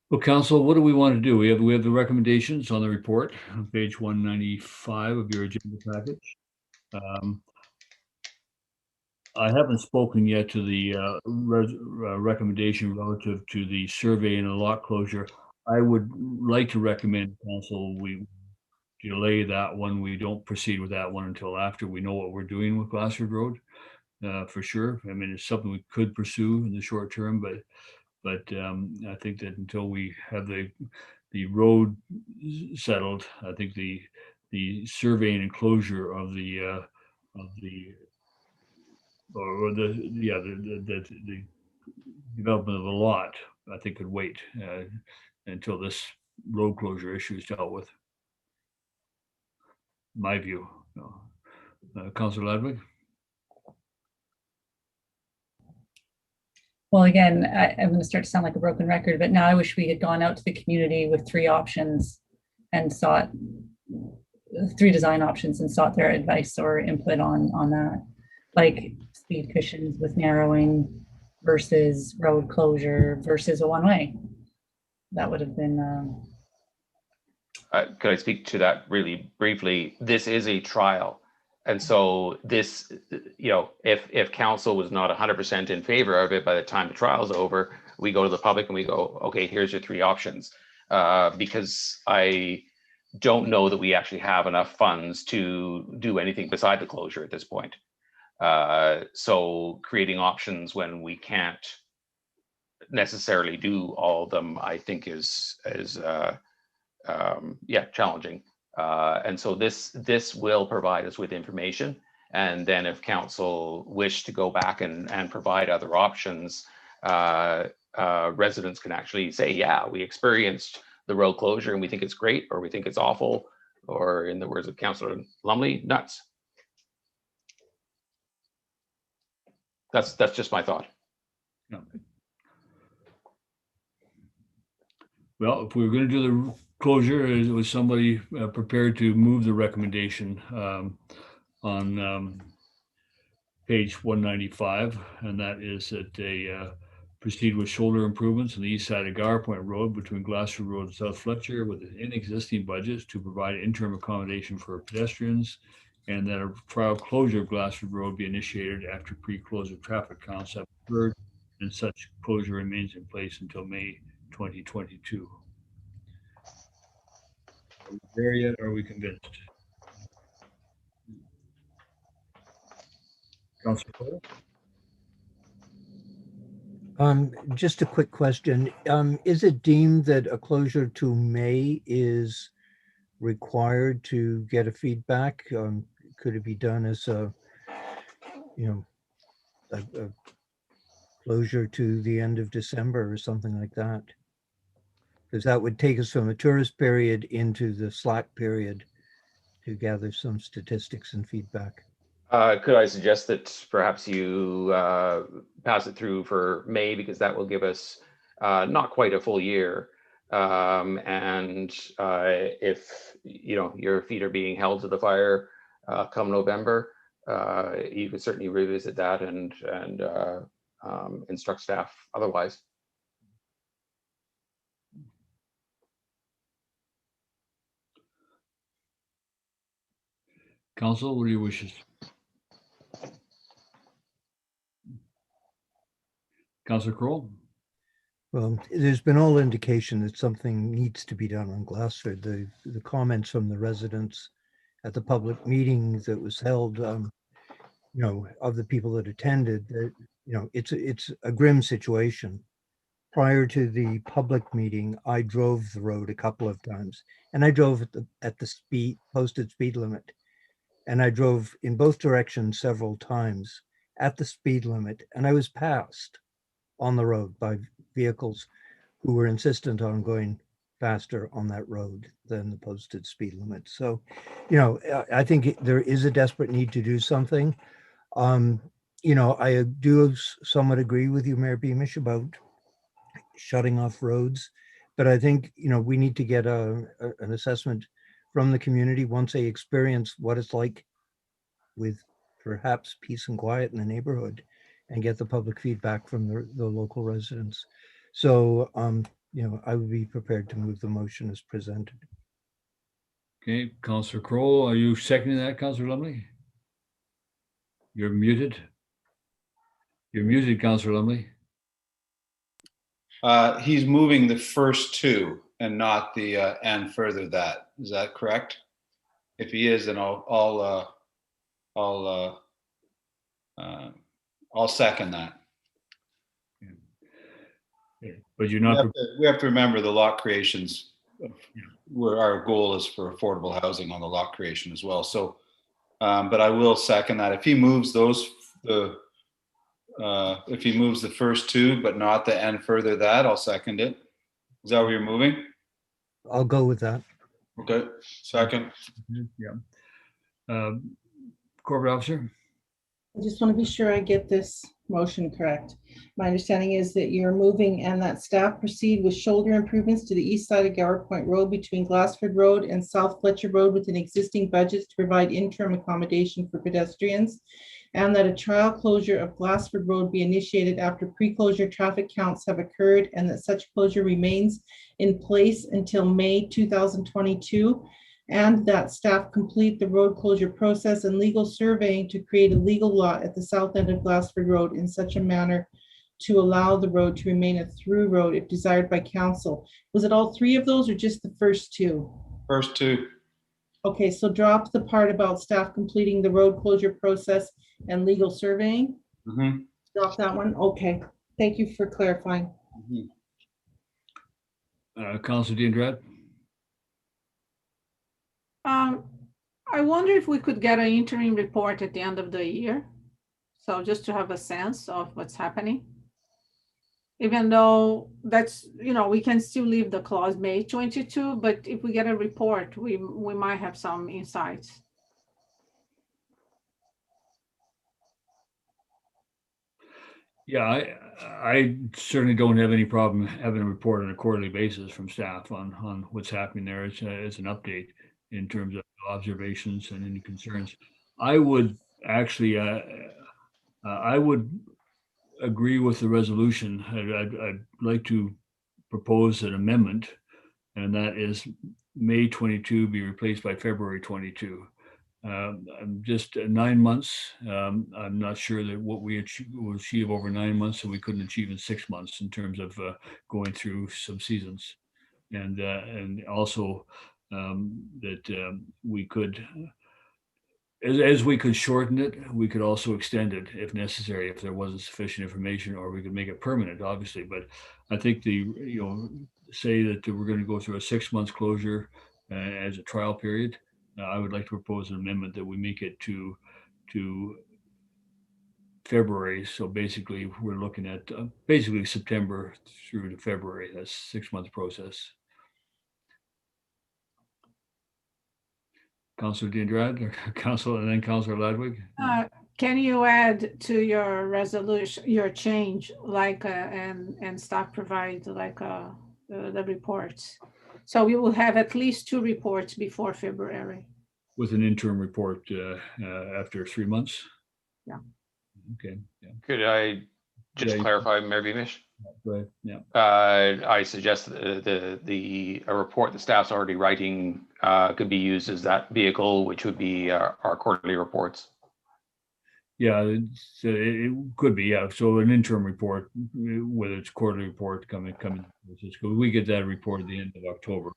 Well, Council, what do we want to do? We have the recommendations on the report on page 195 of your agenda package. I haven't spoken yet to the recommendation relative to the survey and the lot closure. I would like to recommend, Council, we delay that one. We don't proceed with that one until after we know what we're doing with Glassford Road, for sure. I mean, it's something we could pursue in the short term, but I think that until we have the road settled, I think the survey and enclosure of the development of the lot, I think could wait until this road closure issue is dealt with. My view. Councillor Ladwig? Well, again, I'm going to start to sound like a broken record, but now I wish we had gone out to the community with 3 options and sought 3 design options and sought their advice or input on that, like speed cushions with narrowing versus road closure versus a one-way. That would have been. Could I speak to that really briefly? This is a trial. And so this, if council was not 100% in favor of it by the time the trial's over, we go to the public and we go, okay, here's your 3 options. Because I don't know that we actually have enough funds to do anything beside the closure at this point. So creating options when we can't necessarily do all of them, I think is challenging. And so this will provide us with information. And then if council wish to go back and provide other options, residents can actually say, yeah, we experienced the road closure and we think it's great, or we think it's awful, or in the words of Councillor Lumley, nuts. That's just my thought. Yeah. Well, if we were going to do the closure, was somebody prepared to move the recommendation on page 195, and that is that they proceed with shoulder improvements on the east side of Gower Point Road between Glassford Road and South Fletcher with an existing budget to provide interim accommodation for pedestrians, and that a trial closure of Glassford Road be initiated after pre-closure traffic counts have occurred, and such closure remains in place until May 2022. Are we there yet? Are we convinced? Councilor Cole? Just a quick question. Is it deemed that a closure to May is required to get a feedback? Could it be done as a closure to the end of December or something like that? Because that would take us from a tourist period into the slack period to gather some statistics and feedback. Could I suggest that perhaps you pass it through for May, because that will give us not quite a full year. And if your feet are being held to the fire come November, you could certainly revisit that and instruct staff otherwise. Council, what are your wishes? Councilor Crowell? Well, there's been all indication that something needs to be done on Glassford. The comments from the residents at the public meeting that was held, of the people that attended, that it's a grim situation prior to the public meeting, I drove the road a couple of times, and I drove at the speed, posted speed limit. And I drove in both directions several times at the speed limit, and I was passed on the road by vehicles who were insistent on going faster on that road than the posted speed limit. So, you know, I think there is a desperate need to do something. You know, I do somewhat agree with you, Mayor Beamish, about shutting off roads, but I think, you know, we need to get an assessment from the community once they experience what it's like with perhaps peace and quiet in the neighborhood, and get the public feedback from the local residents. So, you know, I would be prepared to move the motion as presented. Okay, Councillor Crowell, are you seconding that, Councillor Lumley? You're muted. You're muted, Councillor Lumley. He's moving the first two and not the and further that. Is that correct? If he is, then I'll second that. But you're not. We have to remember the lot creations, where our goal is for affordable housing on the lot creation as well. So, but I will second that. If he moves those, if he moves the first two, but not the and further that, I'll second it. Is that what you're moving? I'll go with that. Okay, second. Yeah. Corporate Officer? I just want to be sure I get this motion correct. My understanding is that you're moving and that staff proceed with shoulder improvements to the east side of Gower Point Road between Glassford Road and South Fletcher Road within existing budgets to provide interim accommodation for pedestrians, and that a trial closure of Glassford Road be initiated after pre-closure traffic counts have occurred, and that such closure remains in place until May 2022. And that staff complete the road closure process and legal surveying to create a legal lot at the south end of Glassford Road in such a manner to allow the road to remain a through road if desired by council. Was it all three of those or just the first two? First two. Okay, so drop the part about staff completing the road closure process and legal surveying. Mm-hmm. Drop that one. Okay, thank you for clarifying. Councillor Diendrad? I wonder if we could get an interim report at the end of the year. So just to have a sense of what's happening. Even though that's, you know, we can still leave the clause May 22, but if we get a report, we might have some insights. Yeah, I certainly don't have any problem having a report on a quarterly basis from staff on what's happening there. It's an update in terms of observations and any concerns. I would actually, I would agree with the resolution. I'd like to propose an amendment, and that is May 22 be replaced by February 22. Just 9 months. I'm not sure that what we will achieve over 9 months that we couldn't achieve in 6 months in terms of going through some seasons, and also that we could, as we could shorten it, we could also extend it if necessary, if there wasn't sufficient information, or we could make it permanent, obviously. But I think say that we're going to go through a 6 months closure as a trial period. I would like to propose an amendment that we make it to February. So basically, we're looking at basically September through to February. That's 6 month process. Councillor Diendrad, or Councillor, and then Councillor Ladwig. Can you add to your resolution, your change, like and staff provide like the reports? So we will have at least 2 reports before February. With an interim report after 3 months? Yeah. Okay. Yeah. Could I just clarify, Mayor Beamish? Go ahead. Yeah. I suggest a report the staff's already writing could be used as that vehicle, which would be our quarterly reports. Yeah, it could be. Yeah. So an interim report, whether it's quarterly report coming. We get that report at the end of October.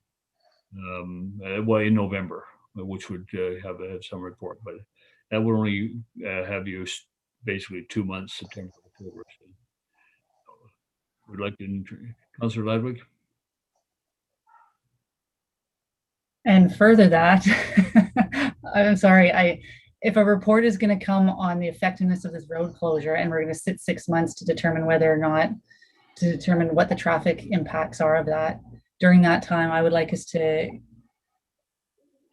Well, in November, which would have some report, but that would only have you basically 2 months, September, October. would like to, Councillor Ludwig? And further that, I'm sorry, if a report is going to come on the effectiveness of this road closure and we're going to sit 6 months to determine whether or not, to determine what the traffic impacts are of that, during that time, I would like us to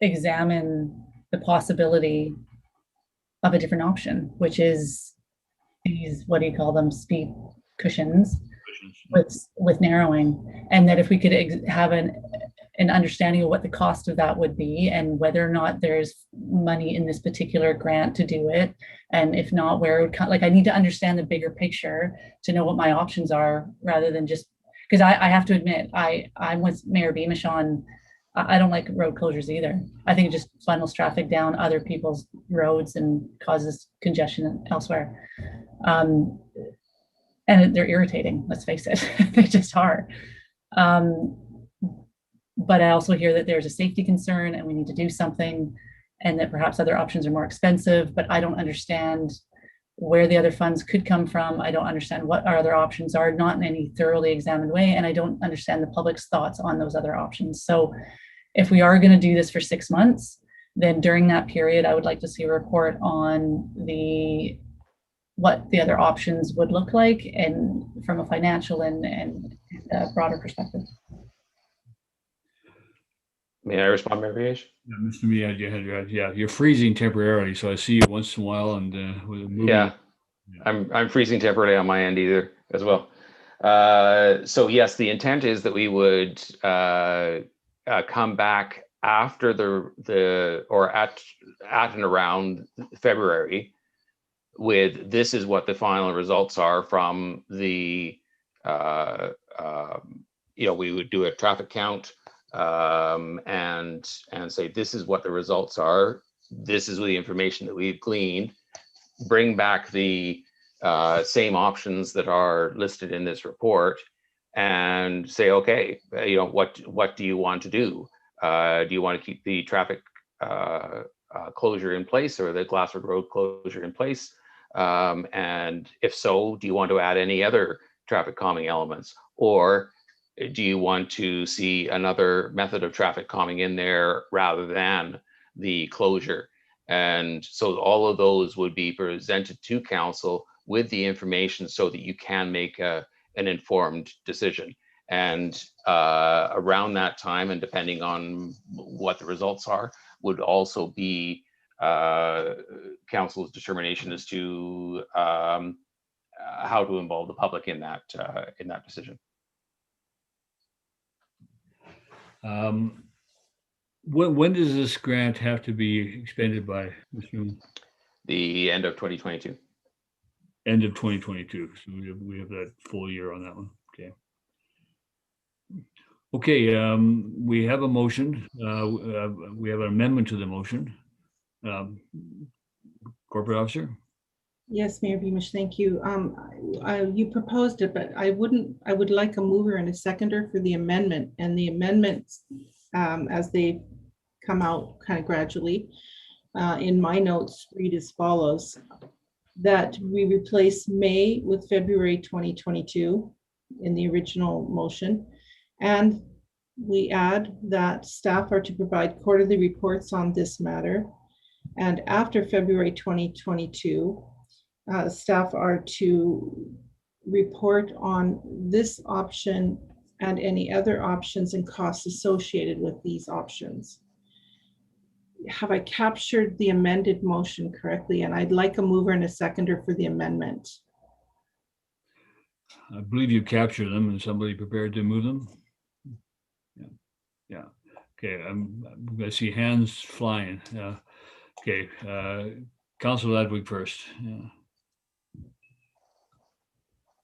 examine the possibility of a different option, which is these, what do you call them, speed cushions with narrowing. And that if we could have an understanding of what the cost of that would be and whether or not there's money in this particular grant to do it. And if not, where it would come, like, I need to understand the bigger picture to know what my options are, rather than just, because I have to admit, I'm with Mayor Beamish on, I don't like road closures either. I think it just funnels traffic down other people's roads and causes congestion elsewhere. And they're irritating, let's face it, they just are. But I also hear that there's a safety concern and we need to do something, and that perhaps other options are more expensive, but I don't understand where the other funds could come from. I don't understand what our other options are, not in any thoroughly examined way, and I don't understand the public's thoughts on those other options. So if we are going to do this for 6 months, then during that period, I would like to see a report on what the other options would look like, and from a financial and a broader perspective. May I respond, Mayor Beamish? Yeah, Mr. Mead, yeah, you're freezing temporarily, so I see you once in a while, and yeah, I'm freezing temporarily on my end either as well. So yes, the intent is that we would come back after or at and around February with, this is what the final results are from the we would do a traffic count, and say, this is what the results are, this is the information that we've gleaned, bring back the same options that are listed in this report, and say, okay, what do you want to do? Do you want to keep the traffic closure in place, or the Glassford Road closure in place? And if so, do you want to add any other traffic calming elements? Or do you want to see another method of traffic calming in there rather than the closure? And so all of those would be presented to council with the information so that you can make an informed decision. And around that time, and depending on what the results are, would also be council's determination as to how to involve the public in that decision. When does this grant have to be expended by, Mr. Moon? The end of 2022. End of 2022. So we have that full year on that one. Okay. Okay. We have a motion. We have an amendment to the motion. Corporate Officer. Yes, Mayor Beamish, thank you. You proposed it, but I would like a mover and a seconder for the amendment, and the amendments as they come out kind of gradually in my notes read as follows: that we replace May with February 2022 in the original motion, and we add that staff are to provide quarterly reports on this matter, and after February 2022, staff are to report on this option and any other options and costs associated with these options. Have I captured the amended motion correctly? And I'd like a mover and a seconder for the amendment. I believe you captured them, and somebody prepared to move them. Yeah. Okay. I see hands flying. Okay. Councillor Ludwig first. Yeah.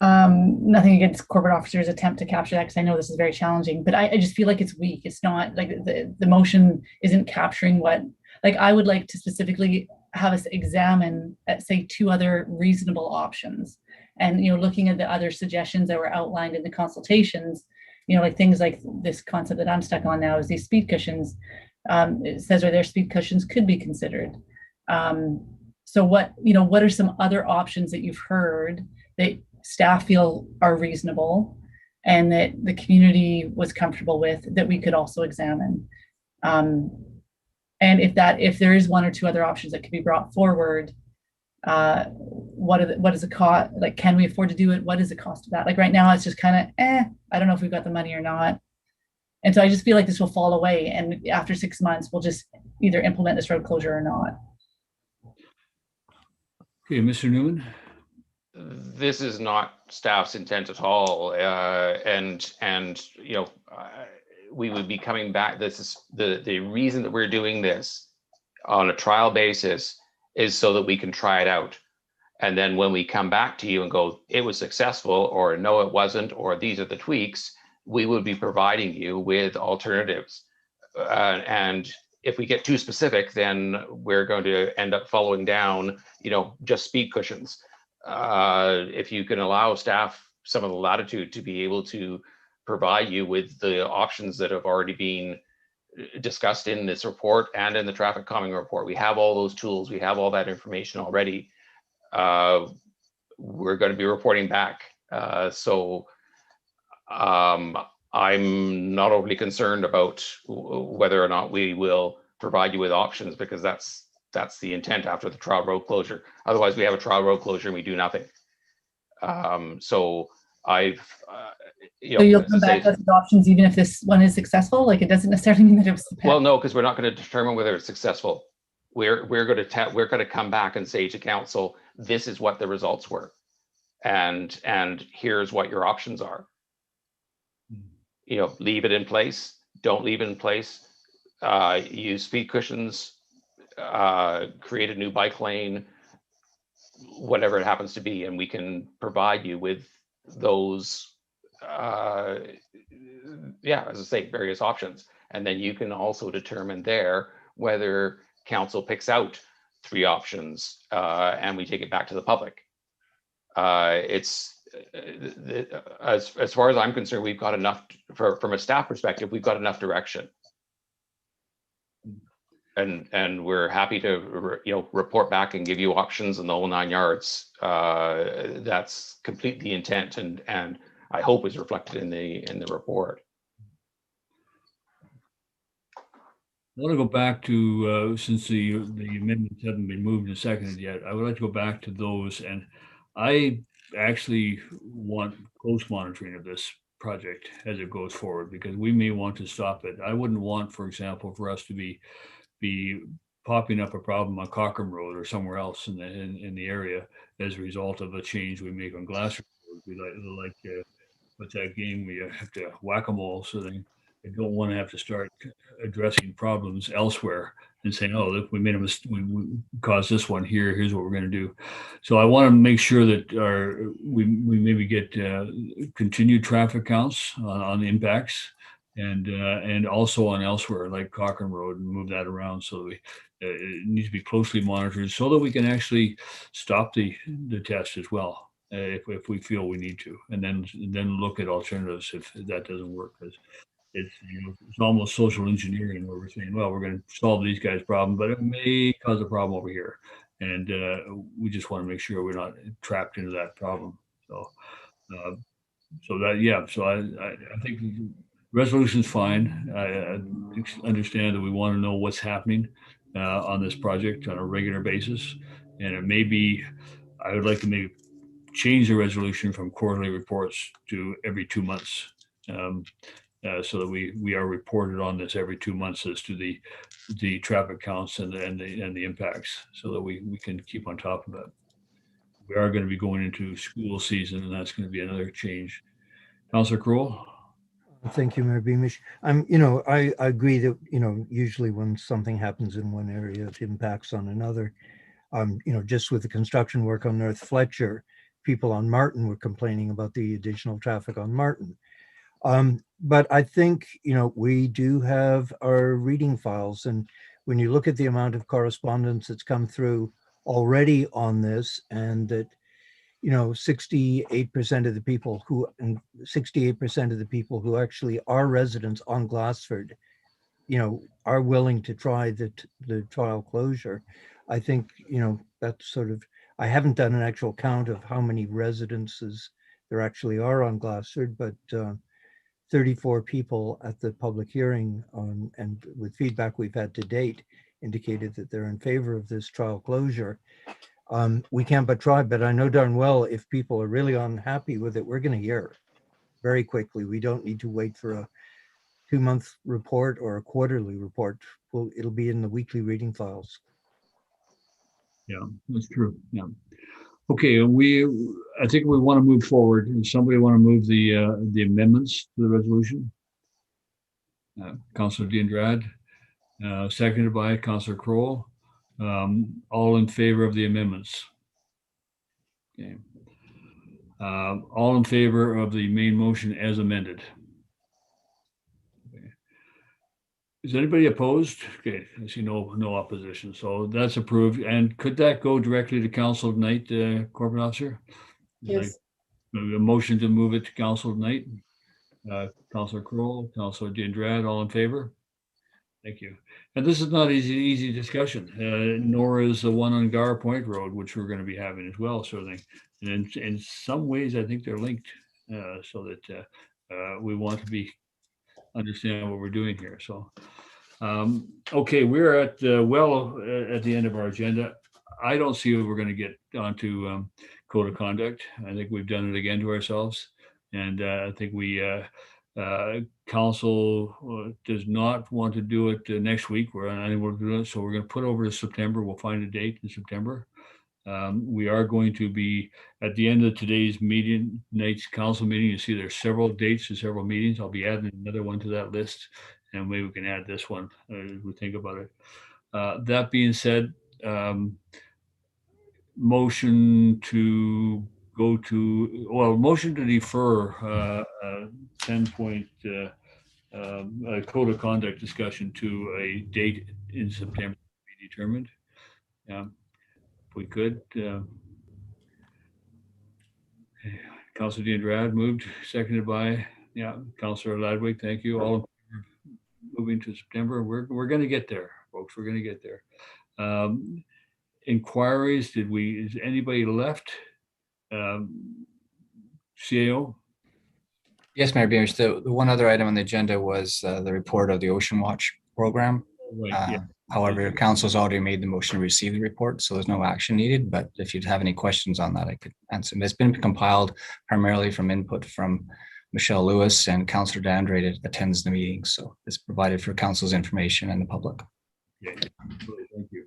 Nothing against corporate officers' attempt to capture that, because I know this is very challenging, but I just feel like it's weak. It's not like the motion isn't capturing what, like, I would like to specifically have us examine, say, 2 other reasonable options. And, looking at the other suggestions that were outlined in the consultations, like things like this concept that I'm stuck on now is these speed cushions. It says where their speed cushions could be considered. So what are some other options that you've heard that staff feel are reasonable, and that the community was comfortable with, that we could also examine. And if there is one or two other options that could be brought forward, what is the cost? Like, can we afford to do it? What is the cost of that? Like right now, it's just kind of, I don't know if we've got the money or not. And so I just feel like this will fall away. And after 6 months, we'll just either implement this road closure or not. Okay, Mr. Newman. This is not staff's intent at all, and you know, we would be coming back. This is the reason that we're doing this on a trial basis is so that we can try it out, and then when we come back to you and go, it was successful, or no, it wasn't, or these are the tweaks, we would be providing you with alternatives. And if we get too specific, then we're going to end up following down, you know, just speed cushions. If you can allow staff some of the latitude to be able to provide you with the options that have already been discussed in this report and in the traffic calming report, we have all those tools, we have all that information already. We're going to be reporting back. I'm not overly concerned about whether or not we will provide you with options, because that's the intent after the trial road closure. Otherwise, we have a trial road closure and we do nothing. So I've, you know, so you'll come back with options even if this one is successful? Like, it doesn't necessarily mean that it was the well, no, because we're not going to determine whether it's successful. We're going to come back and say to council, this is what the results were, and here's what your options are. You know, leave it in place, don't leave it in place, use speed cushions, create a new bike lane, whatever it happens to be, and we can provide you with those, yeah, as I say, various options. And then you can also determine there whether council picks out 3 options and we take it back to the public. It's as far as I'm concerned, we've got enough from a staff perspective, we've got enough direction. And we're happy to, you know, report back and give you options in the whole 9 yards. That's completely intent, and I hope is reflected in the report. I want to go back to, since the amendments haven't been moved and seconded yet, I would like to go back to those. And I actually want close monitoring of this project as it goes forward, because we may want to stop it. I wouldn't want, for example, for us to be popping up a problem on Cochrane Road or somewhere else in the area as a result of a change we make on Glassford Road. We like what's that game where you have to whack-a-mole, so they don't want to have to start addressing problems elsewhere and saying, oh, look, we made a mistake, we caused this one here, here's what we're going to do. So I want to make sure that we maybe get continued traffic counts on impacts, and also on elsewhere like Cochrane Road, and move that around. So it needs to be closely monitored so that we can actually stop the test as well, if we feel we need to, and then look at alternatives if that doesn't work. Because it's, you know, it's almost social engineering, where we're saying, well, we're going to solve these guys' problem, but it may cause a problem over here, and we just want to make sure we're not trapped into that problem. So I think resolution's fine. I understand that we want to know what's happening on this project on a regular basis, and it may be, I would like to maybe change the resolution from quarterly reports to every 2 months, so that we are reported on this every 2 months as to the traffic counts and the impacts, so that we can keep on top of it. We are going to be going into school season, and that's going to be another change. Councillor Crowell. Thank you, Mayor Beamish. You know, I agree that, you know, usually when something happens in one area, it impacts on another. You know, just with the construction work on North Fletcher, people on Martin were complaining about the additional traffic on Martin. But I think, you know, we do have our reading files, and when you look at the amount of correspondence that's come through already on this, and that, you know, 68% of the people who, and 68% of the people who actually are residents on Glassford, you know, are willing to try the trial closure. I think, you know, that's sort of, I haven't done an actual count of how many residences there actually are on Glassford, but 34 people at the public hearing and with feedback we've had to date indicated that they're in favor of this trial closure. We can't but try, but I know darn well if people are really unhappy with it, we're going to hear very quickly. We don't need to wait for a 2-month report or a quarterly report. It'll be in the weekly reading files. Yeah, that's true. Yeah. Okay, I think we want to move forward. Does somebody want to move the amendments to the resolution? Councillor D'Andrade, seconded by Councillor Crowell. All in favor of the amendments? Okay. All in favor of the main motion as amended? Okay. Is anybody opposed? Okay, I see no opposition, so that's approved. And could that go directly to council tonight, Corporate Officer? Yes. Like, a motion to move it to council tonight? Councillor Crowell, Councillor D'Andrade, all in favor? Thank you. And this is not easy discussion, nor is the one on Gar Point Road, which we're going to be having as well, sort of thing. And in some ways, I think they're linked, so that we want to understand what we're doing here. So, okay, we're at at the end of our agenda. I don't see what we're going to get onto code of conduct. I think we've done it again to ourselves, and I think council does not want to do it next week. We're unable to do it, so we're going to put over to September. We'll find a date in September. We are going to be at the end of today's night's council meeting. You see there's several dates and several meetings. I'll be adding another one to that list, and maybe we can add this one as we think about it. That being said, motion to defer 10-point code of conduct discussion to a date in September to be determined. If we could. Councillor D'Andrade moved, seconded by Councillor Ladwig. Thank you. All in favor of moving to September. We're going to get there, folks. We're going to get there. Inquiries, is anybody left? CAO? Yes, Mayor Beamish. The one other item on the agenda was the report of the Ocean Watch program. Right, However, council's already made the motion to receive the report, so there's no action needed. But if you'd have any questions on that, I could answer them. It's been compiled primarily from input from Michelle Lewis, and Councillor D'Andrade attends the meeting. So it's provided for council's information and the public. Yeah, thank you.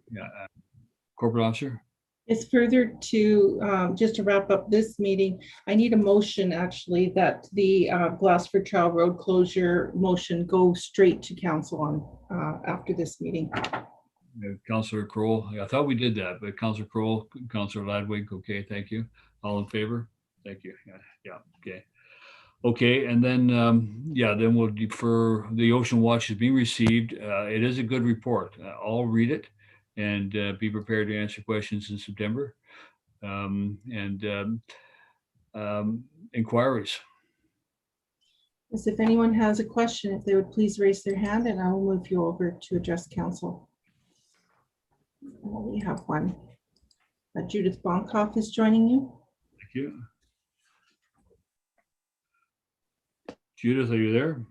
Corporate Officer? It's further to, just to wrap up this meeting, I need a motion actually that the Glassford Trail Road closure motion go straight to council on after this meeting. Councillor Crowell, I thought we did that, but Councillor Crowell, Councillor Ladwig, okay, thank you. All in favor? Thank you. Yeah, okay. Okay, and then, then we'll defer. The Ocean Watch is being received. It is a good report. I'll read it and be prepared to answer questions in September. Inquiries. As if anyone has a question, if they would please raise their hand and I will move you over to address council. We have one. Judith Bonkoff is joining you. Thank you. Judith, are you there?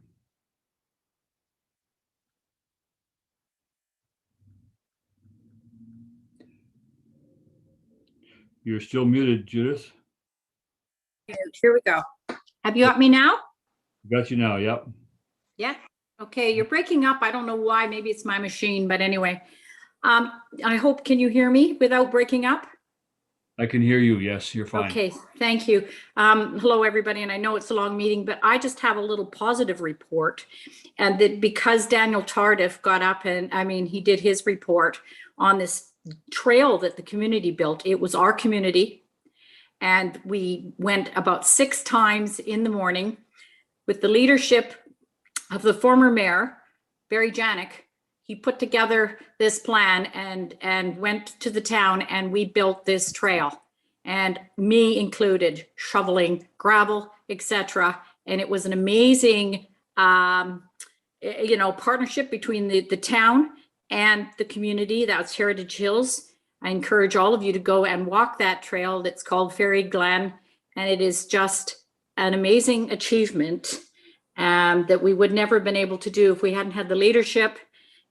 You're still muted, Judith. Here we go. Have you got me now? Got you now, yep. Yeah. Okay, you're breaking up. I don't know why. Maybe it's my machine, but anyway. I hope, can you hear me without breaking up? I can hear you. Yes, you're fine. Okay, thank you. Hello, everybody. And I know it's a long meeting, but I just have a little positive report. And that because Daniel Tardif got up and he did his report on this trail that the community built. It was our community. And we went about 6 times in the morning with the leadership of the former mayor, Barry Janik. He put together this plan and went to the town and we built this trail, and me included, shoveling gravel, etc. And it was an amazing, partnership between the town and the community. That's Heritage Hills. I encourage all of you to go and walk that trail that's called Fairy Glen. And it is just an amazing achievement that we would never have been able to do if we hadn't had the leadership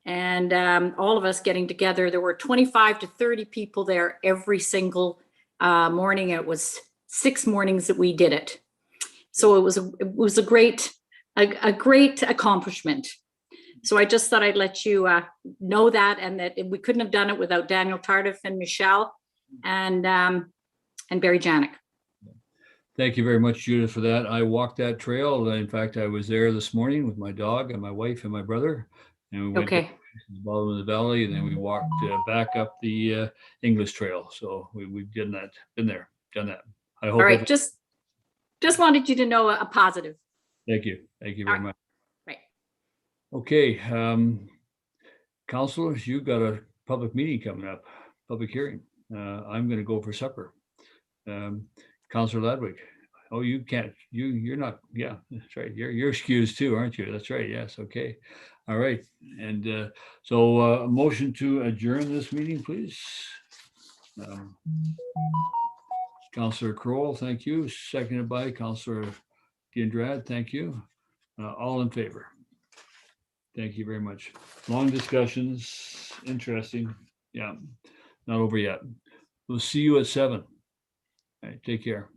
and all of us getting together. There were 25 to 30 people there every single morning. It was 6 mornings that we did it. So it was a great accomplishment. So I just thought I'd let you know that, and that we couldn't have done it without Daniel Tardif and Michelle and Barry Janik. Thank you very much, Judith, for that. I walked that trail. In fact, I was there this morning with my dog and my wife and my brother, and we went to the bottom of the valley, and then we walked back up the English Trail. So we've done that, been there, done that. I hope. All right, just wanted you to know a positive. Thank you. Thank you very much. Right. Okay, councilors, you've got a public meeting coming up, public hearing. I'm going to go for supper. Councilor Ladwig. Oh, you can't, you're not, yeah, that's right. You're excused too, aren't you? That's right. Yes. Okay. All right. And so a motion to adjourn this meeting, please. Councilor Crowell, thank you. Seconded by Councilor Gindrad, thank you. All in favor? Thank you very much. Long discussions, interesting. Yeah, not over yet. We'll see you at 7. All right, take care.